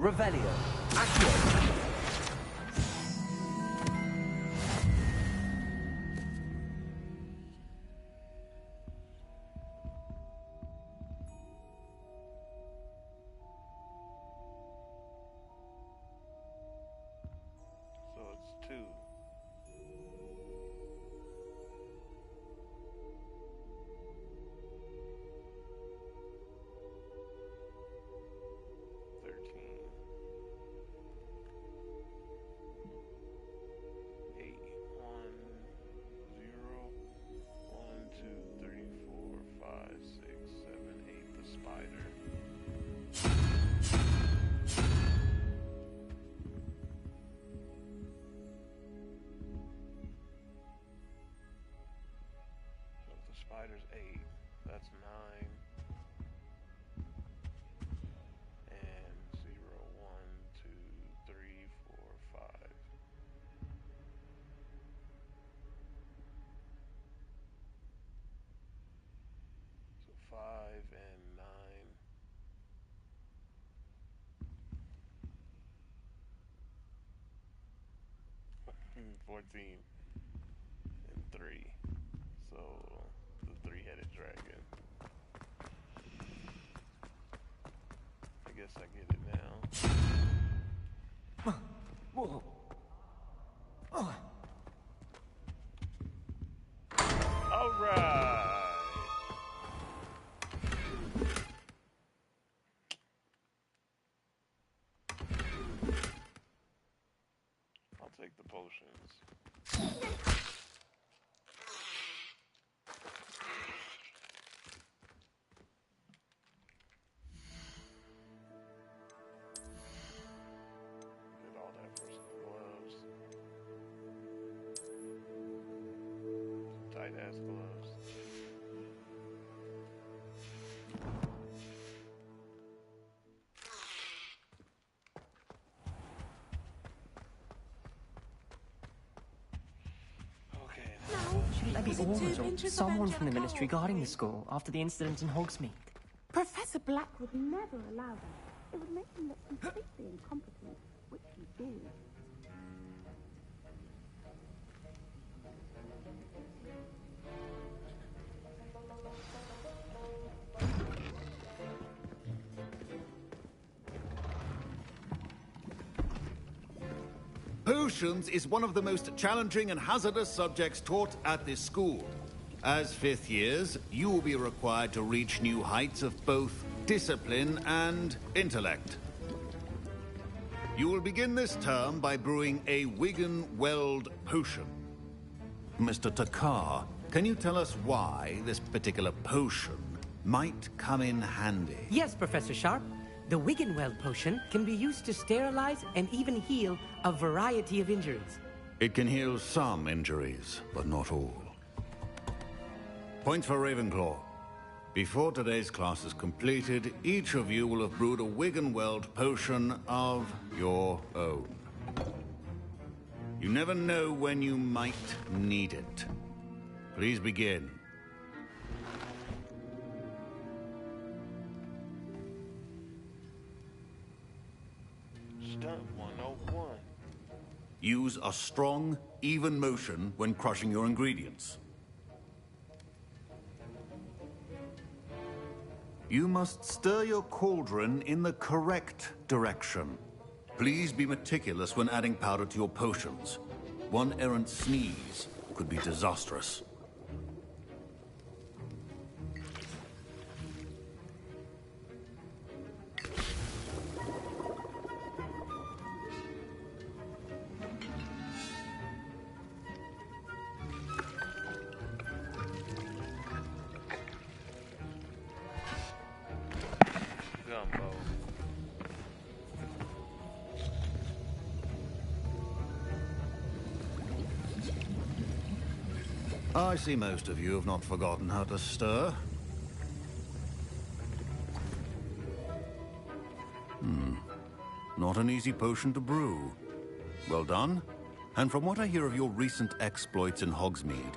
Revelio. Accio. So it's 2. Spider's 8. That's 9. And 0, 1, 2, 3, 4, 5. So 5 and 9. 14 and 3. So the 3-headed dragon. I guess I get it now. Whoa. All right. I'll take the potions. Tight-ass gloves. Okay. Shouldn't there be orders or someone from the Ministry guarding the school after the incident in Hogsmeade? Professor Black would never allow that. It would make him look completely incompetent, which he did. Potions is one of the most challenging and hazardous subjects taught at this school. As 5th years, you will be required to reach new heights of both discipline and intellect. You will begin this term by brewing a Wigan-Weld potion. Mr. Takar, can you tell us why this particular potion might come in handy? Yes, Professor Sharp. The Wiggenweld potion can be used to sterilize and even heal a variety of injuries. It can heal some injuries, but not all. Points for Ravenclaw. Before today's class is completed, each of you will have brewed a Wiggenweld potion of your own. You never know when you might need it. Please begin. Stunt 101. Use a strong, even motion when crushing your ingredients. You must stir your cauldron in the correct direction. Please be meticulous when adding powder to your potions. One errant sneeze could be disastrous. Gumbo. I see most of you have not forgotten how to stir. Not an easy potion to brew. Well done. And from what I hear of your recent exploits in Hogsmeade,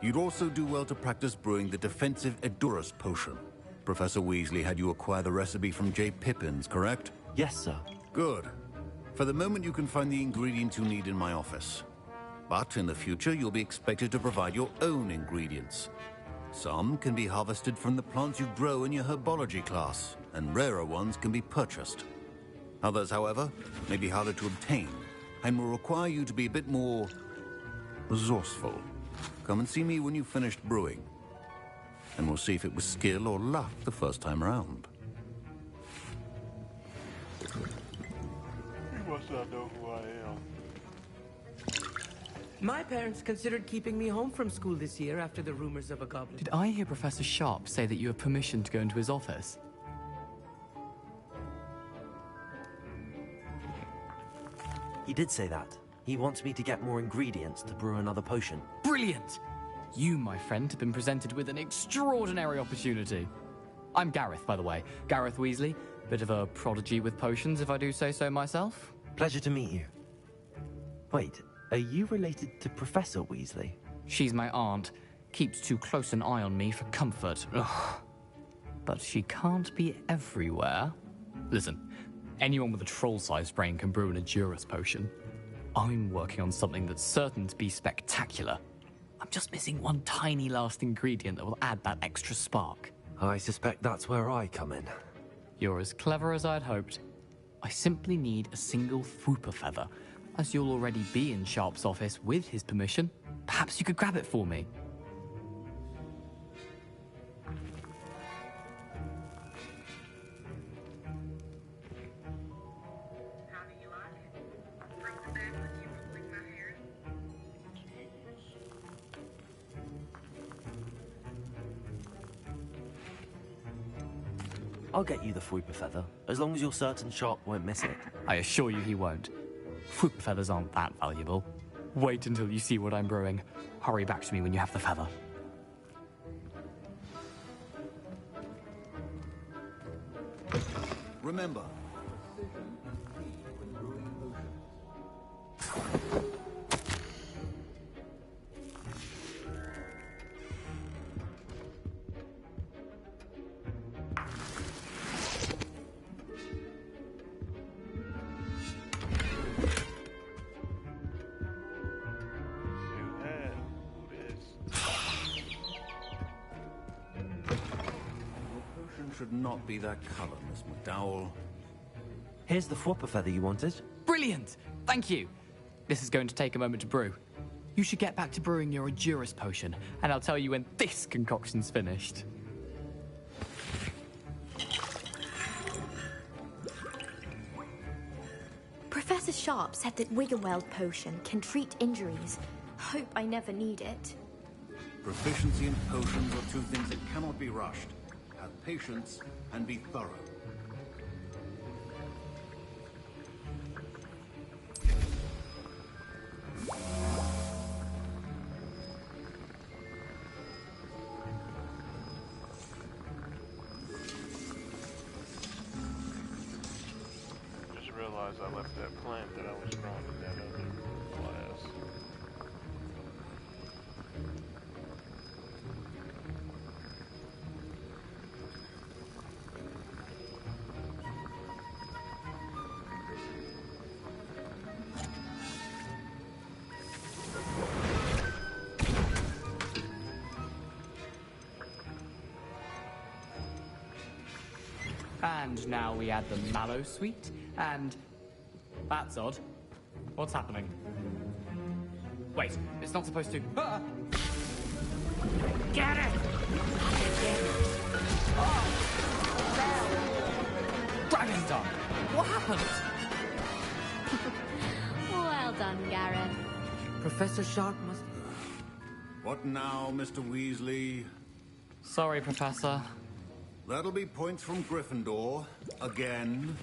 you'd also do well to practice brewing the defensive Edurus potion. Professor Weasley had you acquire the recipe from J. Pippins, correct? Yes, sir. Good. For the moment, you can find the ingredients you need in my office. But in the future, you'll be expected to provide your own ingredients. Some can be harvested from the plants you grow in your herbology class, and rarer ones can be purchased. Others, however, may be harder to obtain, and will require you to be a bit more resourceful. Come and see me when you've finished brewing, and we'll see if it was skill or luck the first time around. You must not know who I am. My parents considered keeping me home from school this year after the rumors of a goblin. Did I hear Professor Sharp say that you have permission to go into his office? He did say that. He wants me to get more ingredients to brew another potion. Brilliant! You, my friend, have been presented with an extraordinary opportunity. I'm Gareth, by the way. Gareth Weasley. Bit of a prodigy with potions, if I do say so myself. Pleasure to meet you. Wait, are you related to Professor Weasley? She's my aunt. Keeps too close an eye on me for comfort. Ugh. But she can't be everywhere. Listen, anyone with a troll-sized brain can brew an Edurus potion. I'm working on something that's certain to be spectacular. I'm just missing one tiny last ingredient that will add that extra spark. I suspect that's where I come in. You're as clever as I'd hoped. I simply need a single Fwooper feather. As you'll already be in Sharp's office with his permission, perhaps you could grab it for me. I'll get you the Fwooper feather, as long as you're certain Sharp won't miss it. I assure you he won't. Fwooper feathers aren't that valuable. Wait until you see what I'm brewing. Hurry back to me when you have the feather. Remember, should not be that color, Miss McDowell. Here's the Fwooper feather you wanted. Brilliant! Thank you! This is going to take a moment to brew. You should get back to brewing your Edurus potion, and I'll tell you when this concoction's finished. Professor Sharp said that Wiggenweld potion can treat injuries. Hope I never need it. Proficiency in potions are two things that cannot be rushed. Have patience and be thorough. Just realized I left that plant that I was growing in that other class. And now we add the mallow sweet, and... That's odd. What's happening? Wait, it's not supposed to... Ah! Get it! Oh! Dragon Dog! What happened? Well done, Gareth. Professor Sharp must... What now, Mr. Weasley? Sorry, Professor. That'll be points from Gryffindor. Again.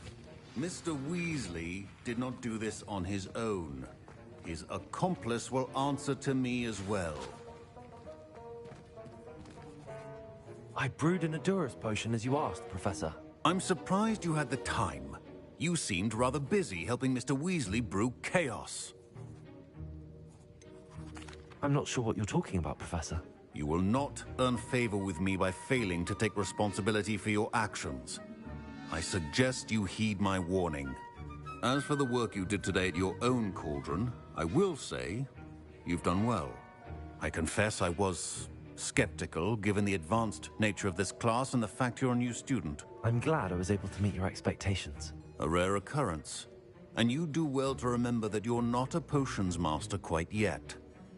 Mr. Weasley did not do this on his own. His accomplice will answer to me as well. I brewed an Edurus potion as you asked, Professor. I'm surprised you had the time. You seemed rather busy helping Mr. Weasley brew chaos. I'm not sure what you're talking about, Professor. You will not earn favor with me by failing to take responsibility for your actions. I suggest you heed my warning. As for the work you did today at your own cauldron, I will say you've done well. I confess I was skeptical, given the advanced nature of this class and the fact you're a new student. I'm glad I was able to meet your expectations. A rare occurrence. And you do well to remember that you're not a potions master quite yet.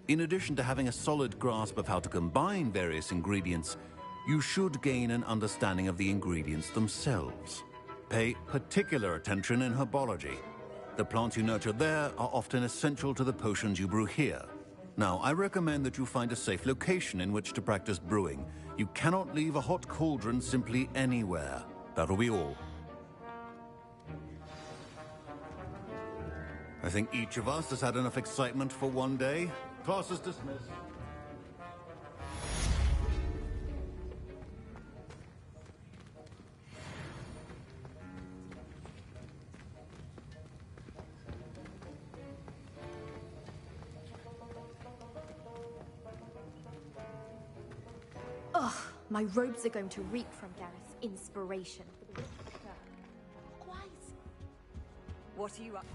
In addition to having a solid grasp of how to combine various ingredients, you should gain an understanding of the ingredients themselves. Pay particular attention in herbology. The plants you nurture there are often essential to the potions you brew here. Now, I recommend that you find a safe location in which to practice brewing. You cannot leave a hot cauldron simply anywhere. That'll be all. I think each of us has had enough excitement for one day. Class is dismissed. Ugh, my robes are going to reek from Gareth's inspiration. What are you up?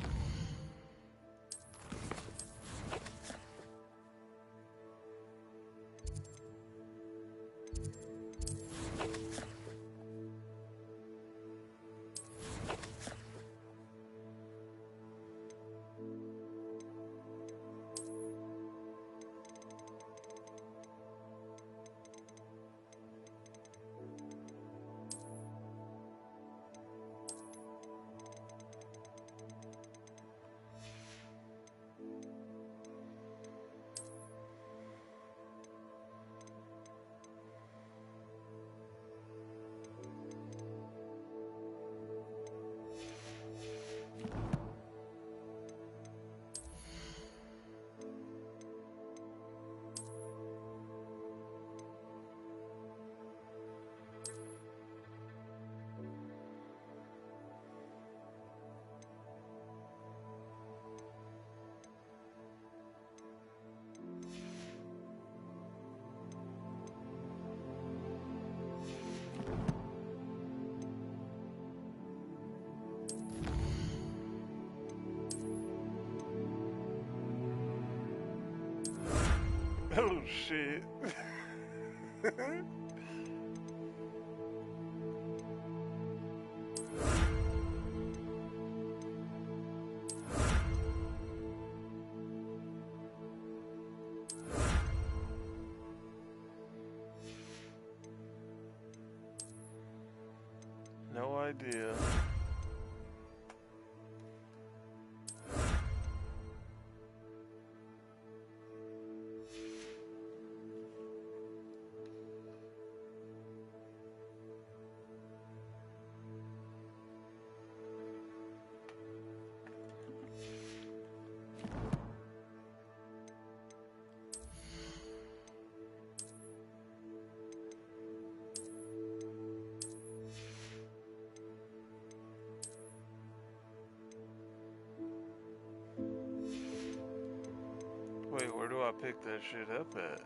Oh shit. No idea. Wait, where do I pick that shit up at?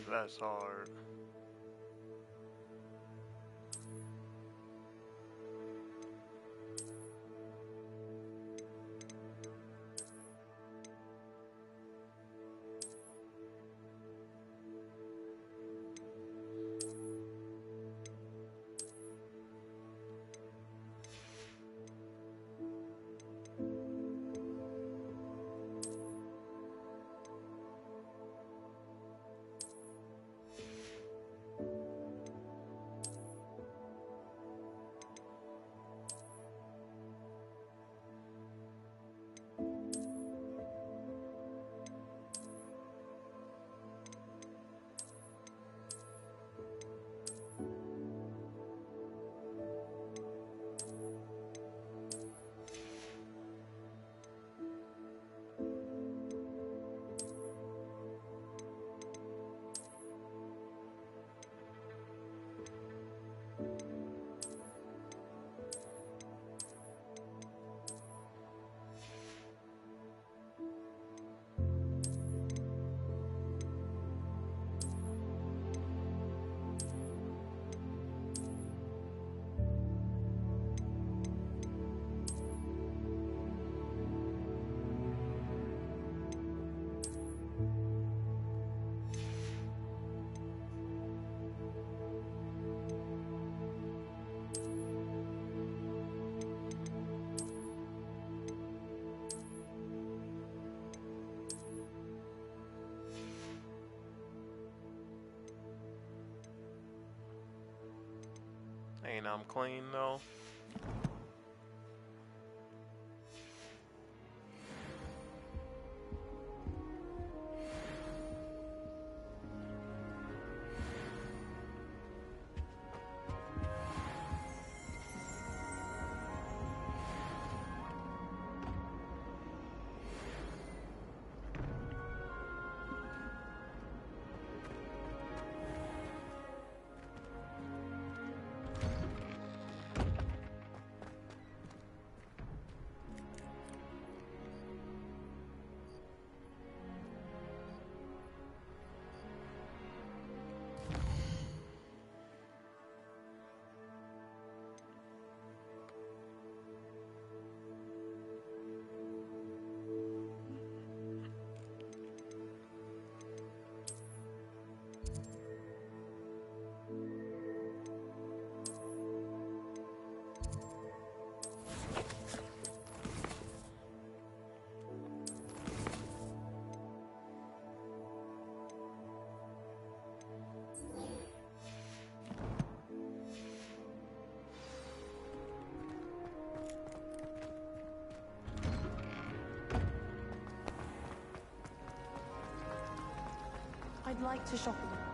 That's hard. Ain't I'm clean though. I'd like to shop a little.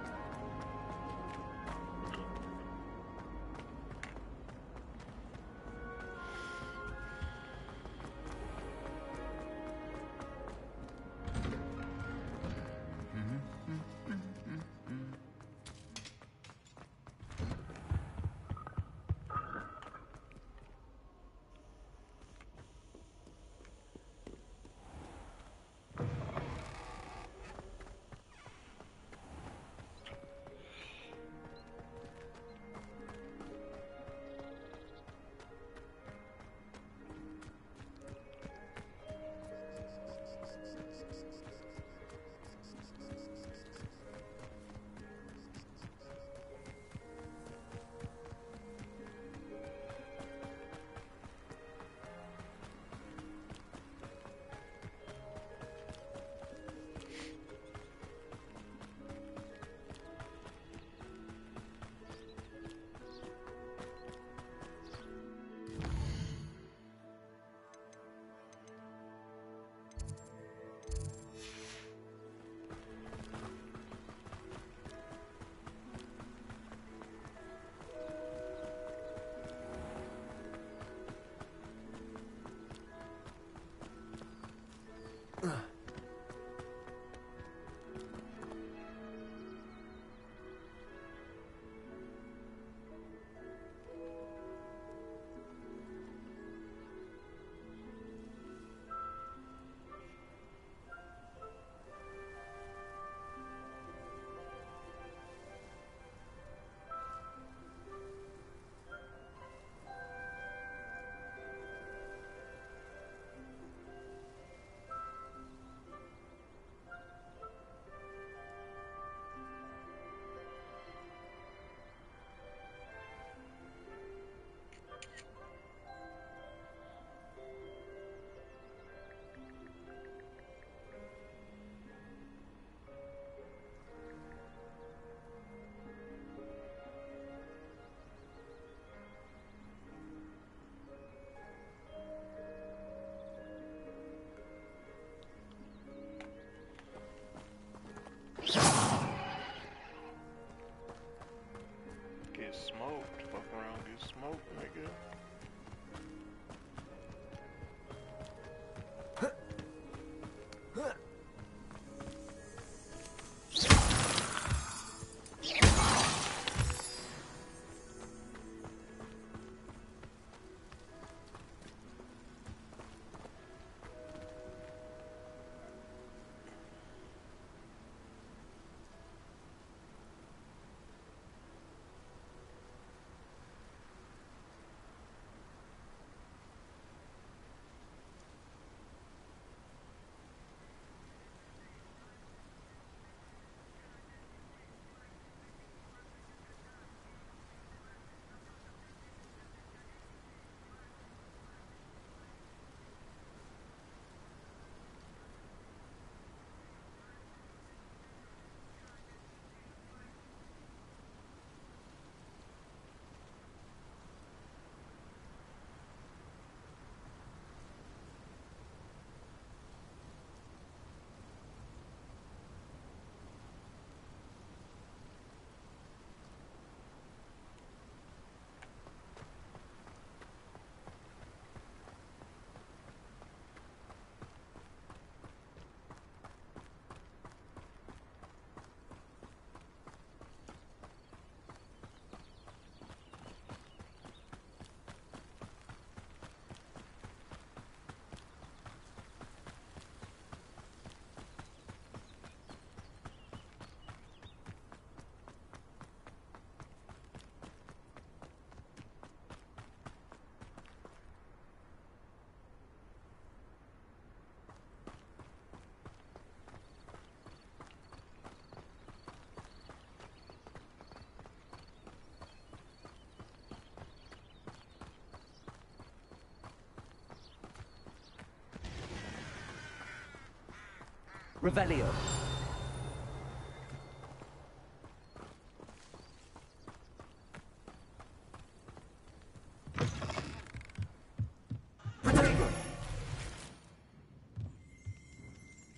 Revelio.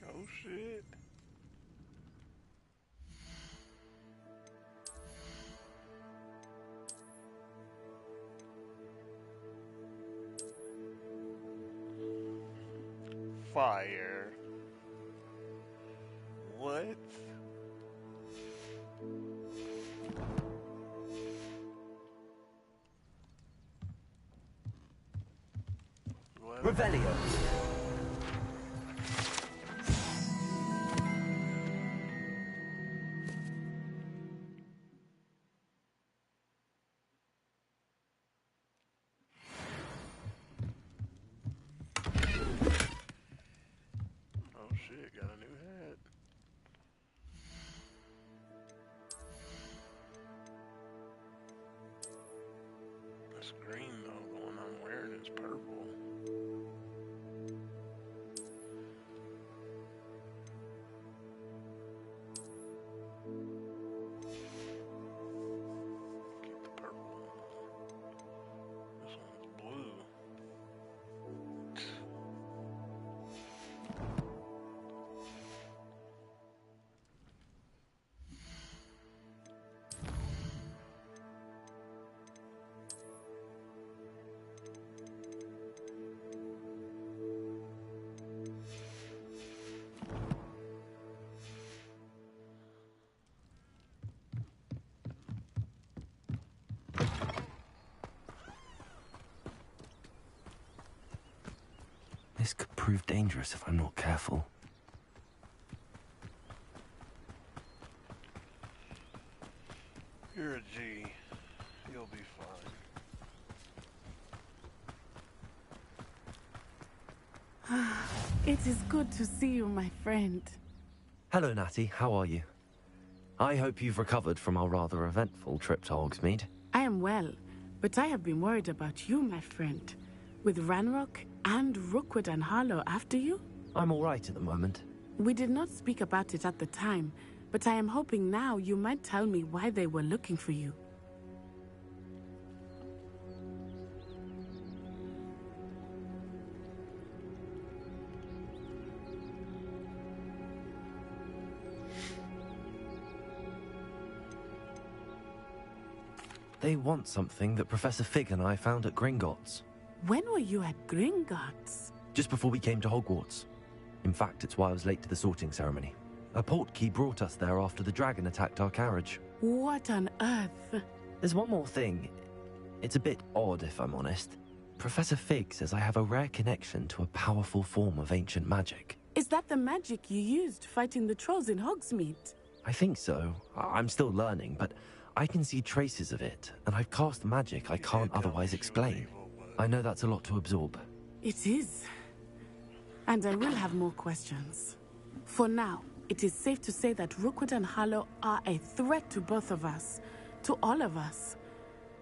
Oh shit. Fire. What? What? Revelio. Oh shit, got a new hat. It's green though, the one I'm wearing is purple. Get the purple. This one's blue. This could prove dangerous if I'm not careful. You're a G. You'll be fine. It is good to see you, my friend. Hello, Natty. How are you? I hope you've recovered from our rather eventful trip to Hogsmeade. I am well, but I have been worried about you, my friend. With Ranrock and Rookwood and Harlow after you? I'm all right at the moment. We did not speak about it at the time, but I am hoping now you might tell me why they were looking for you. They want something that Professor Fig and I found at Gringotts. When were you at Gringotts? Just before we came to Hogwarts. In fact, it's why I was late to the sorting ceremony. A portkey brought us there after the dragon attacked our carriage. What on earth? There's one more thing. It's a bit odd, if I'm honest. Professor Fig says I have a rare connection to a powerful form of ancient magic. Is that the magic you used fighting the trolls in Hogsmeade? I think so. I'm still learning, but I can see traces of it, and I've cast magic I can't otherwise explain. I know that's a lot to absorb. It is. And I will have more questions. For now, it is safe to say that Rookwood and Harlow are a threat to both of us, to all of us.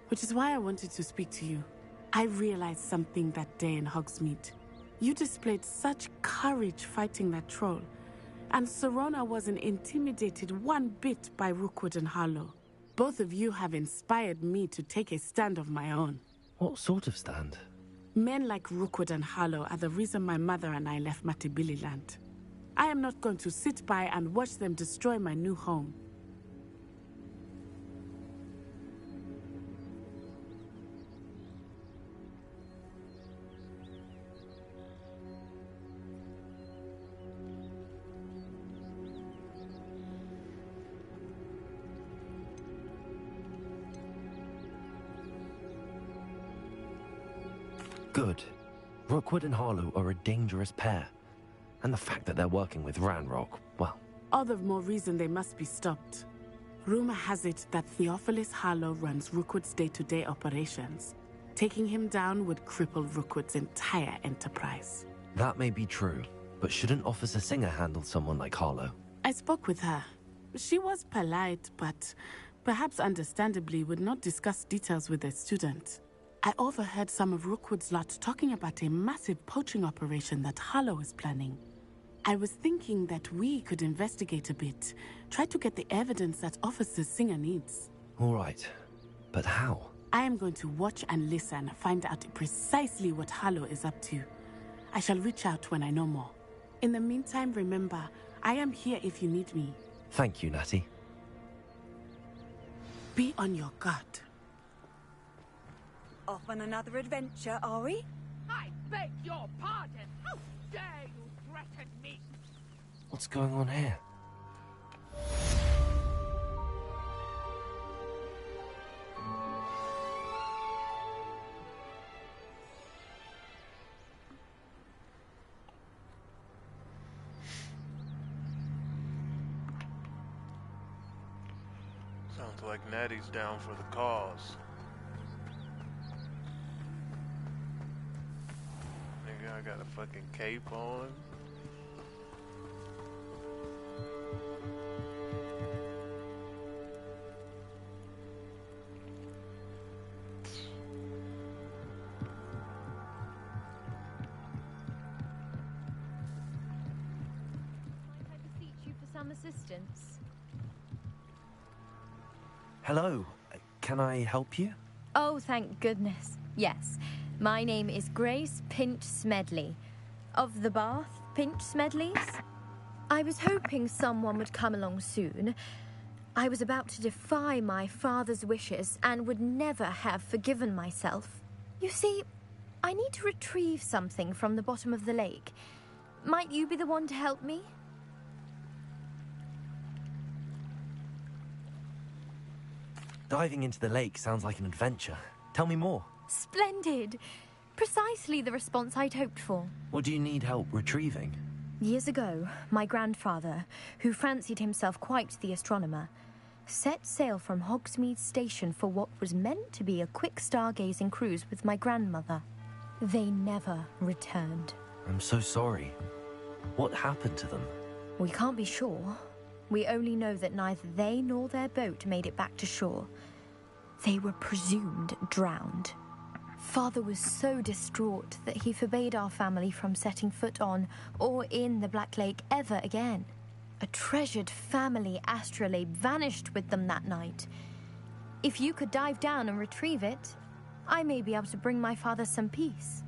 Which is why I wanted to speak to you. I realized something that day in Hogsmeade. You displayed such courage fighting that troll, and Serona wasn't intimidated one bit by Rookwood and Harlow. Both of you have inspired me to take a stand of my own. What sort of stand? Men like Rookwood and Harlow are the reason my mother and I left Matabeleland. I am not going to sit by and watch them destroy my new home. Good. Rookwood and Harlow are a dangerous pair. And the fact that they're working with Ranrock, well... All the more reason they must be stopped. Rumor has it that Theophilus Harlow runs Rookwood's day-to-day operations. Taking him down would cripple Rookwood's entire enterprise. That may be true, but shouldn't Officer Singer handle someone like Harlow? I spoke with her. She was polite, but perhaps understandably would not discuss details with a student. I overheard some of Rookwood's lot talking about a massive poaching operation that Harlow is planning. I was thinking that we could investigate a bit. Try to get the evidence that Officer Singer needs. All right. But how? I am going to watch and listen, find out precisely what Harlow is up to. I shall reach out when I know more. In the meantime, remember, I am here if you need me. Thank you, Natty. Be on your guard. Off on another adventure, are we? I beg your pardon. How dare you threaten me? What's going on here? Sounds like Natty's down for the cause. Nigga, I got a fucking cape on. I beseech you for some assistance. Hello. Can I help you? Oh, thank goodness. Yes. My name is Grace Pinch Smedley. Of the Bath Pinch Smedleys? I was hoping someone would come along soon. I was about to defy my father's wishes and would never have forgiven myself. You see, I need to retrieve something from the bottom of the lake. Might you be the one to help me? Diving into the lake sounds like an adventure. Tell me more. Splendid! Precisely the response I'd hoped for. What do you need help retrieving? Years ago, my grandfather, who fancied himself quite the astronomer, set sail from Hogsmeade Station for what was meant to be a quick stargazing cruise with my grandmother. They never returned. I'm so sorry. What happened to them? We can't be sure. We only know that neither they nor their boat made it back to shore. They were presumed drowned. Father was so distraught that he forbade our family from setting foot on or in the Black Lake ever again. A treasured family astrolabe vanished with them that night. If you could dive down and retrieve it, I may be able to bring my father some peace.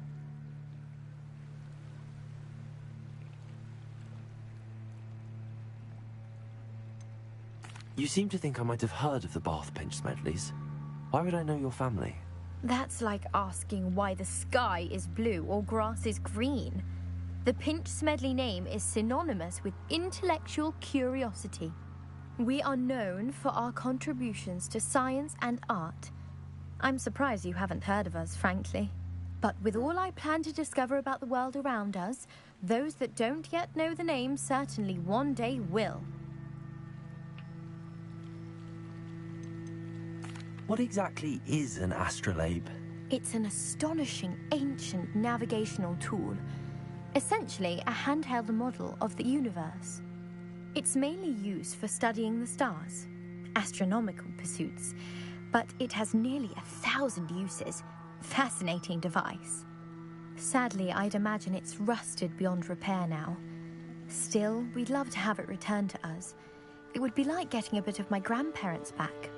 You seem to think I might have heard of the Bath Pinch Smedleys. Why would I know your family? That's like asking why the sky is blue or grass is green. The Pinch Smedley name is synonymous with intellectual curiosity. We are known for our contributions to science and art. I'm surprised you haven't heard of us, frankly. But with all I plan to discover about the world around us, those that don't yet know the name certainly one day will. What exactly is an astrolabe? It's an astonishing ancient navigational tool. Essentially, a handheld model of the universe. It's mainly used for studying the stars, astronomical pursuits, but it has nearly 1,000 uses. Fascinating device. Sadly, I'd imagine it's rusted beyond repair now. Still, we'd love to have it returned to us. It would be like getting a bit of my grandparents back.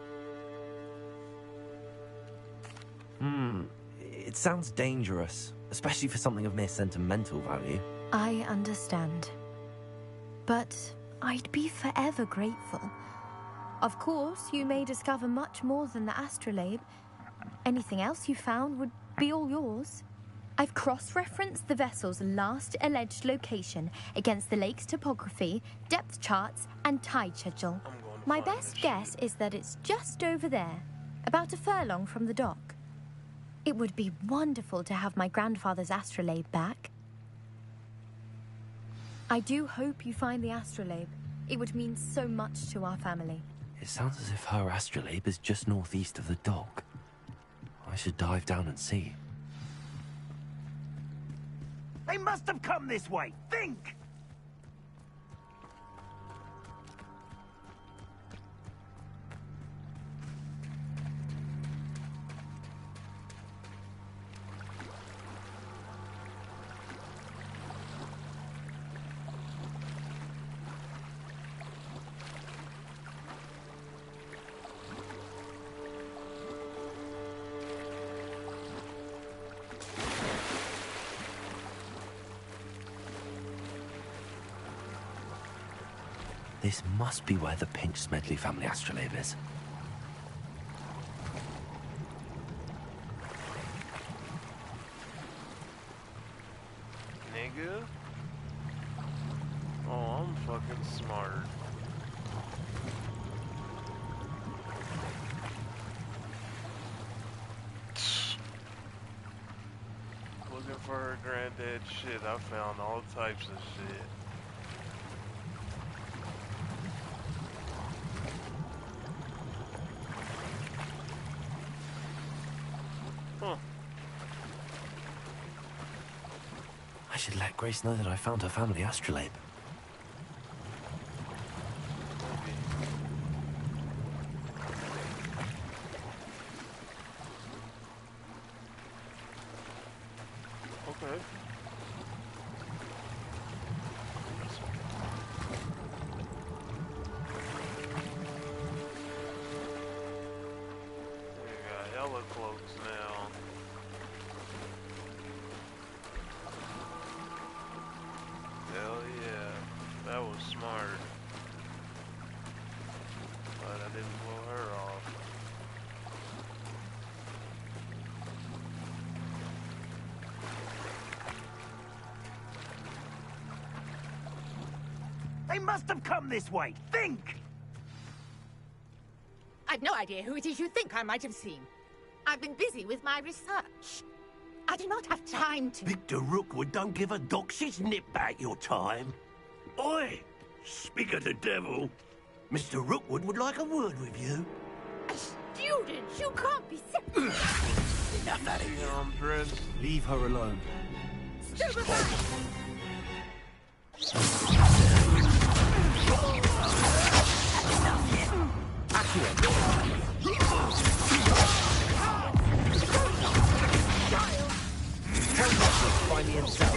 It sounds dangerous, especially for something of mere sentimental value. I understand. But I'd be forever grateful. Of course, you may discover much more than the astrolabe. Anything else you found would be all yours. I've cross-referenced the vessel's last alleged location against the lake's topography, depth charts, and tide schedule. My best guess is that it's just over there, about a furlong from the dock. It would be wonderful to have my grandfather's astrolabe back. I do hope you find the astrolabe. It would mean so much to our family. It sounds as if her astrolabe is just northeast of the dock. I should dive down and see. They must have come this way. Think! This must be where the Pinch Smedley family astrolabe is. Nigga? Oh, I'm fucking smart. Looking for her granddad shit, I found all types of shit. Huh. I should let Grace know that I found her family astrolabe. Okay. We got hella cloaks now. Hell yeah, that was smart. But I didn't blow her off. They must have come this way. Think! I've no idea who it is you think I might have seen. I've been busy with my research. I do not have time to... Victor Rookwood don't give a doxy's nip back your time. Oi! Speak of the devil. Mr. Rookwood would like a word with you. Students, you can't be serious. Enough out of you. Leave her alone. Stay back! Find me himself.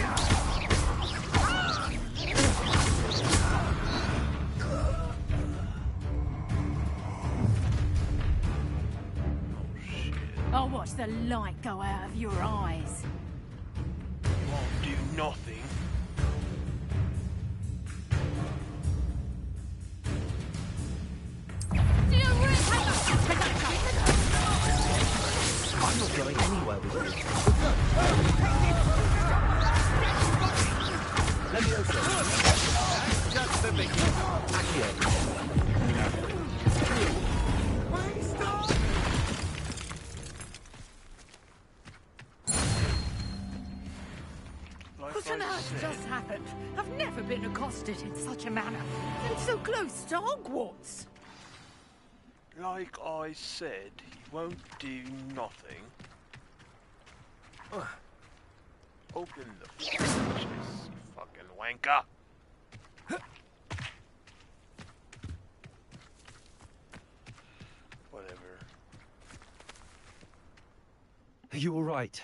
I'll watch the light go out of your eyes. Won't do nothing. I'm not going anywhere with you. Let me open. Just the beginning. What on earth just happened? I've never been accosted in such a manner. And so close to Hogwarts. Like I said, he won't do nothing. Open the chest, you fucking wanker. Whatever. Are you all right?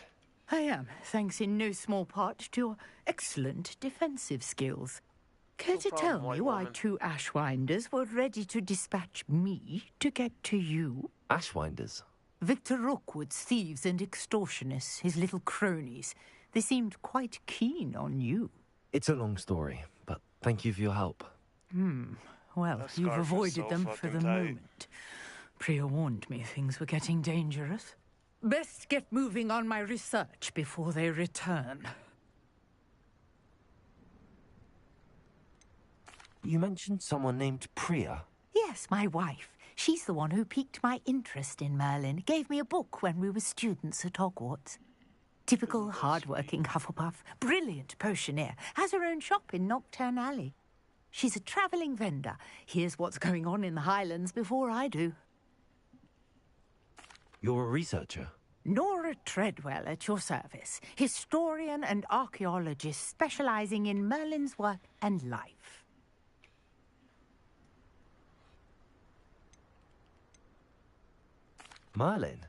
I am, thanks in no small part to your excellent defensive skills. Care to tell me why two Ashwinders were ready to dispatch me to get to you? Ashwinders? Victor Rookwood's thieves and extortionists, his little cronies. They seemed quite keen on you. It's a long story, but thank you for your help. Well, you've avoided them for the moment. Priya warned me things were getting dangerous. Best get moving on my research before they return. You mentioned someone named Priya. Yes, my wife. She's the one who piqued my interest in Merlin. Gave me a book when we were students at Hogwarts. Typical hard-working Hufflepuff. Brilliant potioneer. Has her own shop in Knockturn Alley. She's a travelling vendor. Hears what's going on in the Highlands before I do. You're a researcher? Nora Treadwell at your service. Historian and archaeologist specialising in Merlin's work and life. Merlin?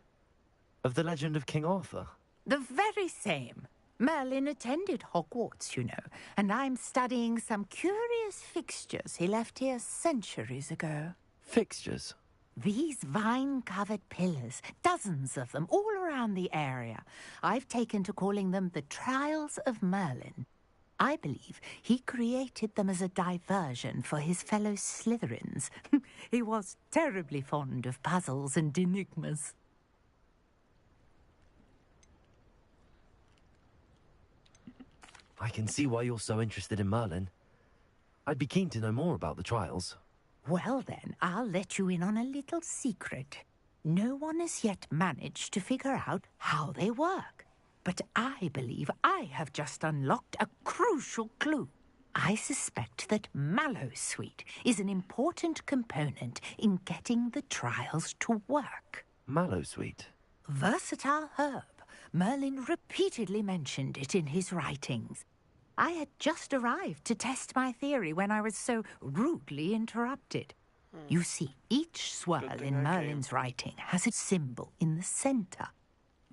Of the legend of King Arthur? The very same. Merlin attended Hogwarts, you know, and I'm studying some curious fixtures he left here centuries ago. Fixtures? These vine-covered pillars, dozens of them, all around the area. I've taken to calling them the Trials of Merlin. I believe he created them as a diversion for his fellow Slytherins. He was terribly fond of puzzles and enigmas. I can see why you're so interested in Merlin. I'd be keen to know more about the trials. Well then, I'll let you in on a little secret. No one has yet managed to figure out how they work. But I believe I have just unlocked a crucial clue. I suspect that Mallowsweet is an important component in getting the trials to work. Mallowsweet? Versatile herb. Merlin repeatedly mentioned it in his writings. I had just arrived to test my theory when I was so rudely interrupted. You see, each swirl in Merlin's writing has a symbol in the center.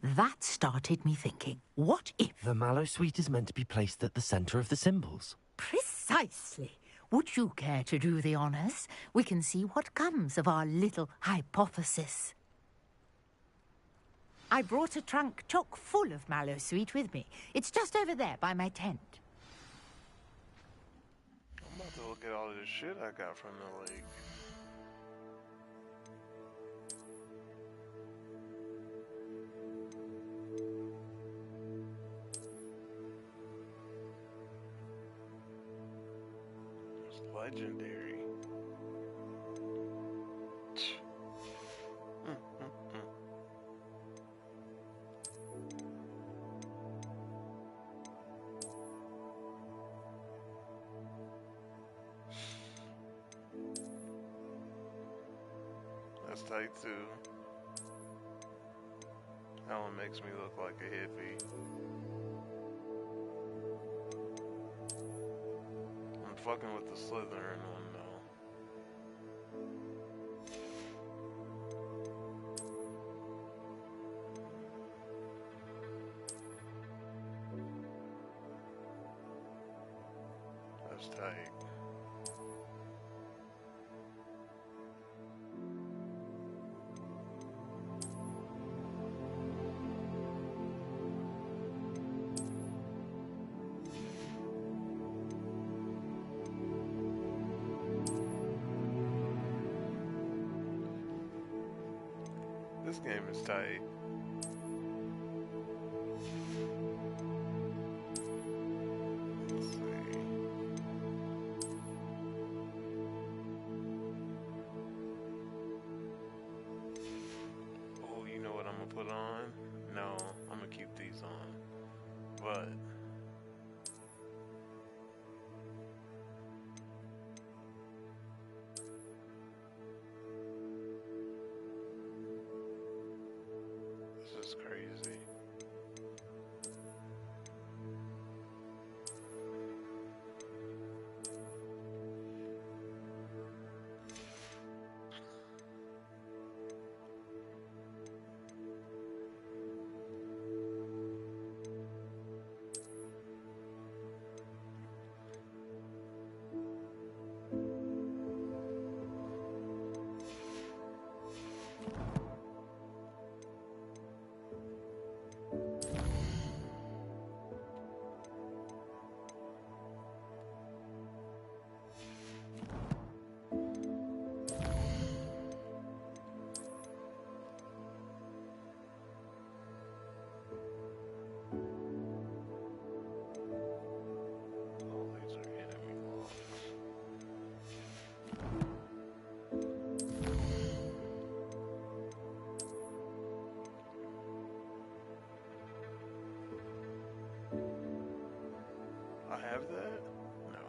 That started me thinking, what if... The Mallowsweet is meant to be placed at the center of the symbols. Precisely. Would you care to do the honors? We can see what comes of our little hypothesis. I brought a trunk chock full of Mallowsweet with me. It's just over there by my tent. I'm about to look at all this shit I got from the lake. It's legendary. That's tight too. That one makes me look like a hippie. I'm fucking with the Slytherin one though. That's tight. This game is tight. Let's see. Oh, you know what I'm gonna put on? No, I'm gonna keep these on. But this is crazy. I have that? No.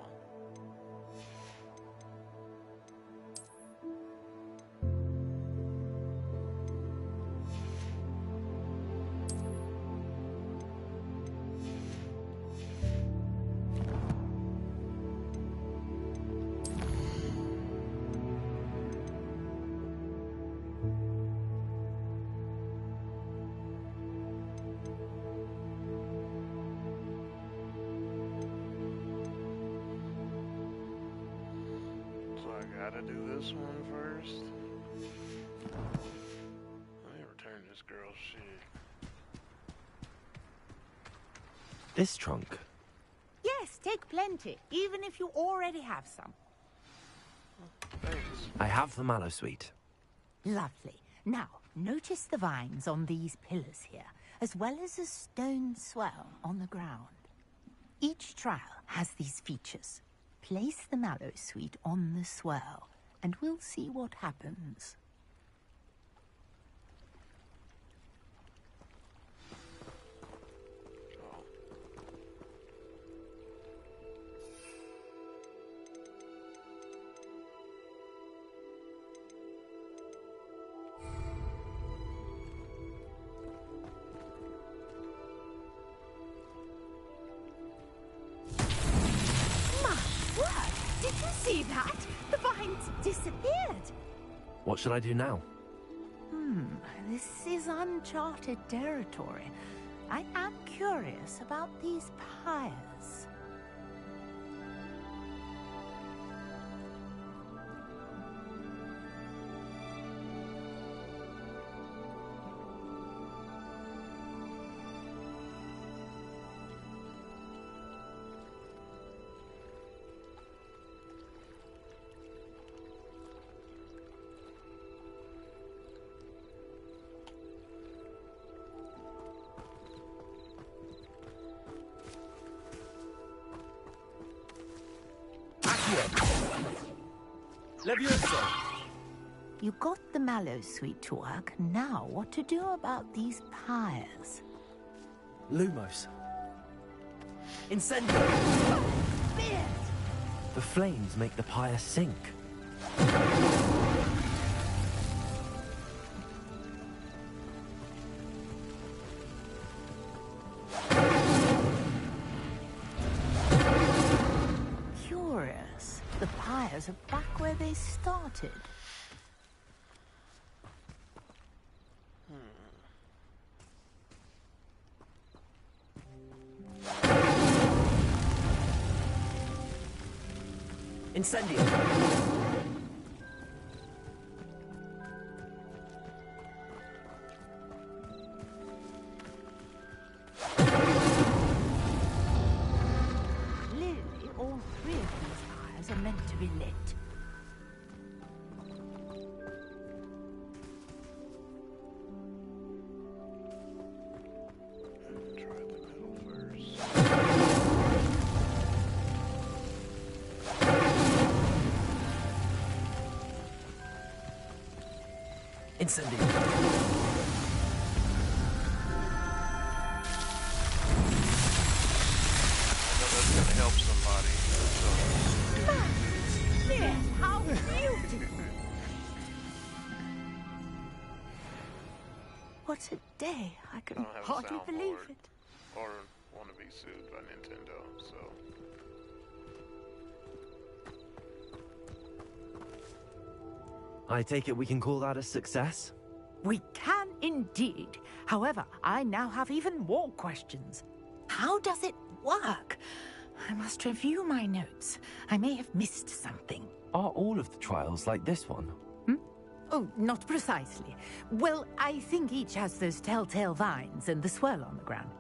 So I gotta do this one first. Let me return this girl's shit. This trunk? Yes, Take plenty, even if you already have some. I have the mallow sweet. Lovely. Now, notice the vines on these pillars here, as well as a stone swell on the ground. Each trial has these features. Place the mallow sweet on the swell, and we'll see what happens. Did you see that? The vines disappeared. What should I do now? This is uncharted territory. I am curious about these pyres. Leviosa! You got the mallow sweet to work. Now, what to do about these pyres? Lumos. Incendio! The flames make the pyre sink. Curious. The pyres are back where they started. Incendio! Clearly, all three of these pyres are meant to be lit. Incendio! That's gonna help somebody. Yes, how beautiful! What a day. I can hardly believe it. Or want to be sued by Nintendo, so... I take it we can call that a success? We can indeed. However, I now have even more questions. How does it work? I must review my notes. I may have missed something. Are all of the trials like this one? Oh, not precisely. Well, I think each has those telltale vines and the swirl on the ground.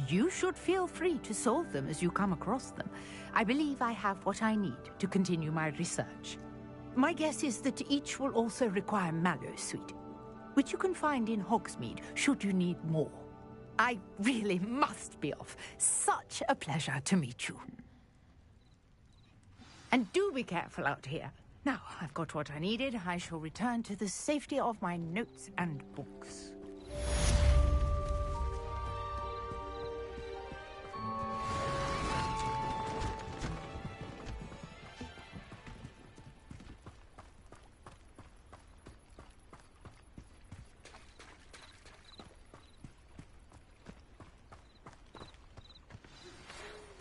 You should feel free to solve them as you come across them. I believe I have what I need to continue my research. My guess is that each will also require mallow sweet, which you can find in Hogsmeade should you need more. I really must be off. Such a pleasure to meet you. And do be careful out here. Now, I've got what I needed. I shall return to the safety of my notes and books.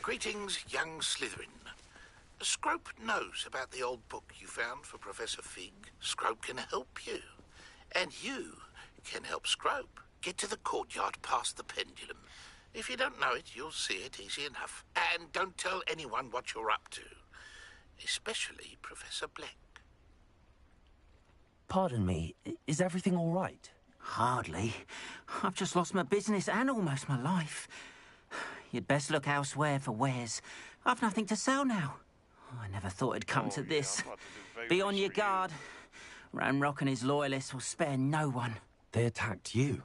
Greetings, young Slytherin. Scrope knows about the old book you found for Professor Fig. Scrope can help you. And you can help Scrope. Get to the courtyard past the pendulum. If you don't know it, you'll see it easy enough. And don't tell anyone what you're up to. Especially Professor Black. Pardon me, is everything all right? Hardly. I've just lost my business and almost my life. You'd best look elsewhere for wares. I've nothing to sell now. Oh, I never thought it'd come to this. Be on your guard. Ranrock and his loyalists will spare no one. They attacked you?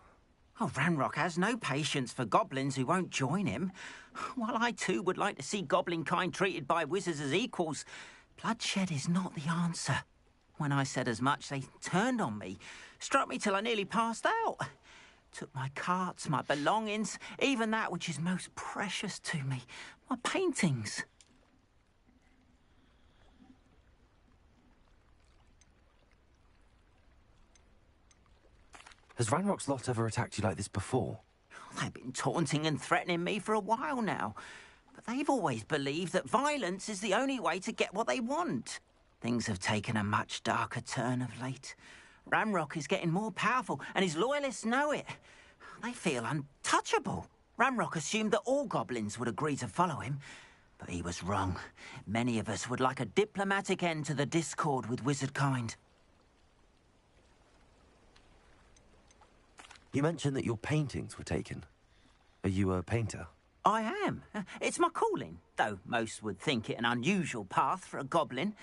Oh, Ranrock has no patience for goblins who won't join him. While I too would like to see goblin kind treated by wizards as equals, bloodshed is not the answer. When I said as much, they turned on me, struck me till I nearly passed out. Took my carts, my belongings, even that which is most precious to me, my paintings. Has Ranrock's lot ever attacked you like this before? They've been taunting and threatening me for a while now. But they've always believed that violence is the only way to get what they want. Things have taken a much darker turn of late. Ranrock is getting more powerful, and his loyalists know it. They feel untouchable. Ranrock assumed that all goblins would agree to follow him, but he was wrong. Many of us would like a diplomatic end to the discord with wizard kind. You mentioned that your paintings were taken. Are you a painter? I am. It's my calling, though most would think it an unusual path for a goblin.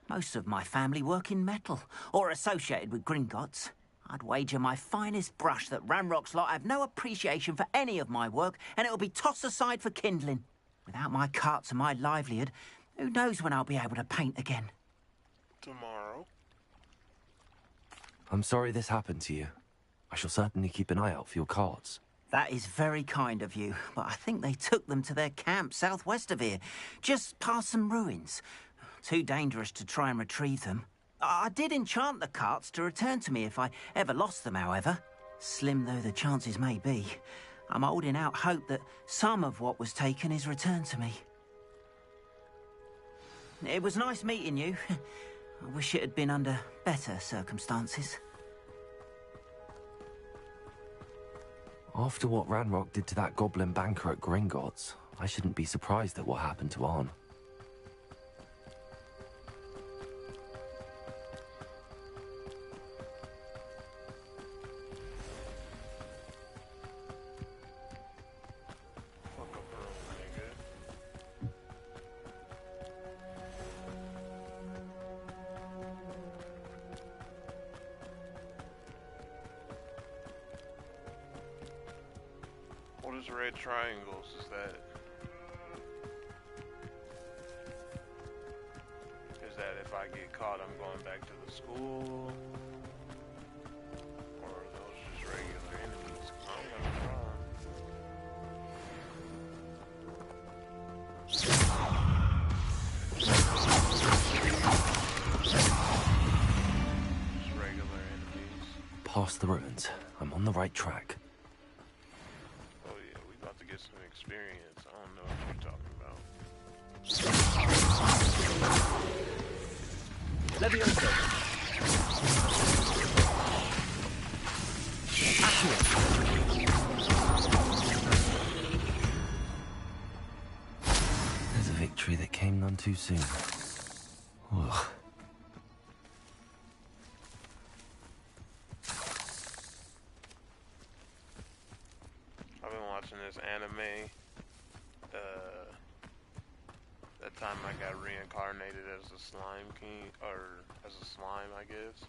Most of my family work in metal, or associated with Gringotts. I'd wager my finest brush that Ranrock's lot have no appreciation for any of my work, and it'll be tossed aside for kindling. Without my carts and my livelihood, who knows when I'll be able to paint again? Tomorrow. I'm sorry this happened to you. I shall certainly keep an eye out for your carts. That is very kind of you, but I think they took them to their camp southwest of here, just past some ruins. Too dangerous to try and retrieve them. I did enchant the carts to return to me if I ever lost them, however. Slim though the chances may be, I'm holding out hope that some of what was taken is returned to me. It was nice meeting you. I wish it had been under better circumstances. After what Ranrock did to that goblin banker at Gringotts, I shouldn't be surprised at what happened to Arn. What is red triangles? Is that if I get caught, I'm going back to the school? Or are those just regular enemies? I'm gonna just regular enemies. Past the ruins. I'm on the right track. Get some experience. I don't know what you're talking about. Levioso. There's a victory that came none too soon. Ugh. This anime, that time I got reincarnated as a slime king, or as a slime, I guess.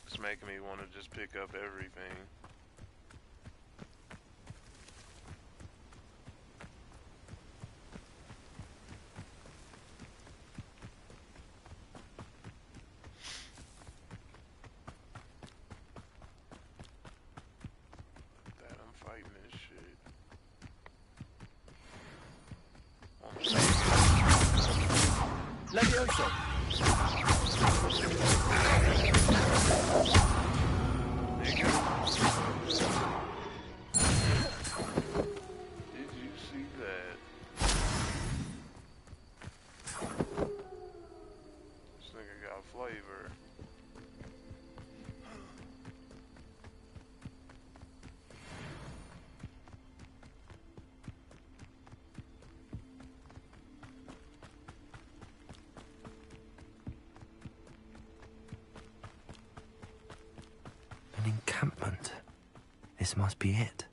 It's making me want to just pick up everything. Levioso. There you go. Did you see that? This nigga got flavor. This must be it.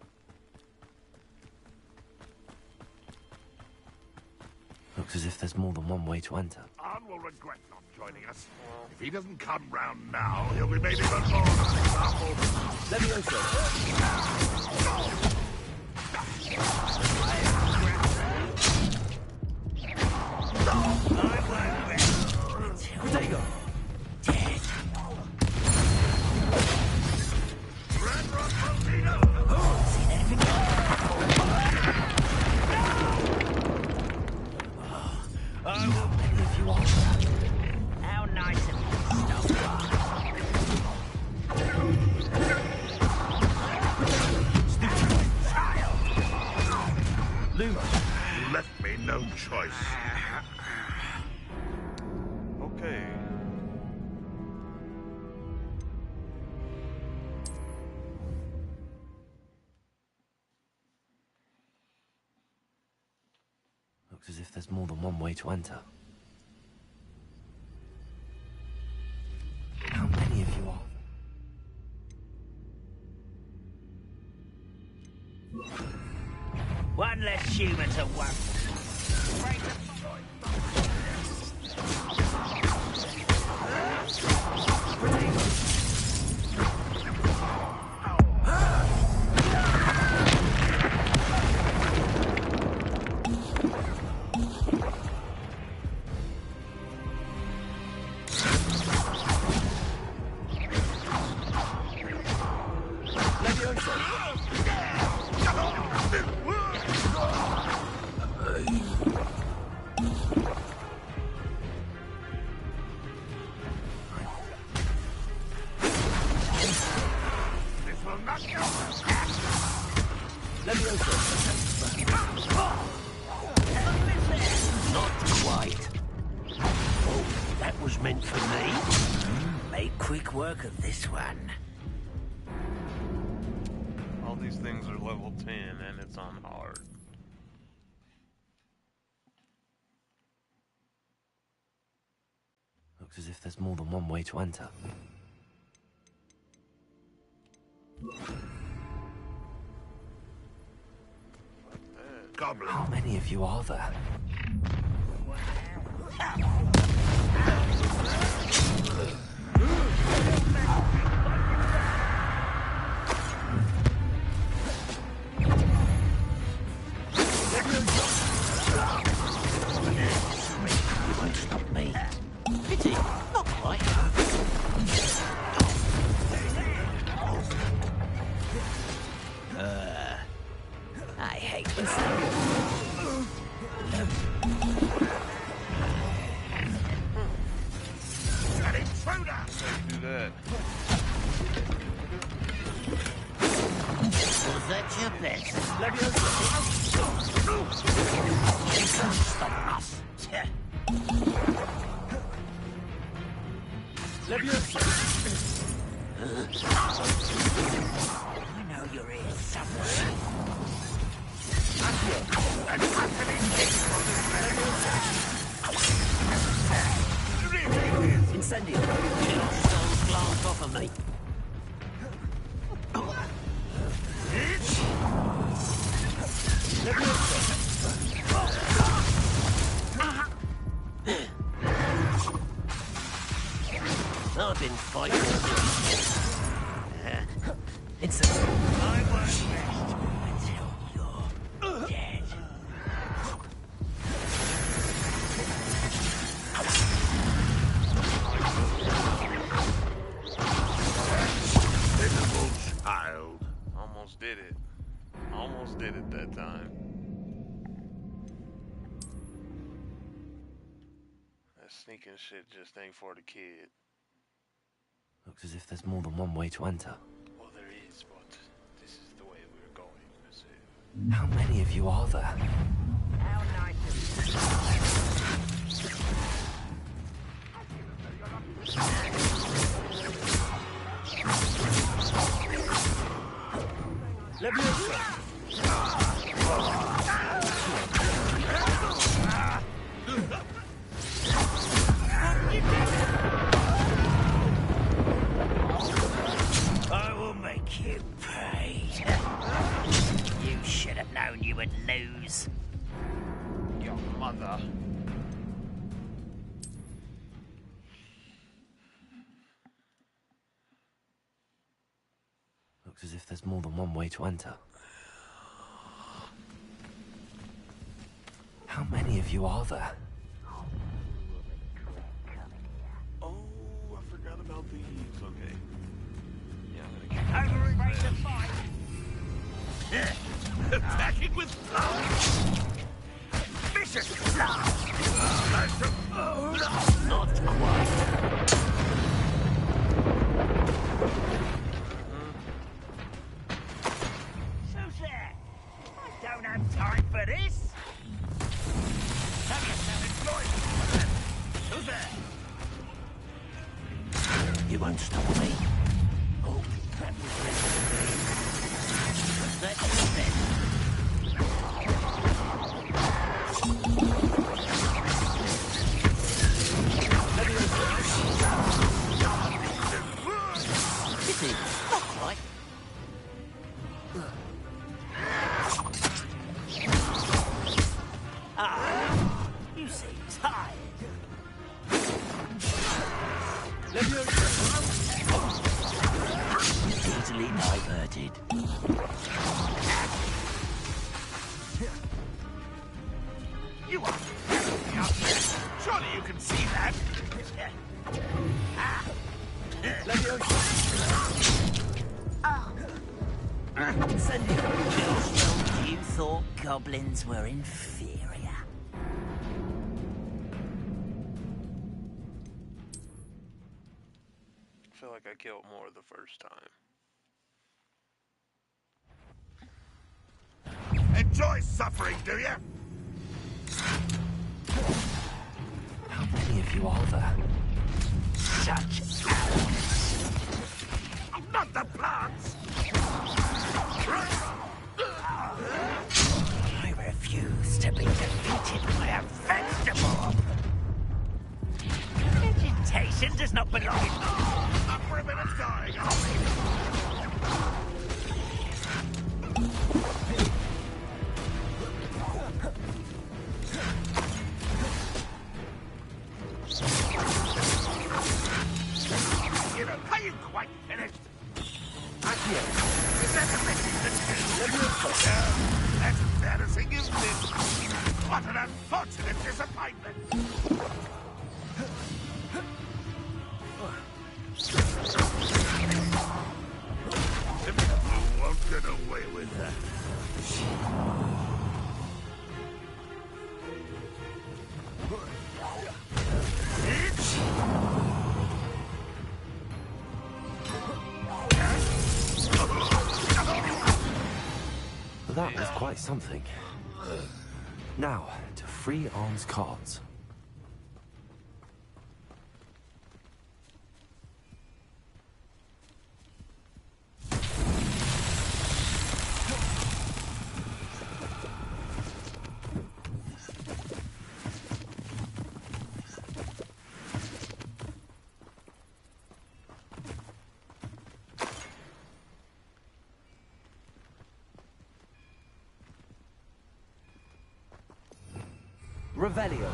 Looks as if there's more than one way to enter. Arn will regret not joining us. If he doesn't come round now, he'll be made even more unexample. Levioso. Protego. How nice of you to stop by. Luke, you left me no choice. Okay. Looks as if there's more than one way to enter. How many of you are? One less human to work. Not quite. Oh, that was meant for me. Make quick work of this one. All these things are level 10 and it's on hard. Looks as if there's more than one way to enter. Goblin. How many of you are there? You won't stop me. Pity, not quite. I hate this. An intruder! Do that. Was that your best? You can't stop us. I know you're here somewhere. Incendio. Stone's glanced off of me. I've been fighting. It's a... I won't rest until you're dead. Pitiful child. Almost did it. Almost did it that time. That sneaking shit just ain't for the kid. Looks as if there's more than one way to enter. Well, there is, but this is the way we're going. That's it. How many of you are there? How nice I will make you pay. bother. Looks as if there's more than one way to enter. How many of you are there? Oh, I forgot about these. Okay. Yeah, I'm gonna Over and ready to fight. Attacking with power. Vicious blast. Not quite. Who's there? I don't have time for this. Have yourself employed. Who's there? You won't stop me. Oh, that was meant to be. Let's do this. Pity, not quite. You seem tired. Easily diverted. You are surely you can see that. You thought goblins were inferior. I feel like I killed more the first time. Enjoy suffering, do you? How many of you are there? Such hours. Not the plants. I refuse to be defeated by a vegetable. Vegetation does not belong in... Up for a bit of dying, are we? You know, are you quite finished? Accio. Is that the message that's that's embarrassing, isn't it? What an unfortunate disappointment. You won't get away with that. That was quite something. Now, to free arms cards. Revelio.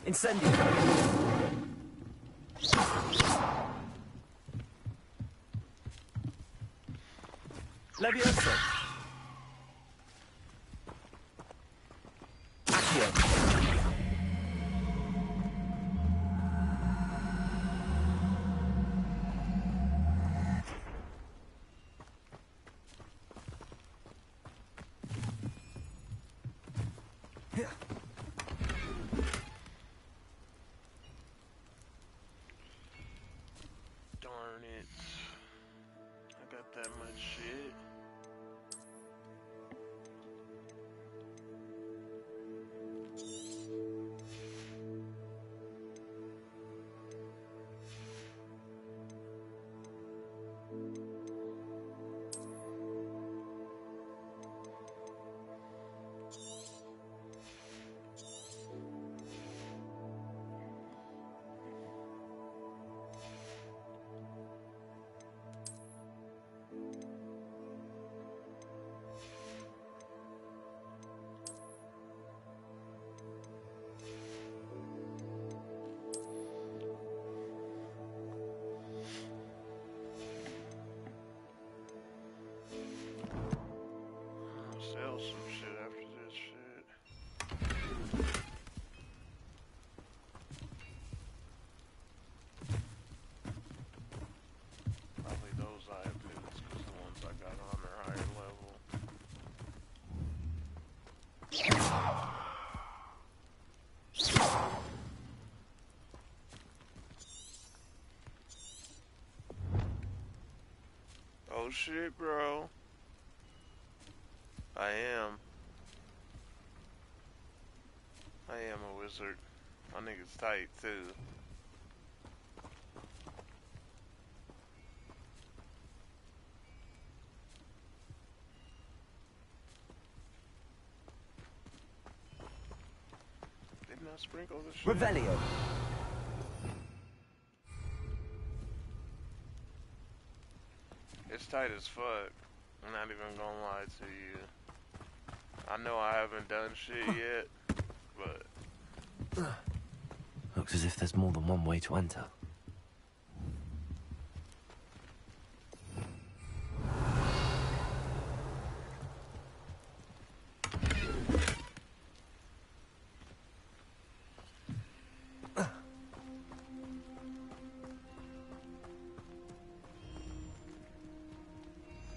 Incendio. Levioso. Accio. Darn it. I got that much shit. sell some shit after this shit. Probably those iron pins, because the ones I got on are higher level. Oh shit, bro. I am a wizard. My nigga's tight too. Didn't I sprinkle this shit? Revelio. It's tight as fuck. I'm not even gonna lie to you. I know I haven't done shit yet, but... Looks as if there's more than one way to enter.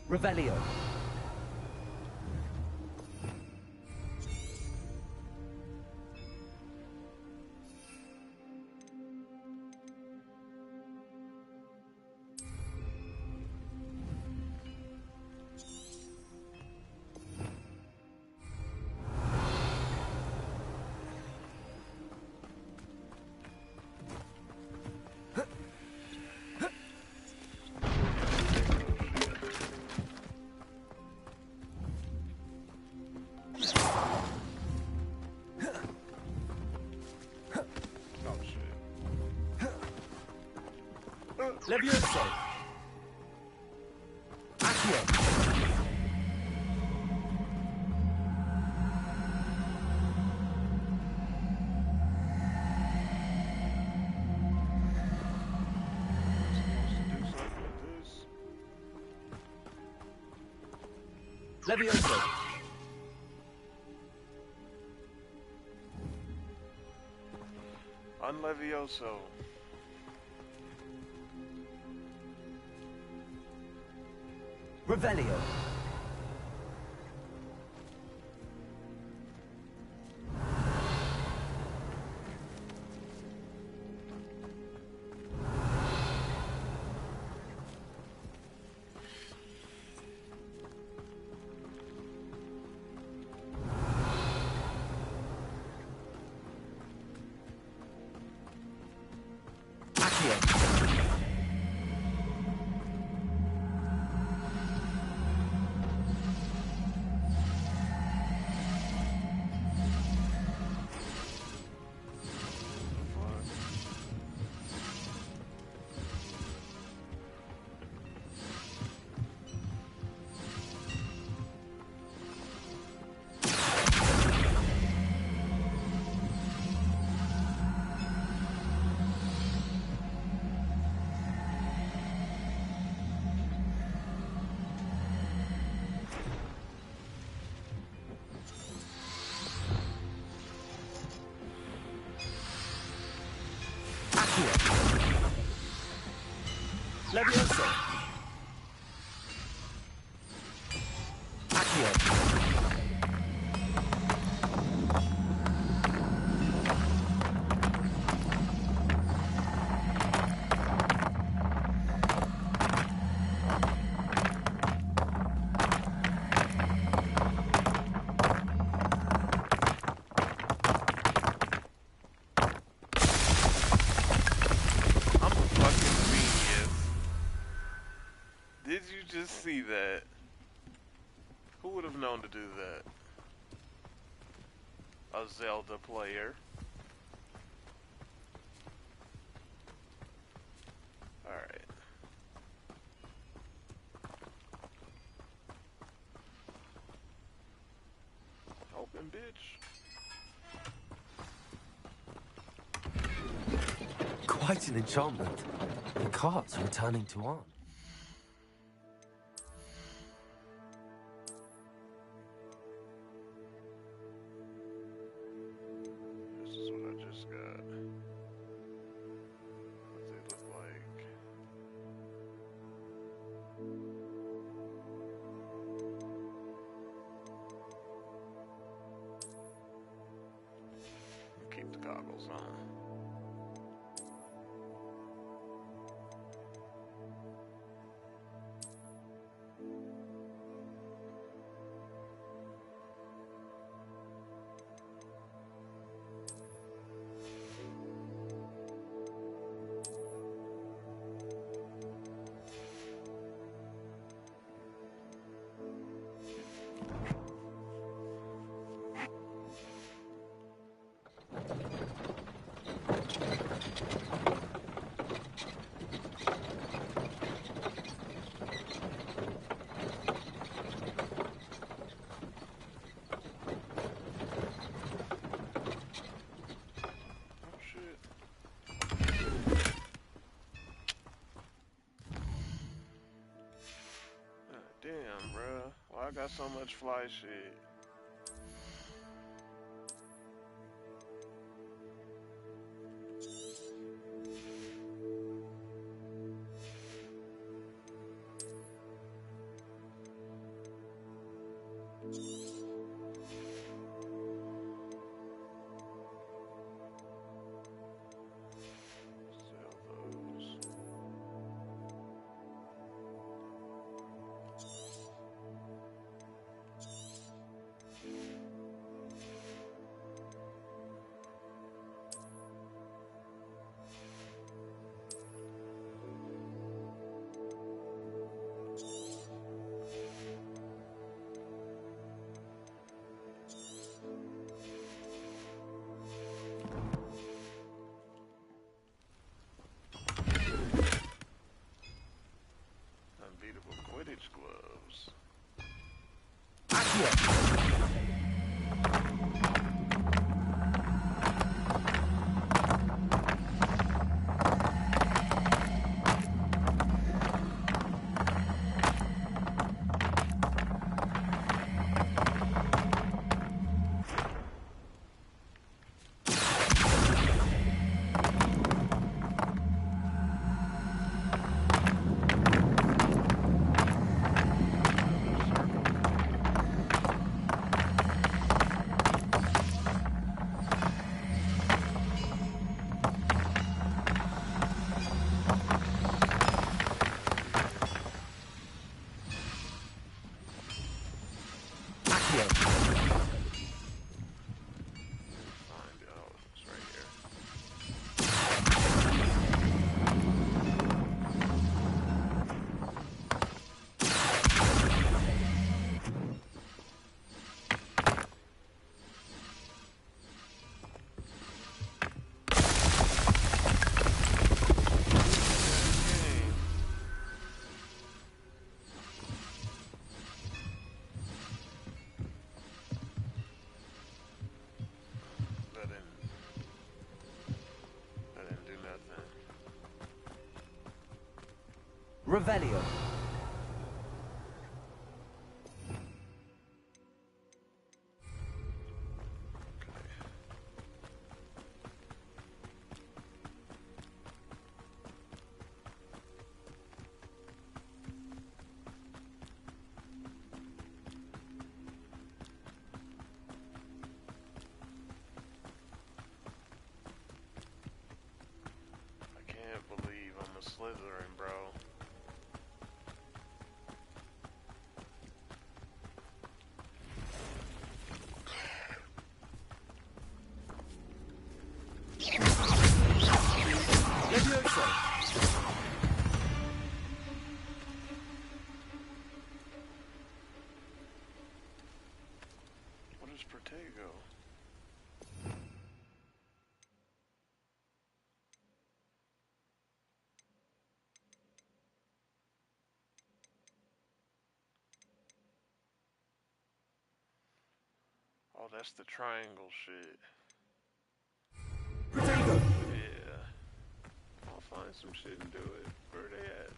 Revelio. Levioso. Accio. Levioso. Unlevioso. Revelio. Levioso. Accio. Just see that. Who would have known to do that? A Zelda player. Alright. Open, bitch. Quite an enchantment. The carts are returning to arm. Damn, bruh. Why I got so much fly shit? Unbeatable Quidditch gloves. Revelio. I can't believe I'm a Slytherin, bro. What is Protego? Oh, that's the triangle shit. Yeah. I'll find some shit and do it. Where they at?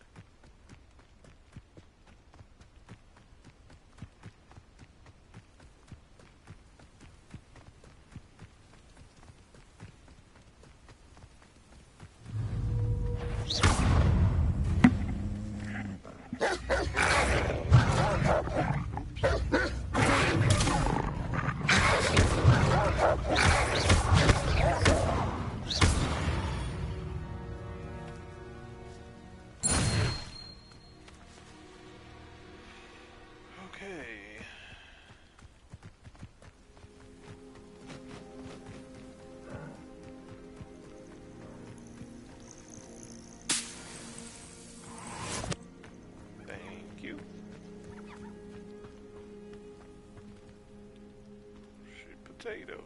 Potato.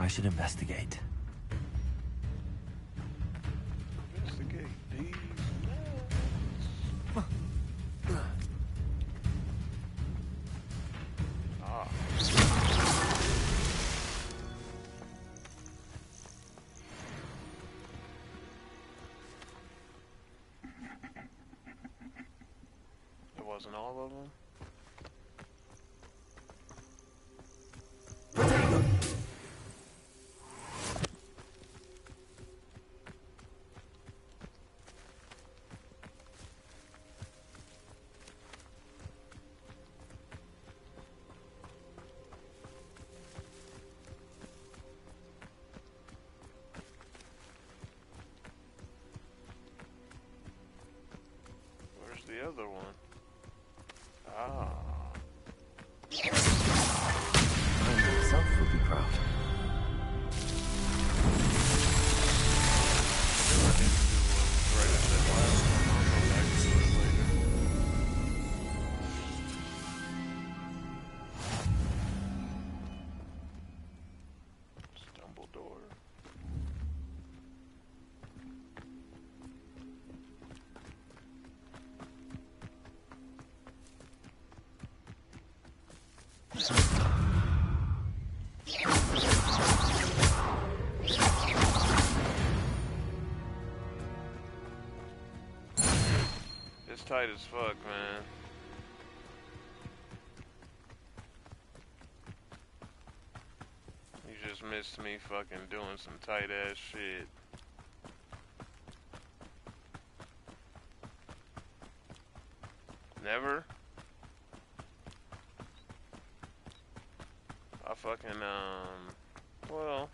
I should investigate. Investigate these Ah. It wasn't all of them? Where's the other one? Ah. I myself would be proud. Dumbledore. It's tight as fuck, man. You just missed me fucking doing some tight ass shit. Never? I fucking, well.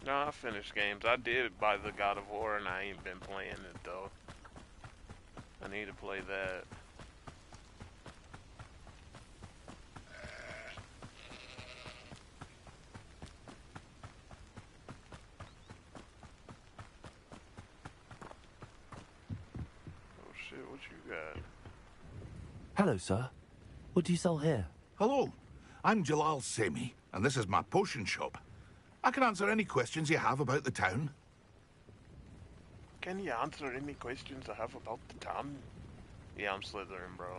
No, I finished games. I did buy the God of War and I ain't been playing it though. I need to play that. Oh shit, what you got? Hello, sir. What do you sell here? Hello, I'm Jalal Semi, and this is my potion shop. I can answer any questions you have about the town. Can you answer any questions I have about the town? Yeah, I'm Slytherin, bro.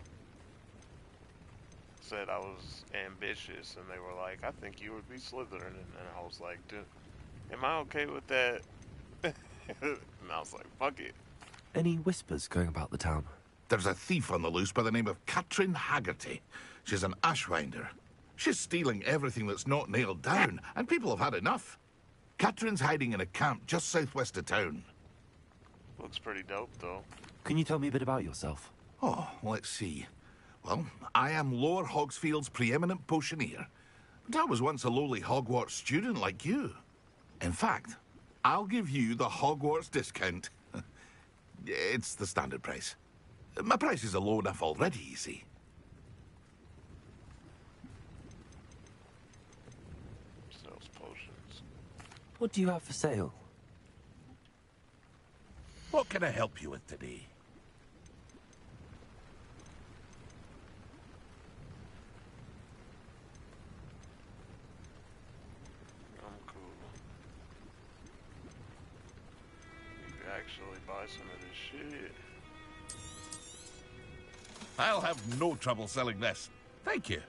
Said I was ambitious, and they were like, I think you would be Slytherin. And I was like, dude, am I okay with that? And I was like, fuck it. Any whispers going about the town? There's a thief on the loose by the name of Katrin Haggerty. She's an ashwinder. She's stealing everything that's not nailed down, and people have had enough. Katrin's hiding in a camp just southwest of town. Looks pretty dope, though. Can you tell me a bit about yourself? Oh, let's see. Well, I am Lower Hogsfield's preeminent potioneer. But I was once a lowly Hogwarts student like you. In fact, I'll give you the Hogwarts discount. It's the standard price. My prices are low enough already, you see. Sells potions. What do you have for sale? What can I help you with today? I'm cool. You could actually buy some of this shit. I'll have no trouble selling this. Thank you.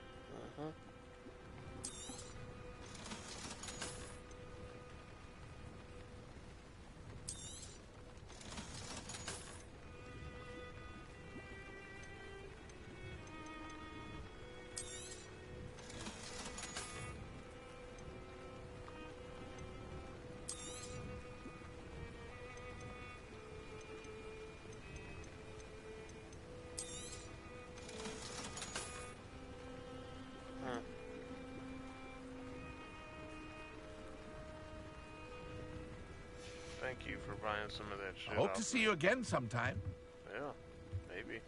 Thank you for buying some of that shit. I hope to see you again sometime. Yeah, maybe.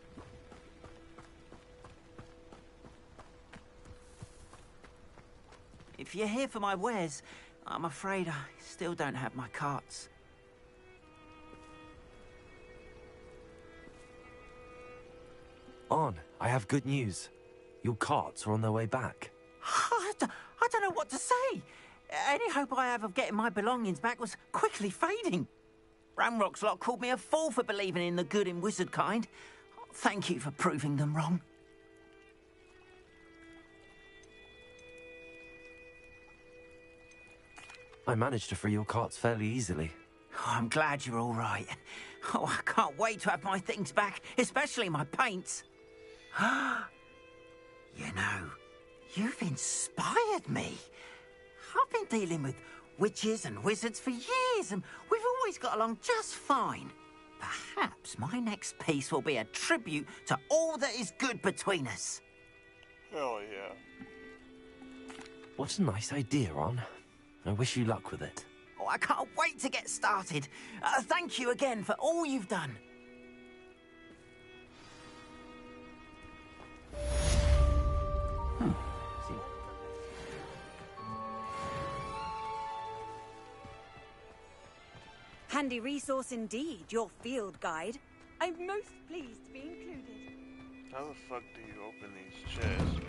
If you're here for my wares, I'm afraid I still don't have my carts. On, I have good news. Your carts are on their way back. I I don't know what to say. Any hope I have of getting my belongings back was quickly fading. Ramrock's lot called me a fool for believing in the good in wizard kind. Thank you for proving them wrong. I managed to free your carts fairly easily. Oh, I'm glad you're all right. Oh, I can't wait to have my things back, especially my paints. You know, you've inspired me. I've been dealing with witches and wizards for years, and we've always got along just fine. Perhaps my next piece will be a tribute to all that is good between us. Hell yeah. What a nice idea, Ron. I wish you luck with it. Oh, I can't wait to get started. Thank you again for all you've done. Handy resource indeed, your field guide. I'm most pleased to be included. How the fuck do you open these chests, man?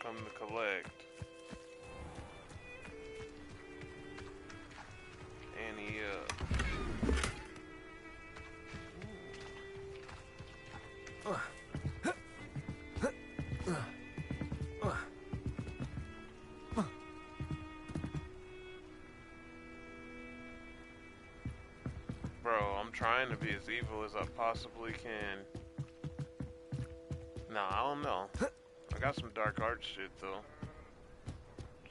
Come to collect. Annie up. Bro, I'm trying to be as evil as I possibly can. Nah, I don't know. I got some dark art shit though.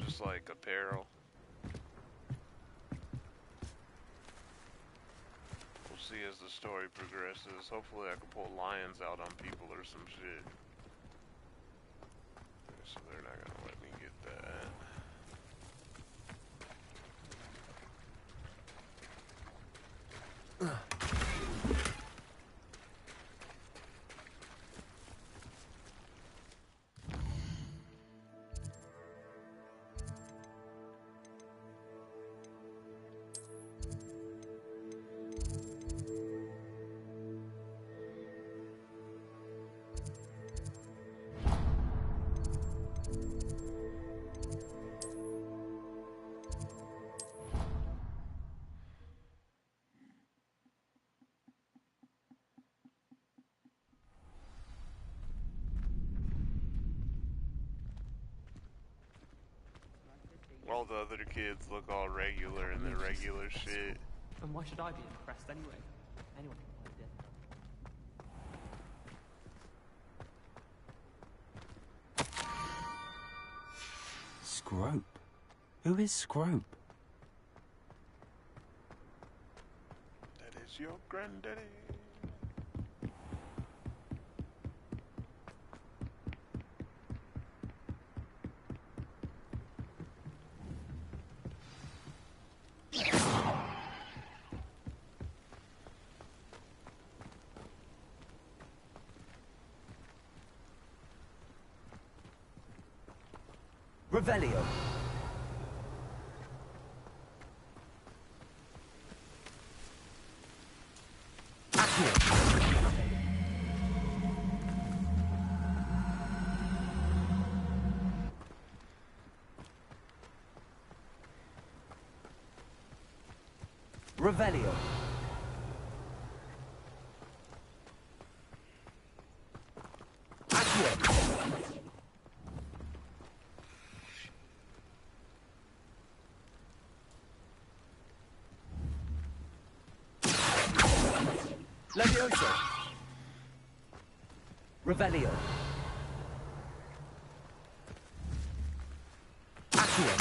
Just like apparel. We'll see as the story progresses. Hopefully I can pull lions out on people or some shit. So they're not gonna let me get that. All the other kids look all regular in their regular shit. And why should I be impressed anyway? Anyone can play death. Scrope? Who is Scrope? That is your granddaddy. Revelio. Revelio. Levioso. Revelio. Accio.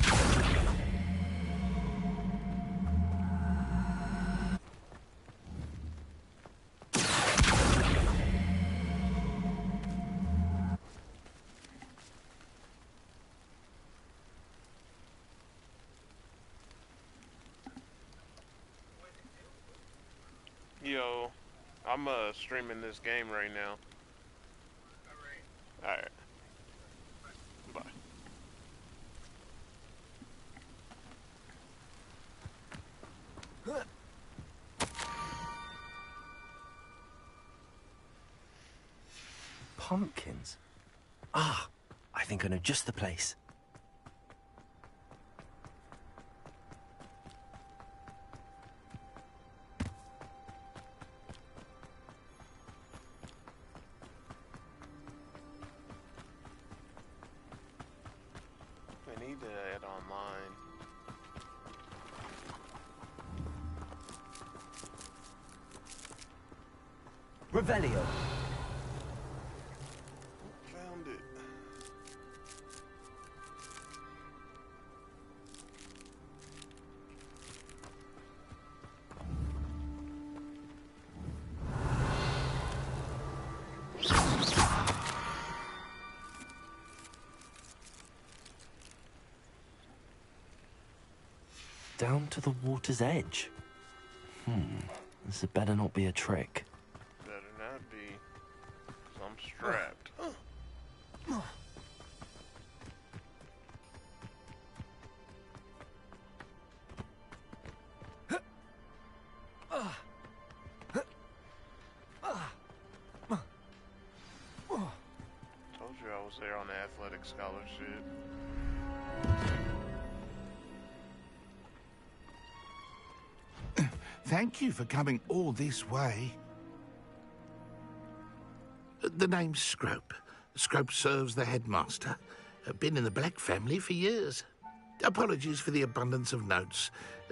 Yo, I'm streaming this game right now. pumpkins. Ah, I think I know just the place. We need to add online. Revelio. Found it. Down to the water's edge. This had better not be a trick. Better not be. 'Cause I'm strapped. Told you I was there on the athletic scholarship. Thank you for coming all this way. The name's Scrope. Scrope serves the headmaster. Been in the Black family for years. Apologies for the abundance of notes.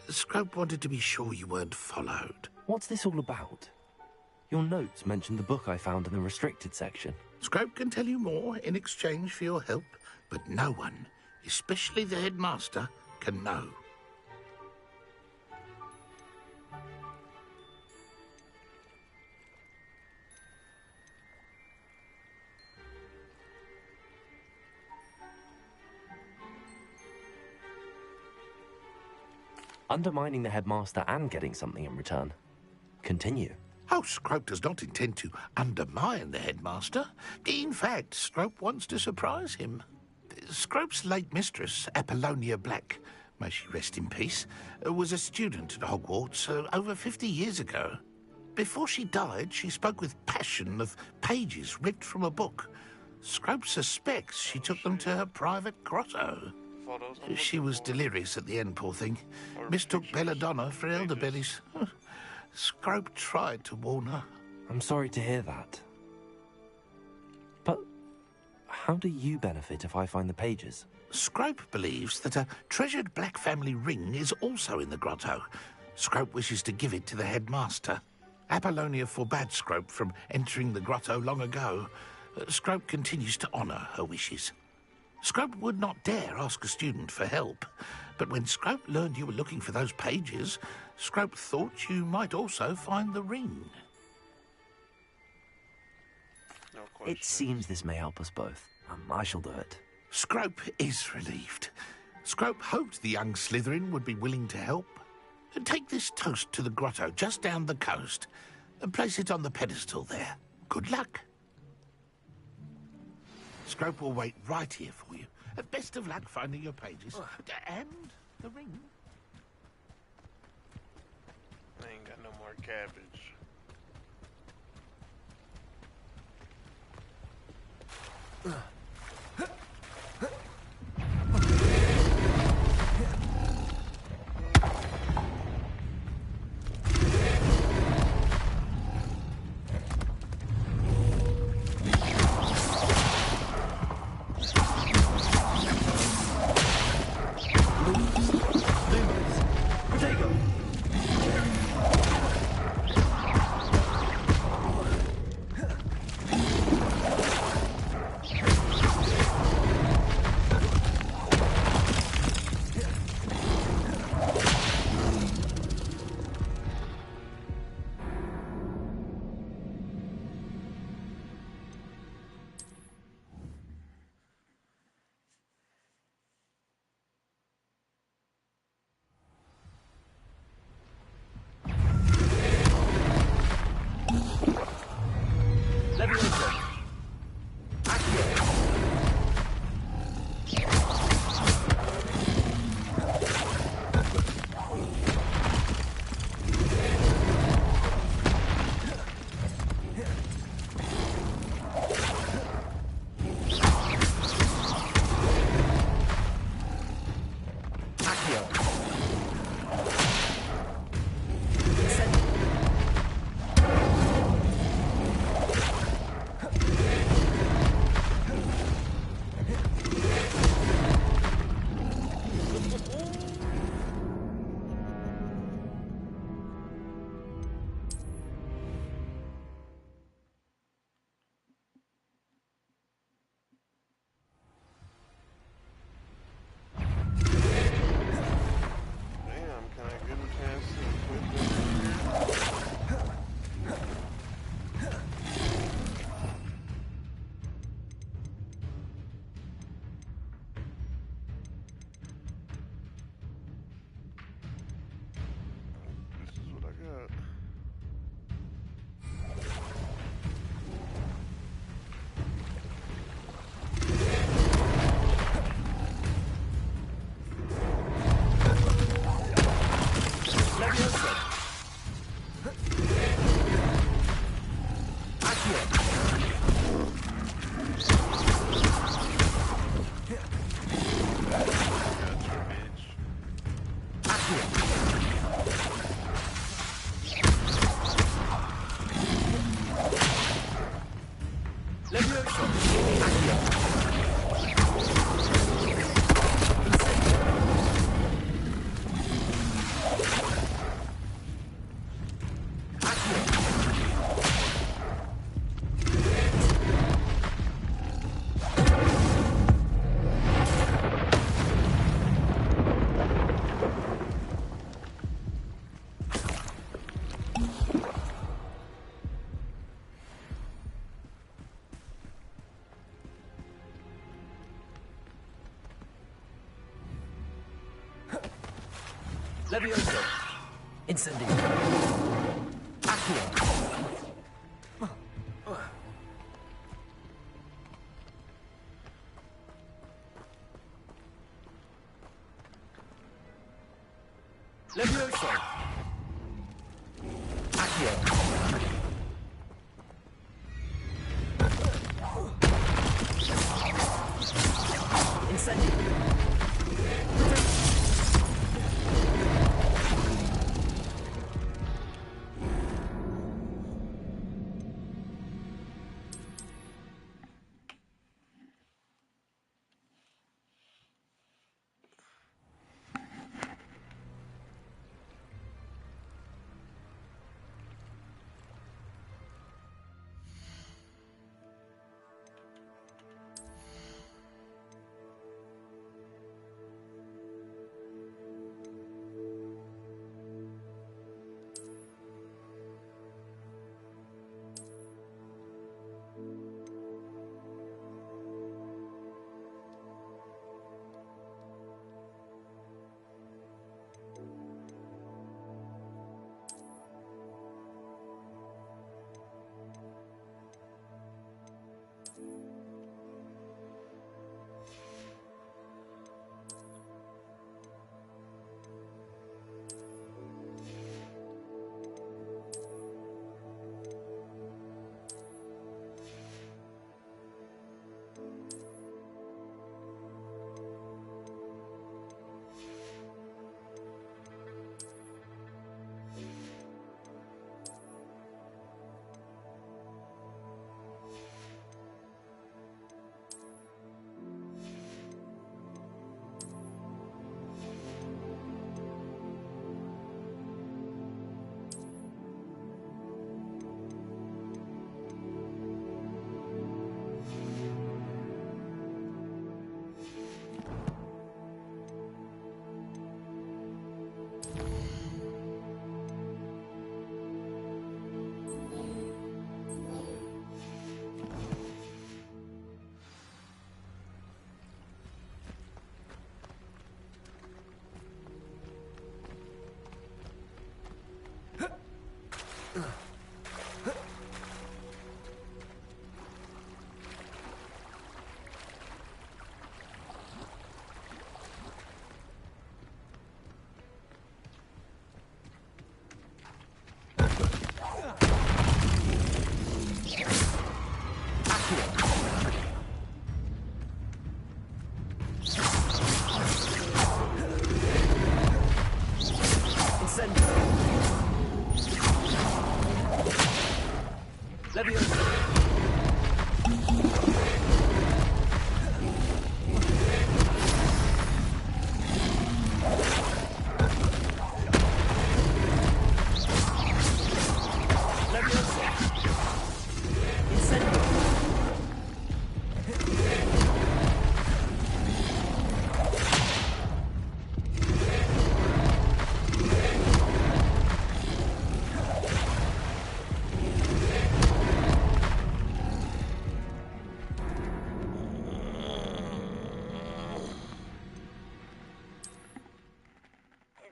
Scrope wanted to be sure you weren't followed. What's this all about? Your notes mentioned the book I found in the restricted section. Scrope can tell you more in exchange for your help, but no one, especially the headmaster, can know. Undermining the headmaster and getting something in return. Continue. Oh, Scrope does not intend to undermine the headmaster. In fact, Scrope wants to surprise him. Scrope's late mistress, Apollonia Black, may she rest in peace, was a student at Hogwarts over 50 years ago. Before she died, she spoke with passion of pages ripped from a book. Scrope suspects she took them to her private grotto. She was delirious at the end, poor thing. Mistook Belladonna for elderberries. Scrope tried to warn her. I'm sorry to hear that. But how do you benefit if I find the pages? Scrope believes that a treasured Black family ring is also in the grotto. Scrope wishes to give it to the headmaster. Apollonia forbade Scrope from entering the grotto long ago. Scrope continues to honour her wishes. Scrope would not dare ask a student for help, but when Scrope learned you were looking for those pages, Scrope thought you might also find the ring. It seems this may help us both. I shall do it. Scrope is relieved. Scrope hoped the young Slytherin would be willing to help. Take this toast to the grotto just down the coast and place it on the pedestal there. Good luck. Scrope will wait right here for you. Best of luck finding your pages. And the ring. I ain't got no more cabbage. Levioso. Incendio. Accio. Levioso. Accio. Incendio.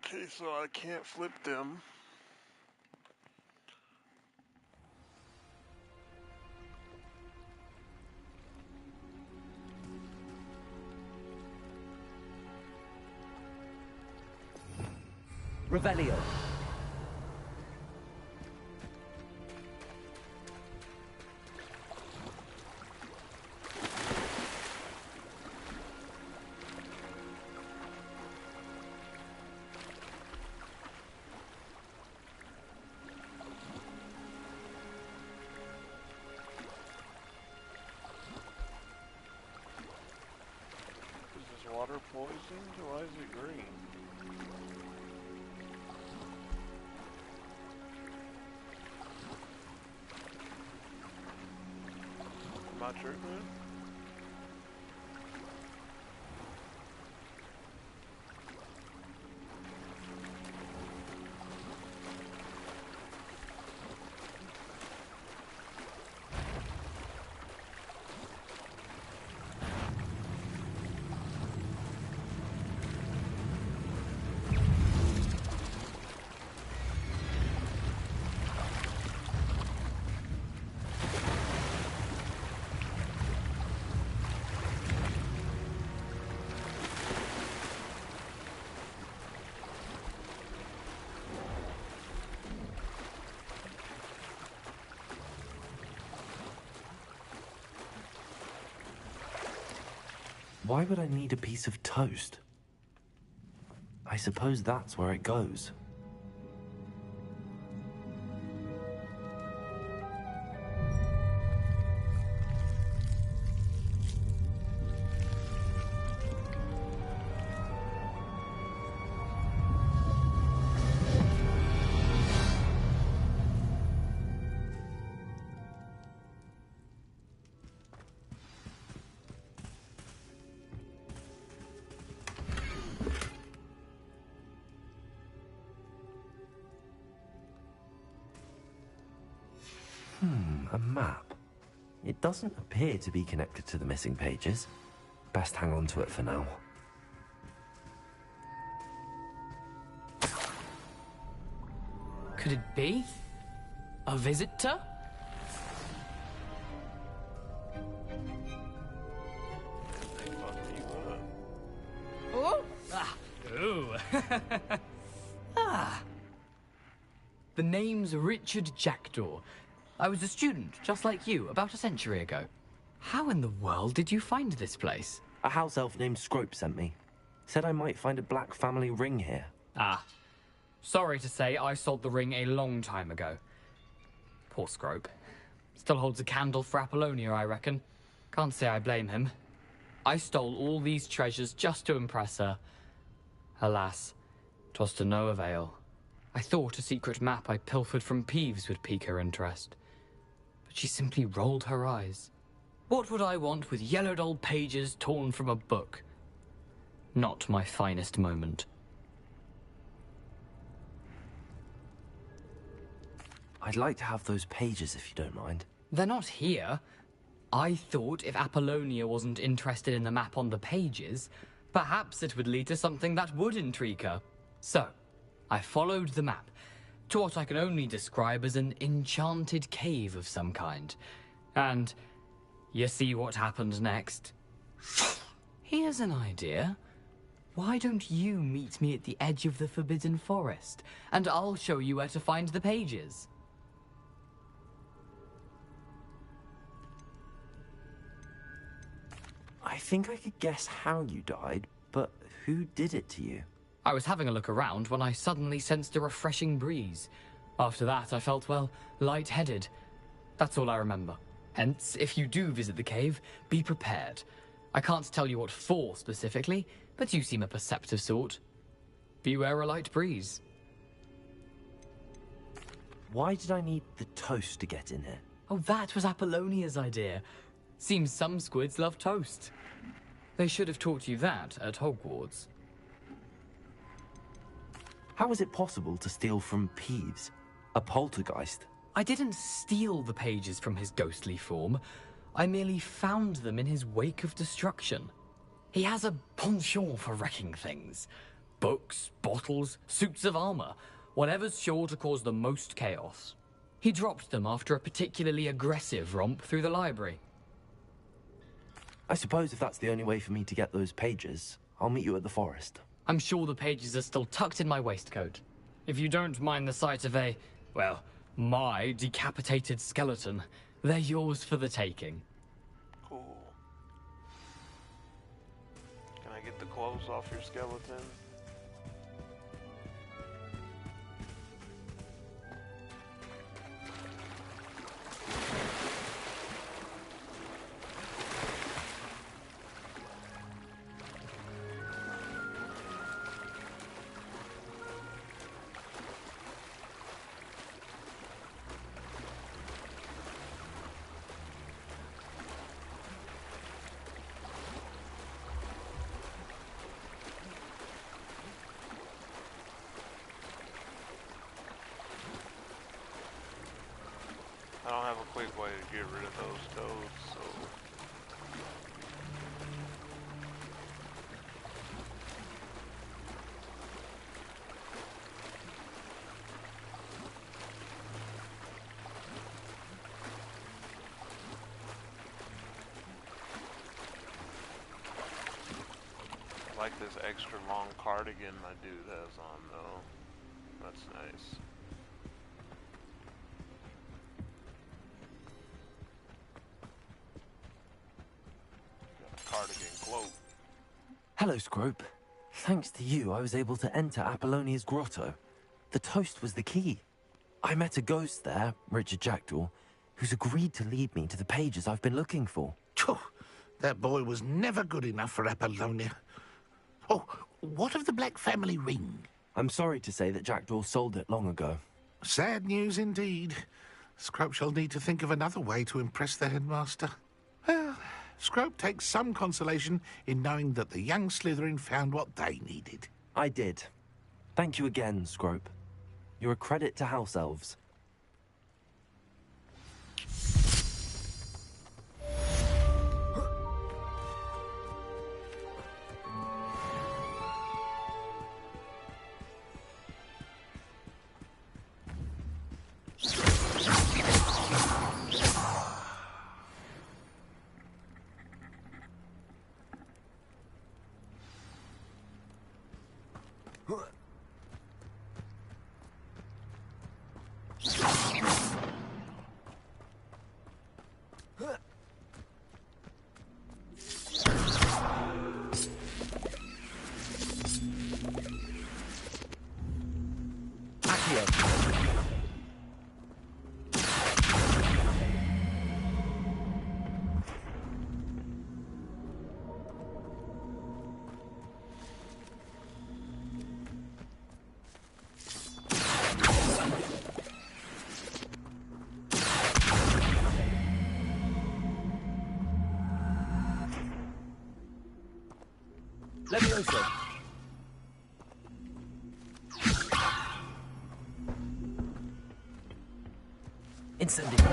Okay, so I can't flip them. Revelio. Is this water poisoned? Why is it green? Am I tripping? Why would I need a piece of toast? I suppose that's where it goes. A map. It doesn't appear to be connected to the missing pages. Best hang on to it for now. Could it be? A visitor? Oh! Ah. Ooh. Ah. The name's Richard Jackdaw. I was a student, just like you, about a century ago. How in the world did you find this place? A house elf named Scrope sent me. Said I might find a black family ring here. Ah. Sorry to say, I sold the ring a long time ago. Poor Scrope. Still holds a candle for Apollonia, I reckon. Can't say I blame him. I stole all these treasures just to impress her. Alas, 'twas to no avail. I thought a secret map I pilfered from Peeves would pique her interest. But she simply rolled her eyes. What would I want with yellowed old pages torn from a book? Not my finest moment. I'd like to have those pages if you don't mind. They're not here. I thought if Apollonia wasn't interested in the map on the pages, perhaps it would lead to something that would intrigue her. So, I followed the map to what I can only describe as an enchanted cave of some kind. And you see what happened next? Here's an idea. Why don't you meet me at the edge of the Forbidden Forest, and I'll show you where to find the pages. I think I could guess how you died, but who did it to you? I was having a look around when I suddenly sensed a refreshing breeze. After that, I felt, well, lightheaded. That's all I remember. Hence, if you do visit the cave, be prepared. I can't tell you what for specifically, but you seem a perceptive sort. Beware a light breeze. Why did I need the toast to get in here? Oh, that was Apollonia's idea. Seems some squids love toast. They should have taught you that at Hogwarts. How is it possible to steal from Peeves, a poltergeist? I didn't steal the pages from his ghostly form. I merely found them in his wake of destruction. He has a penchant for wrecking things. Books, bottles, suits of armor, whatever's sure to cause the most chaos. He dropped them after a particularly aggressive romp through the library. I suppose if that's the only way for me to get those pages, I'll meet you at the forest. I'm sure the pages are still tucked in my waistcoat. If you don't mind the sight of a, well, my decapitated skeleton, they're yours for the taking. Cool. Can I get the clothes off your skeleton? I don't have a quick way to get rid of those codes, so... I like this extra long cardigan my dude has on though. That's nice. Cardigan cloak. Hello, Scrope. Thanks to you, I was able to enter Apollonia's grotto. The toast was the key. I met a ghost there, Richard Jackdaw, who's agreed to lead me to the pages I've been looking for. That boy was never good enough for Apollonia. Oh, what of the Black family ring? I'm sorry to say that Jackdaw sold it long ago. Sad news indeed. Scrope shall need to think of another way to impress the headmaster. Well, Scrope takes some consolation in knowing that the young Slytherin found what they needed. I did. Thank you again, Scrope. You're a credit to House Elves. Levioso. Incendio.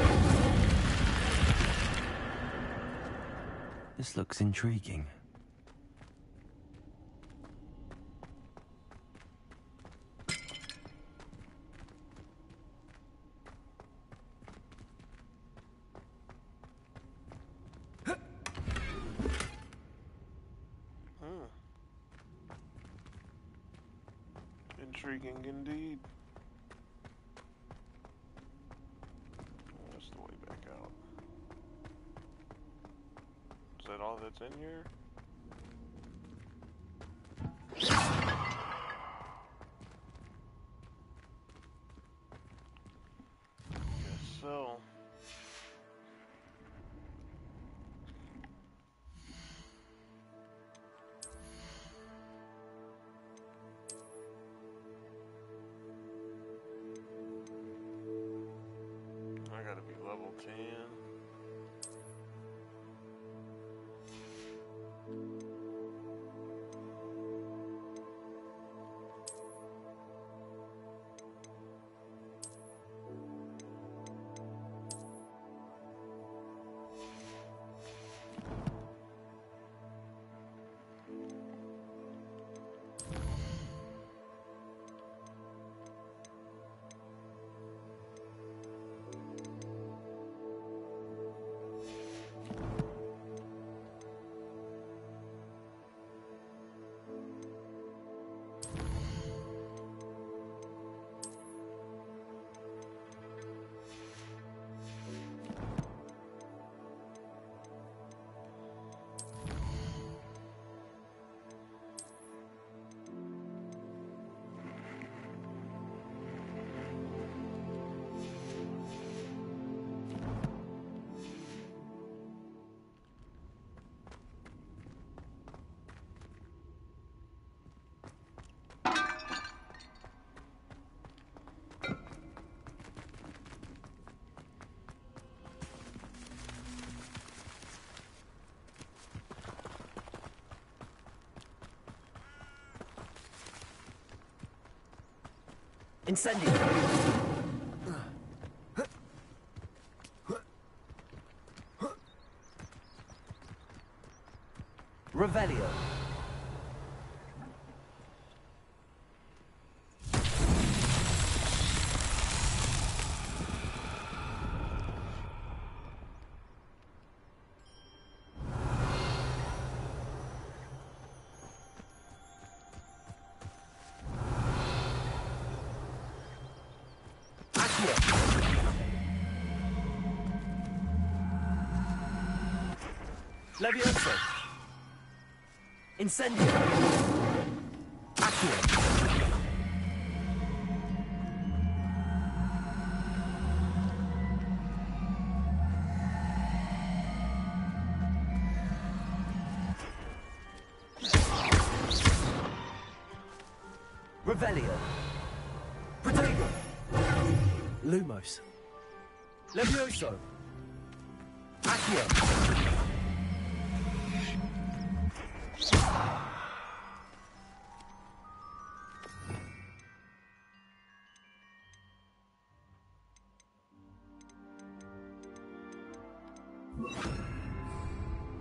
This looks intriguing. Intriguing indeed. Oh, that's the way back out. Is that all that's in here? Guess so. I gotta be level 10. Incendio. Revelio. Levioso. Incendio! Accio! Revelio! Protego! Lumos! Levioso! Accio!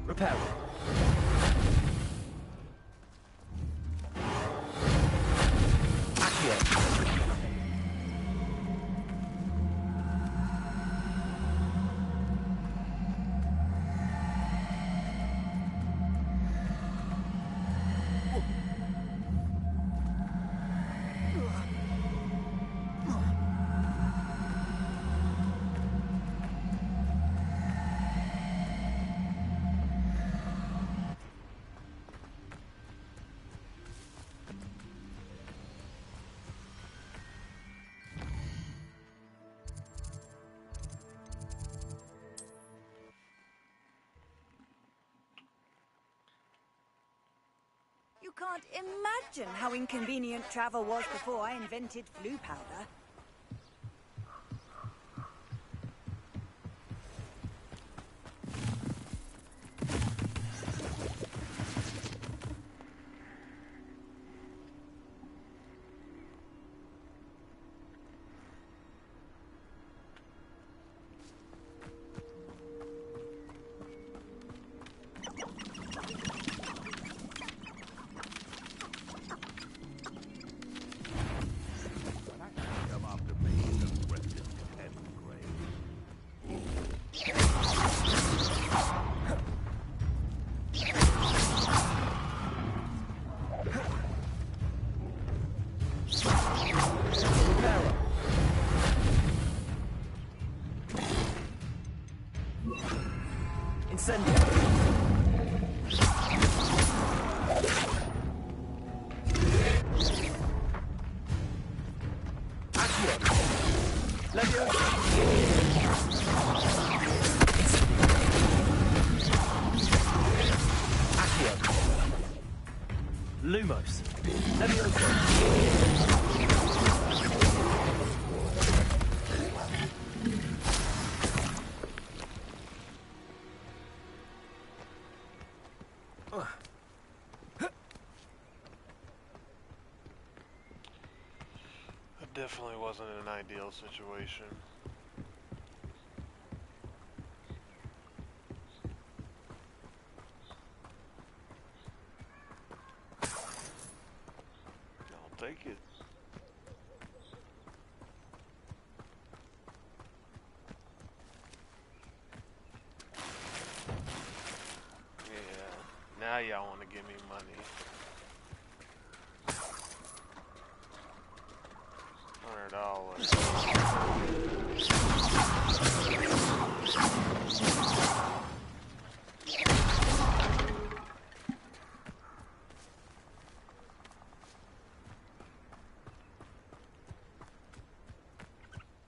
Repair. Accio. You can't imagine how inconvenient travel was before I invented flu powder. Lumos. It definitely wasn't an ideal situation. Take it. Yeah, now y'all want to give me money. $100.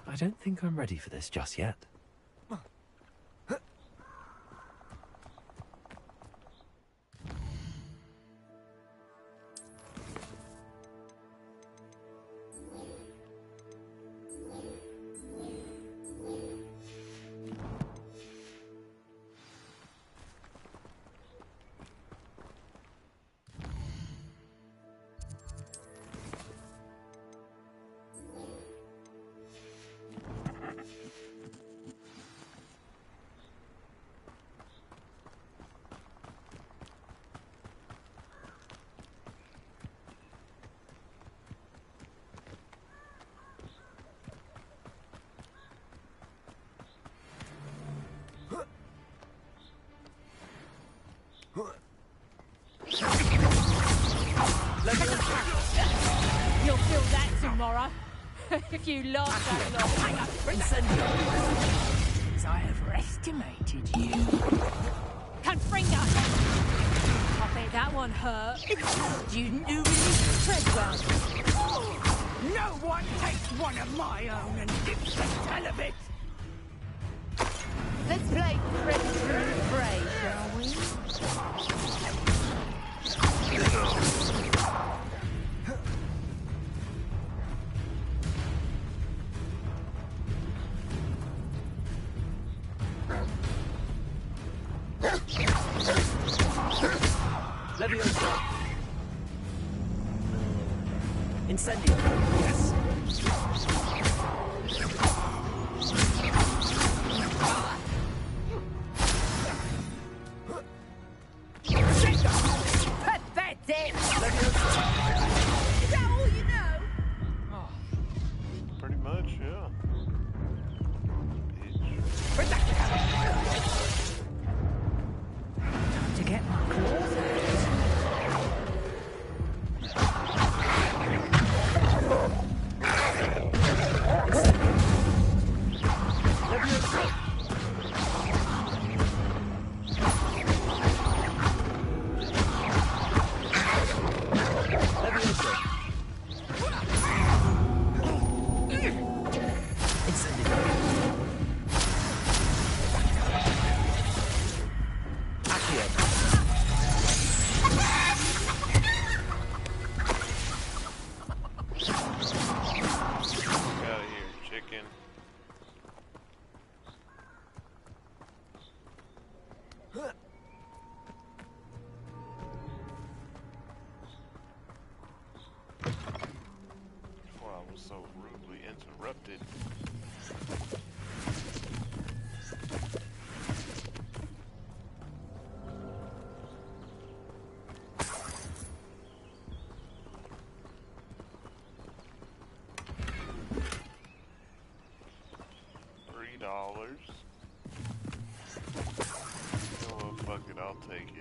I don't think I'm ready for this just yet. You'll feel that tomorrow. If you last that long. Hang on, I have estimated you. Confringo! I bet that anyone hurt. It's the student who released Treadwell. No one takes one of my own and dips the tail of it! Let's play Fred Bray, shall we? Leviosa. Incendio. Yes. Pathetic! Is that all you know? Pretty much, yeah. Time to get my claws out. So rudely interrupted. $3. Oh, fuck it, I'll take it.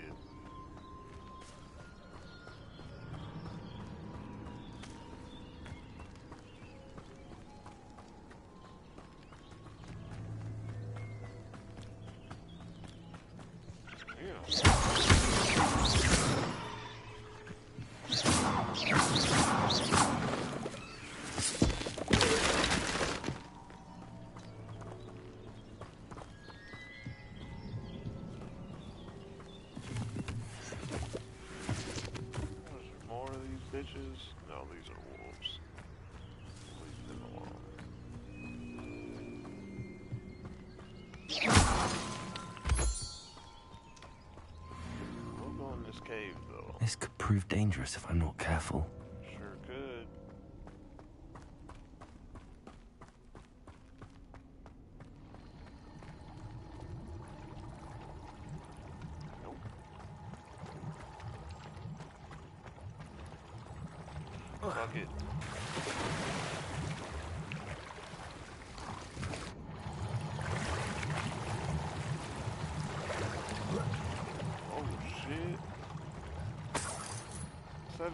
Bitches? No, these are wolves. Leave them alone. We'll go in this cave, though. This could prove dangerous if I'm not careful. Sure could. Fuck it. Oh shit. $17.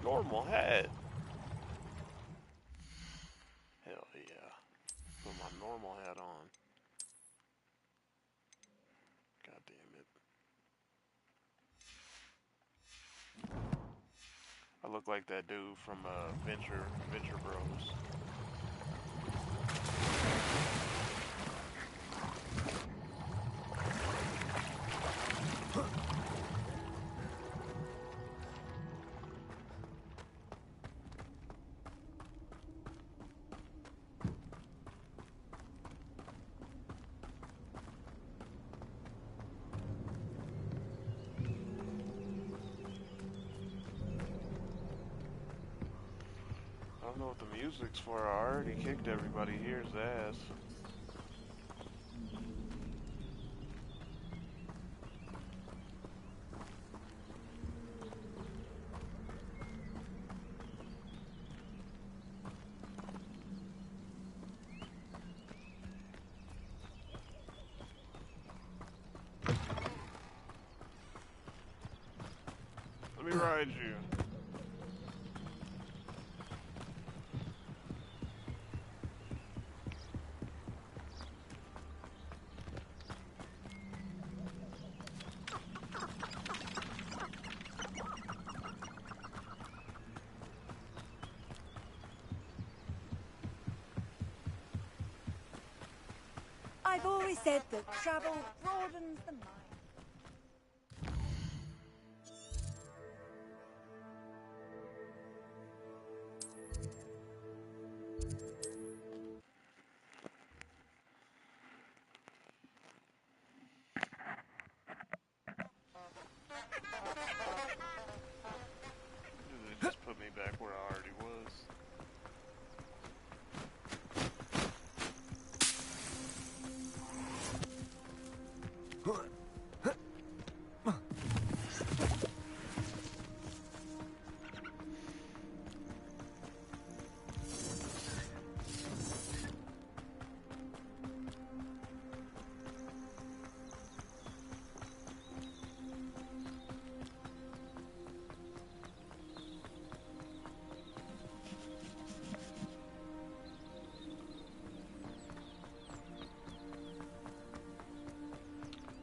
Normal hat. Hell yeah. Put my normal hat on. God damn it. I look like that dude from Venture Bros. I don't know what the music's for. I already kicked everybody here's ass. Let me ride you. always said that travel broadens the mind. They just put me back where I already was.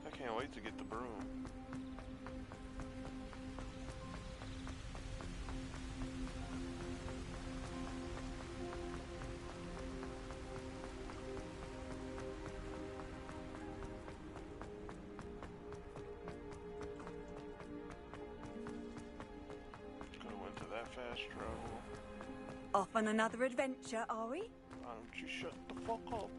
I can't wait to get the broom. Could have went to that fast travel. Off on another adventure, are we? Why don't you shut the fuck up?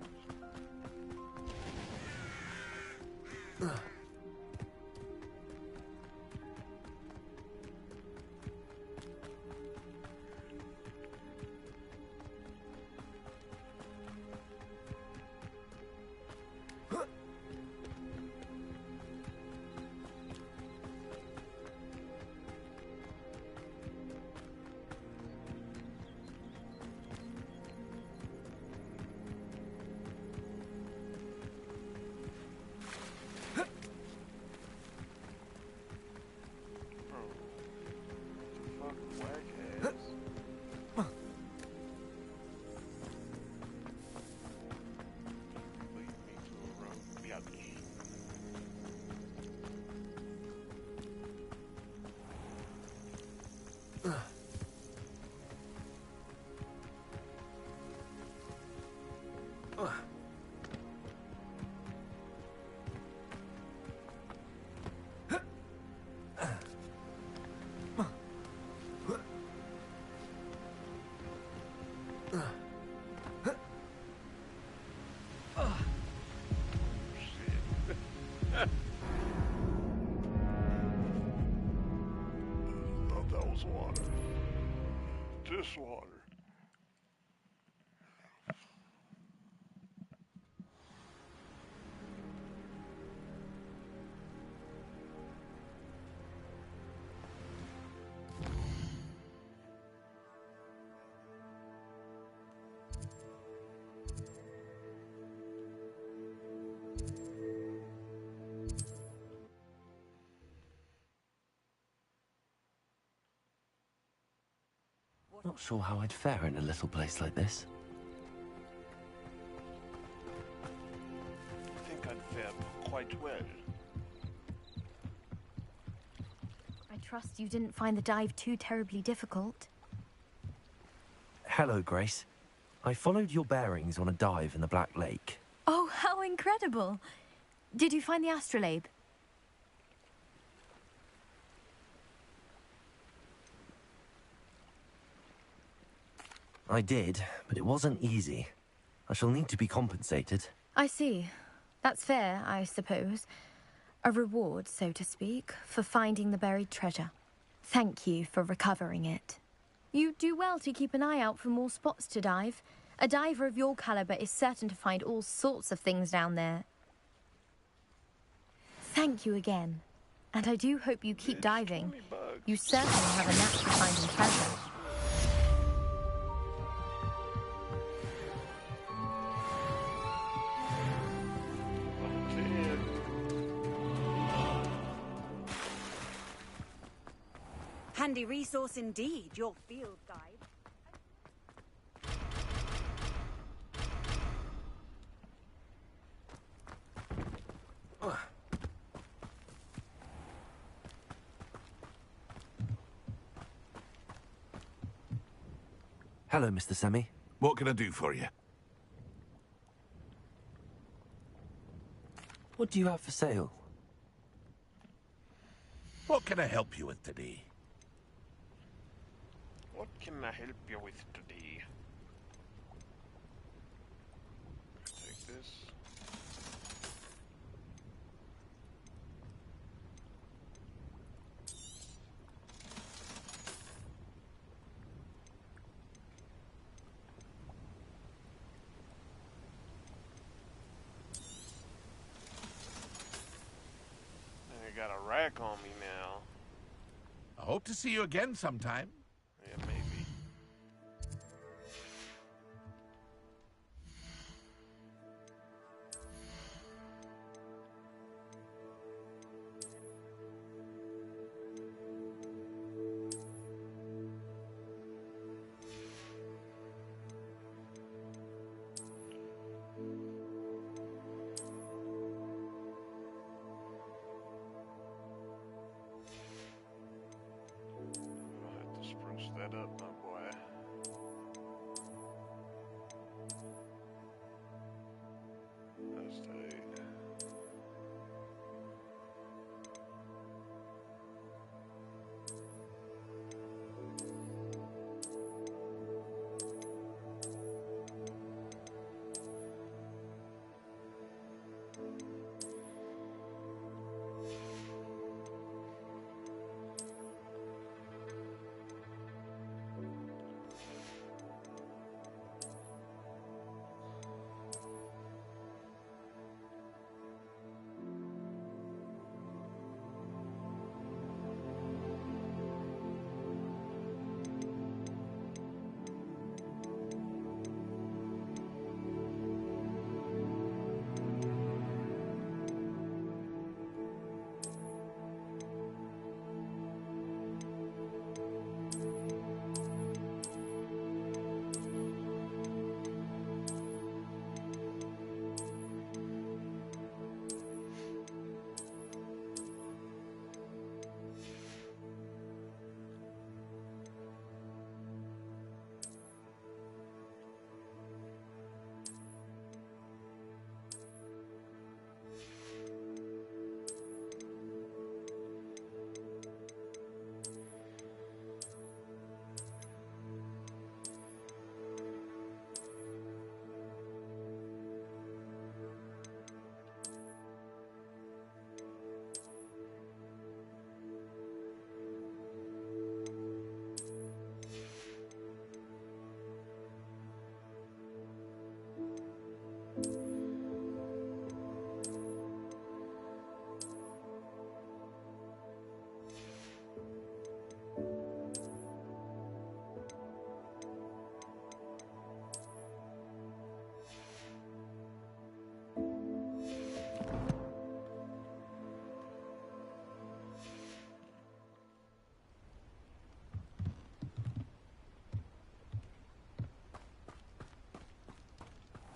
Thought that was water. Just water. Not sure how I'd fare in a little place like this. I think I'd fare quite well. I trust you didn't find the dive too terribly difficult. Hello, Grace. I followed your bearings on a dive in the Black Lake. Oh, how incredible! Did you find the astrolabe? I did, but it wasn't easy. I shall need to be compensated. I see. That's fair, I suppose. A reward, so to speak, for finding the buried treasure. Thank you for recovering it. You do well to keep an eye out for more spots to dive. A diver of your caliber is certain to find all sorts of things down there. Thank you again. And I do hope you keep diving. You certainly have a knack for finding treasure. Handy resource indeed, your field guide. Hello, Mr. Semi. What can I do for you? What do you have for sale? What can I help you with today? What can I help you with today? Take this. I got a rack on me now. I hope to see you again sometime. Yeah, maybe. That up, my boy. That's tight.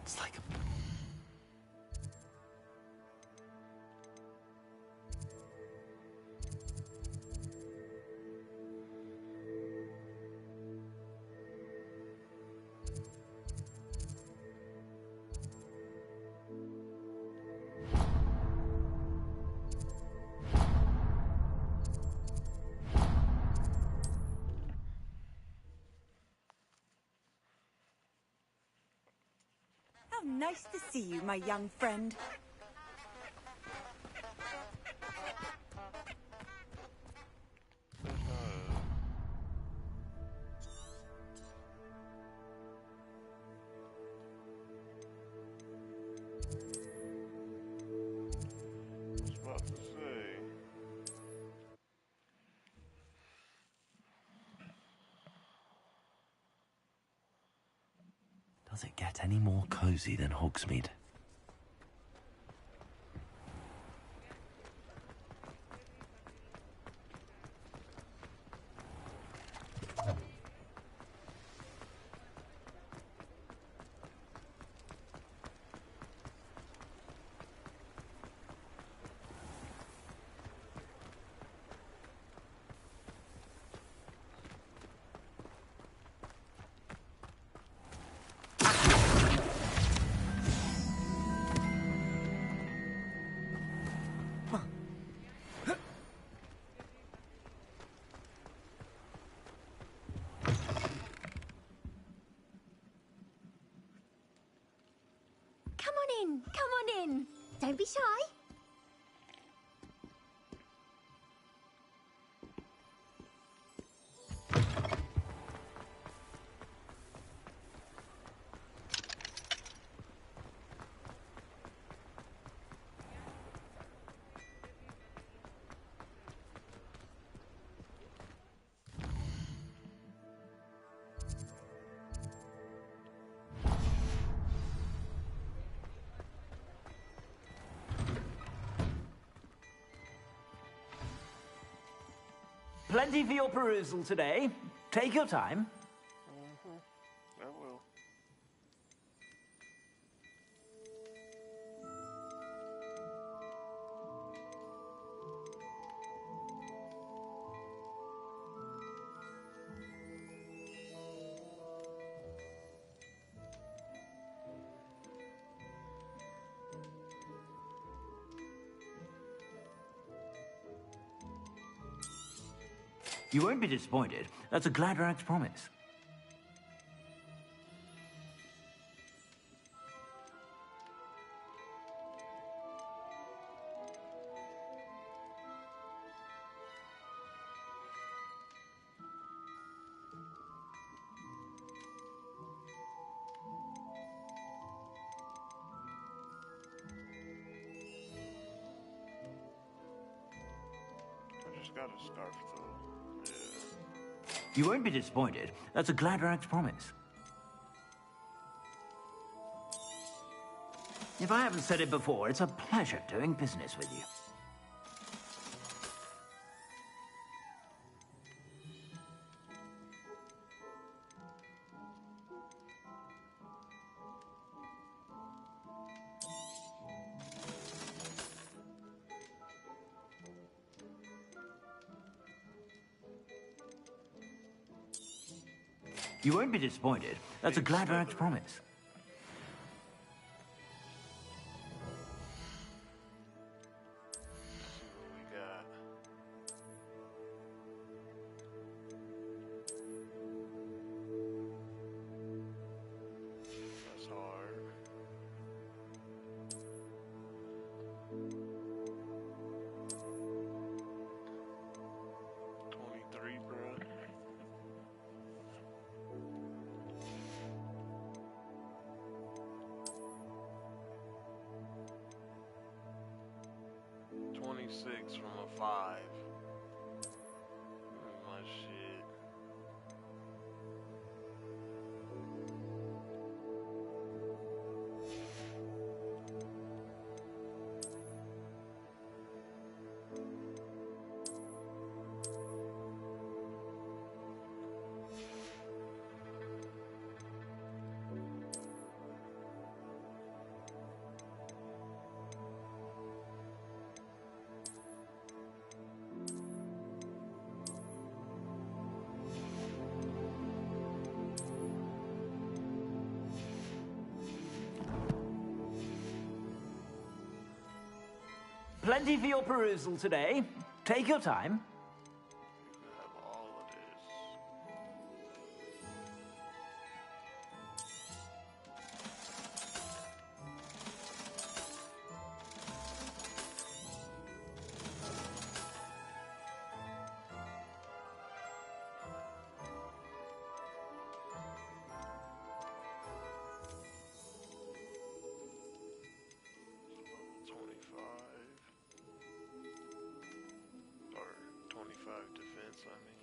It's like a... How nice to see you, my young friend. Does it get any more cozy than Hogsmeade? in. Come on in. Don't be shy. Plenty for your perusal today. Take your time. I will. You won't be disappointed. That's a Gladrax promise. I just got a scarf though. You won't be disappointed. That's a Gladrax promise. If I haven't said it before, it's a pleasure doing business with you. You won't be disappointed. That's a Gladrax promise. That's hard. $23, bruh. $26 from a 5. My shit. Plenty for your perusal today. Take your time. Defense, I mean.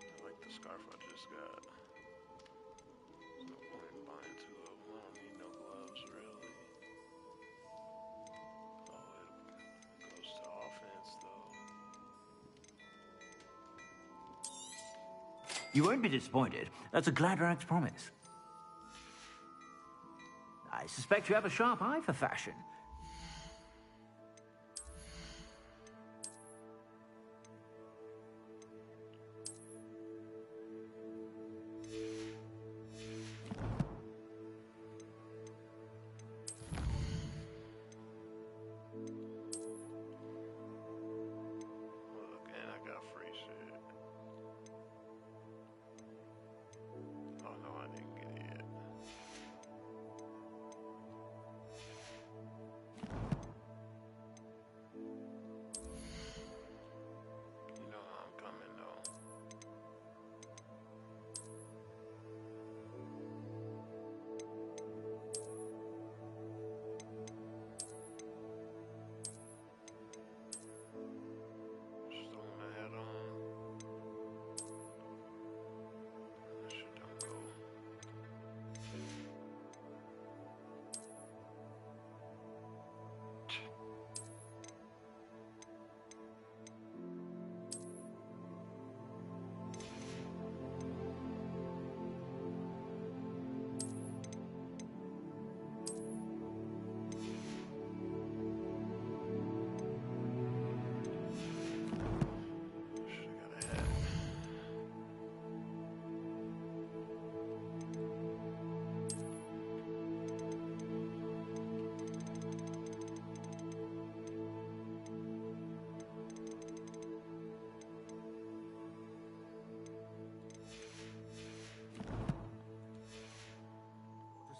I like the scarf I just got. There's no point in buying two of them. I don't need no gloves, really. Oh, it goes to offense, though. You won't be disappointed. That's a Gladrax promise. I suspect you have a sharp eye for fashion.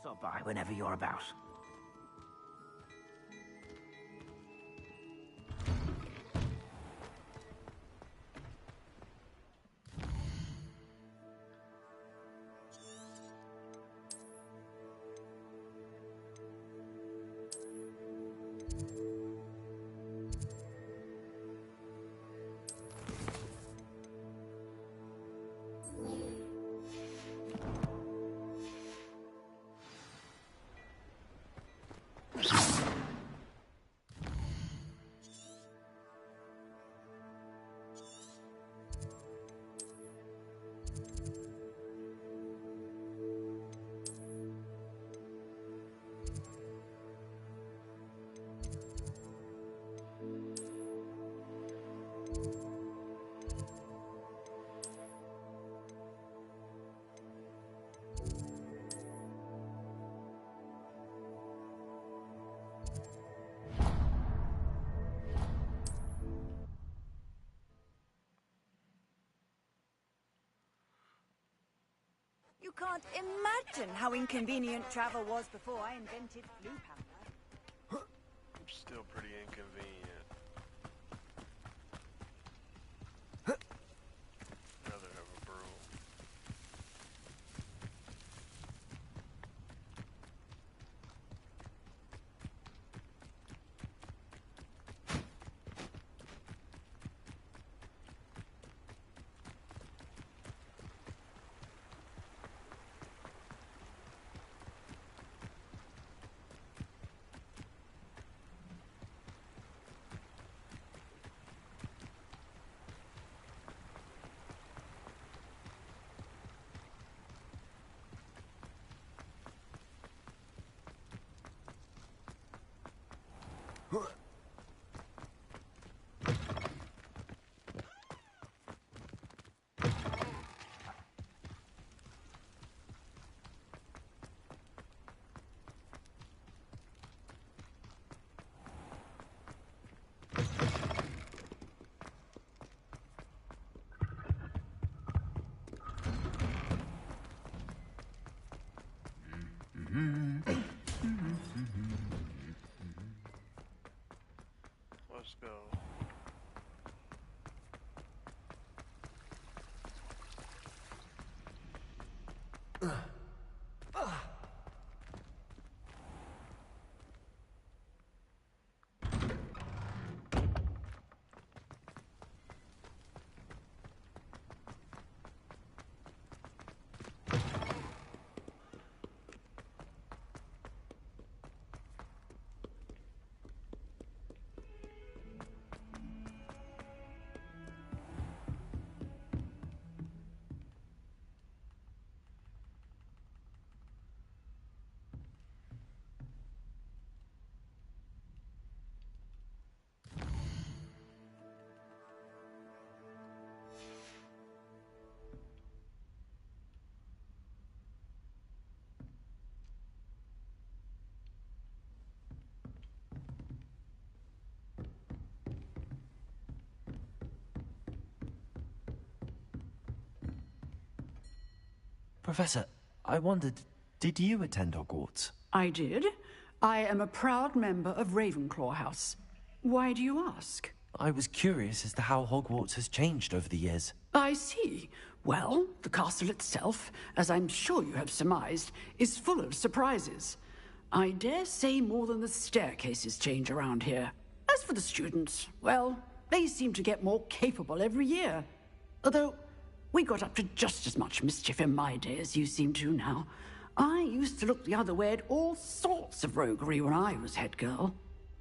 stop by whenever you're about. You can't imagine how inconvenient travel was before I invented flu pamper. Still pretty inconvenient. Rather have a broom. Let's go. Professor, I wondered, did you attend Hogwarts? I did. I am a proud member of Ravenclaw House. Why do you ask? I was curious as to how Hogwarts has changed over the years. I see. Well, the castle itself, as I'm sure you have surmised, is full of surprises. I dare say more than the staircases change around here. As for the students, well, they seem to get more capable every year. Although, we got up to just as much mischief in my day as you seem to now. I used to look the other way at all sorts of roguery when I was head girl.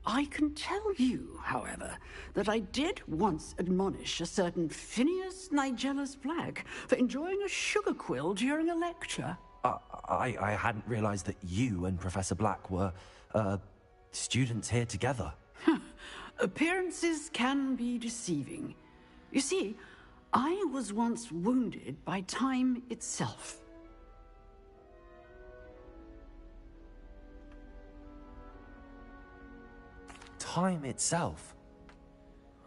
I can tell you, however, that I did once admonish a certain Phineas Nigellus Black for enjoying a sugar quill during a lecture. I hadn't realized that you and Professor Black were, students here together. Appearances can be deceiving. You see, I was once wounded by time itself. Time itself?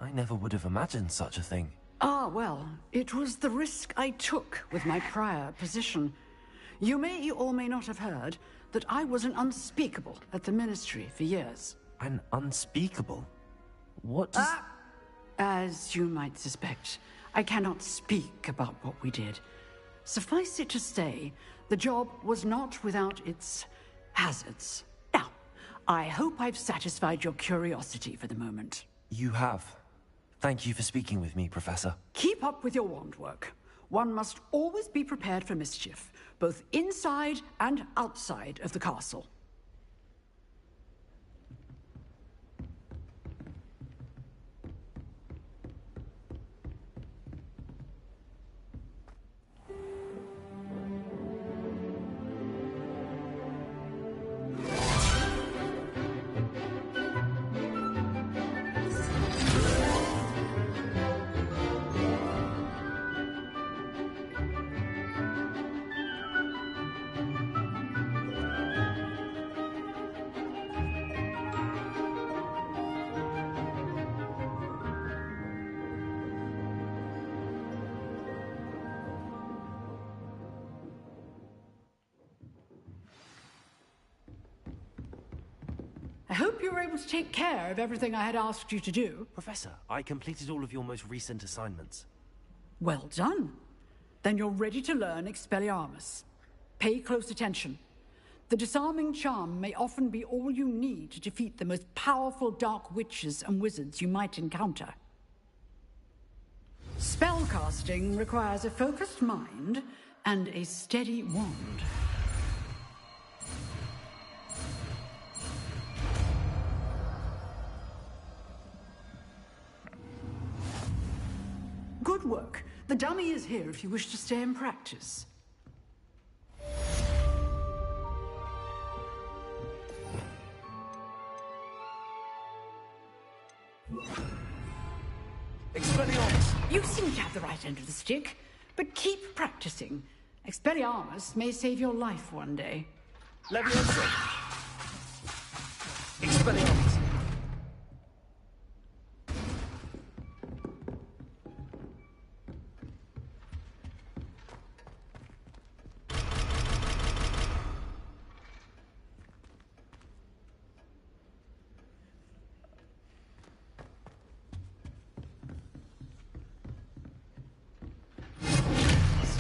I never would have imagined such a thing. Ah, well, it was the risk I took with my prior position. You may or may not have heard that I was an unspeakable at the Ministry for years. An unspeakable? What does... As you might suspect, I cannot speak about what we did. Suffice it to say, the job was not without its hazards. Now, I hope I've satisfied your curiosity for the moment. You have. Thank you for speaking with me, Professor. Keep up with your wand work. One must always be prepared for mischief, both inside and outside of the castle. I hope you were able to take care of everything I had asked you to do. Professor, I completed all of your most recent assignments. Well done. Then you're ready to learn Expelliarmus. Pay close attention. The disarming charm may often be all you need to defeat the most powerful dark witches and wizards you might encounter. Spellcasting requires a focused mind and a steady wand. Good work. The dummy is here if you wish to stay and practice. Expelliarmus! You seem to have the right end of the stick, but keep practicing. Expelliarmus may save your life one day. Leviosa! Expelliarmus!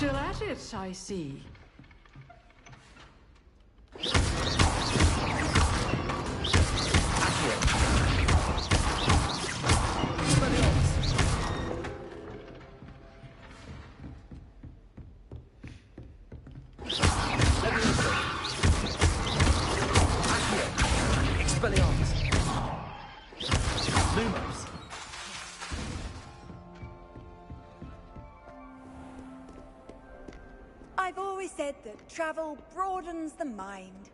Still at it, I see. I've always said that travel broadens the mind.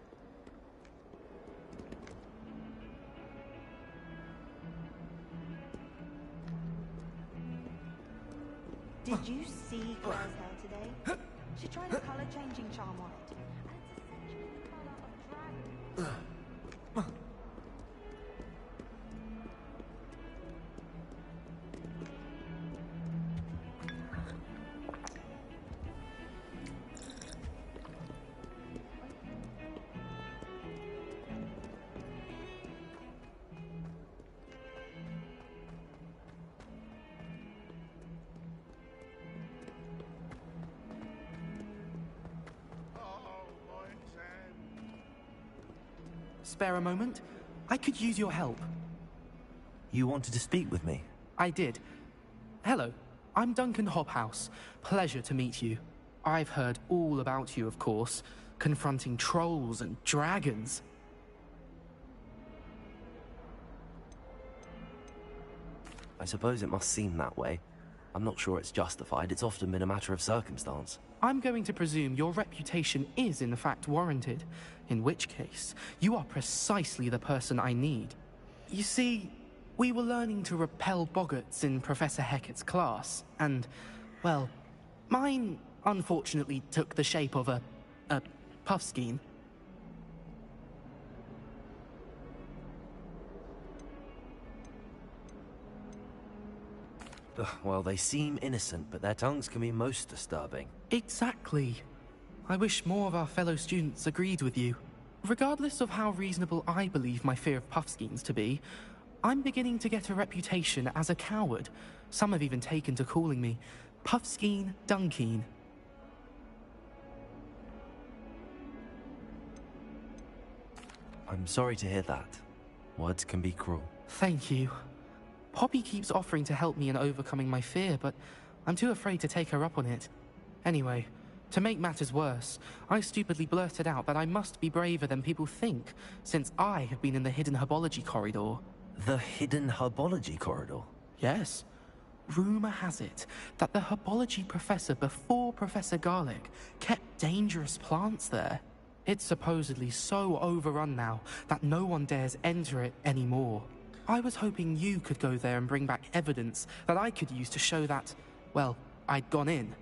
Did you see Claire's hair today? She tried a colour-changing charm on it, and it's essentially the colour of dragon. Spare a moment? I could use your help. You wanted to speak with me? I did. Hello, I'm Duncan Hobhouse. Pleasure to meet you. I've heard all about you, of course, confronting trolls and dragons. I suppose it must seem that way. I'm not sure it's justified. It's often been a matter of circumstance. I'm going to presume your reputation is in fact warranted, in which case, you are precisely the person I need. You see, we were learning to repel boggarts in Professor Hecat's class, and, well, mine unfortunately took the shape of a puffskein. Well, they seem innocent, but their tongues can be most disturbing. Exactly. I wish more of our fellow students agreed with you. Regardless of how reasonable I believe my fear of puffskeins to be, I'm beginning to get a reputation as a coward. Some have even taken to calling me Puffskeen Dunkeen. I'm sorry to hear that. Words can be cruel. Thank you. Poppy keeps offering to help me in overcoming my fear, but I'm too afraid to take her up on it. Anyway, to make matters worse, I stupidly blurted out that I must be braver than people think, since I have been in the hidden herbology corridor. The hidden herbology corridor? Yes. Rumour has it that the herbology professor before Professor Garlic kept dangerous plants there. It's supposedly so overrun now that no one dares enter it anymore. I was hoping you could go there and bring back evidence that I could use to show that, well, I'd gone in.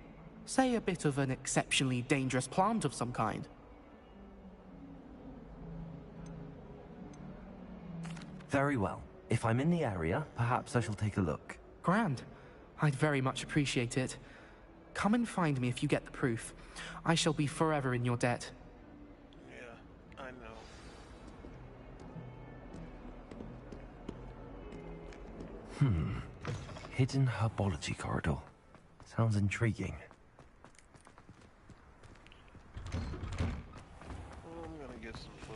Say a bit of an exceptionally dangerous plant of some kind. Very well. If I'm in the area, perhaps I shall take a look. Grand. I'd very much appreciate it. Come and find me if you get the proof. I shall be forever in your debt. Yeah, I know. Hidden herbology corridor. Sounds intriguing. Well, I'm gonna get some food.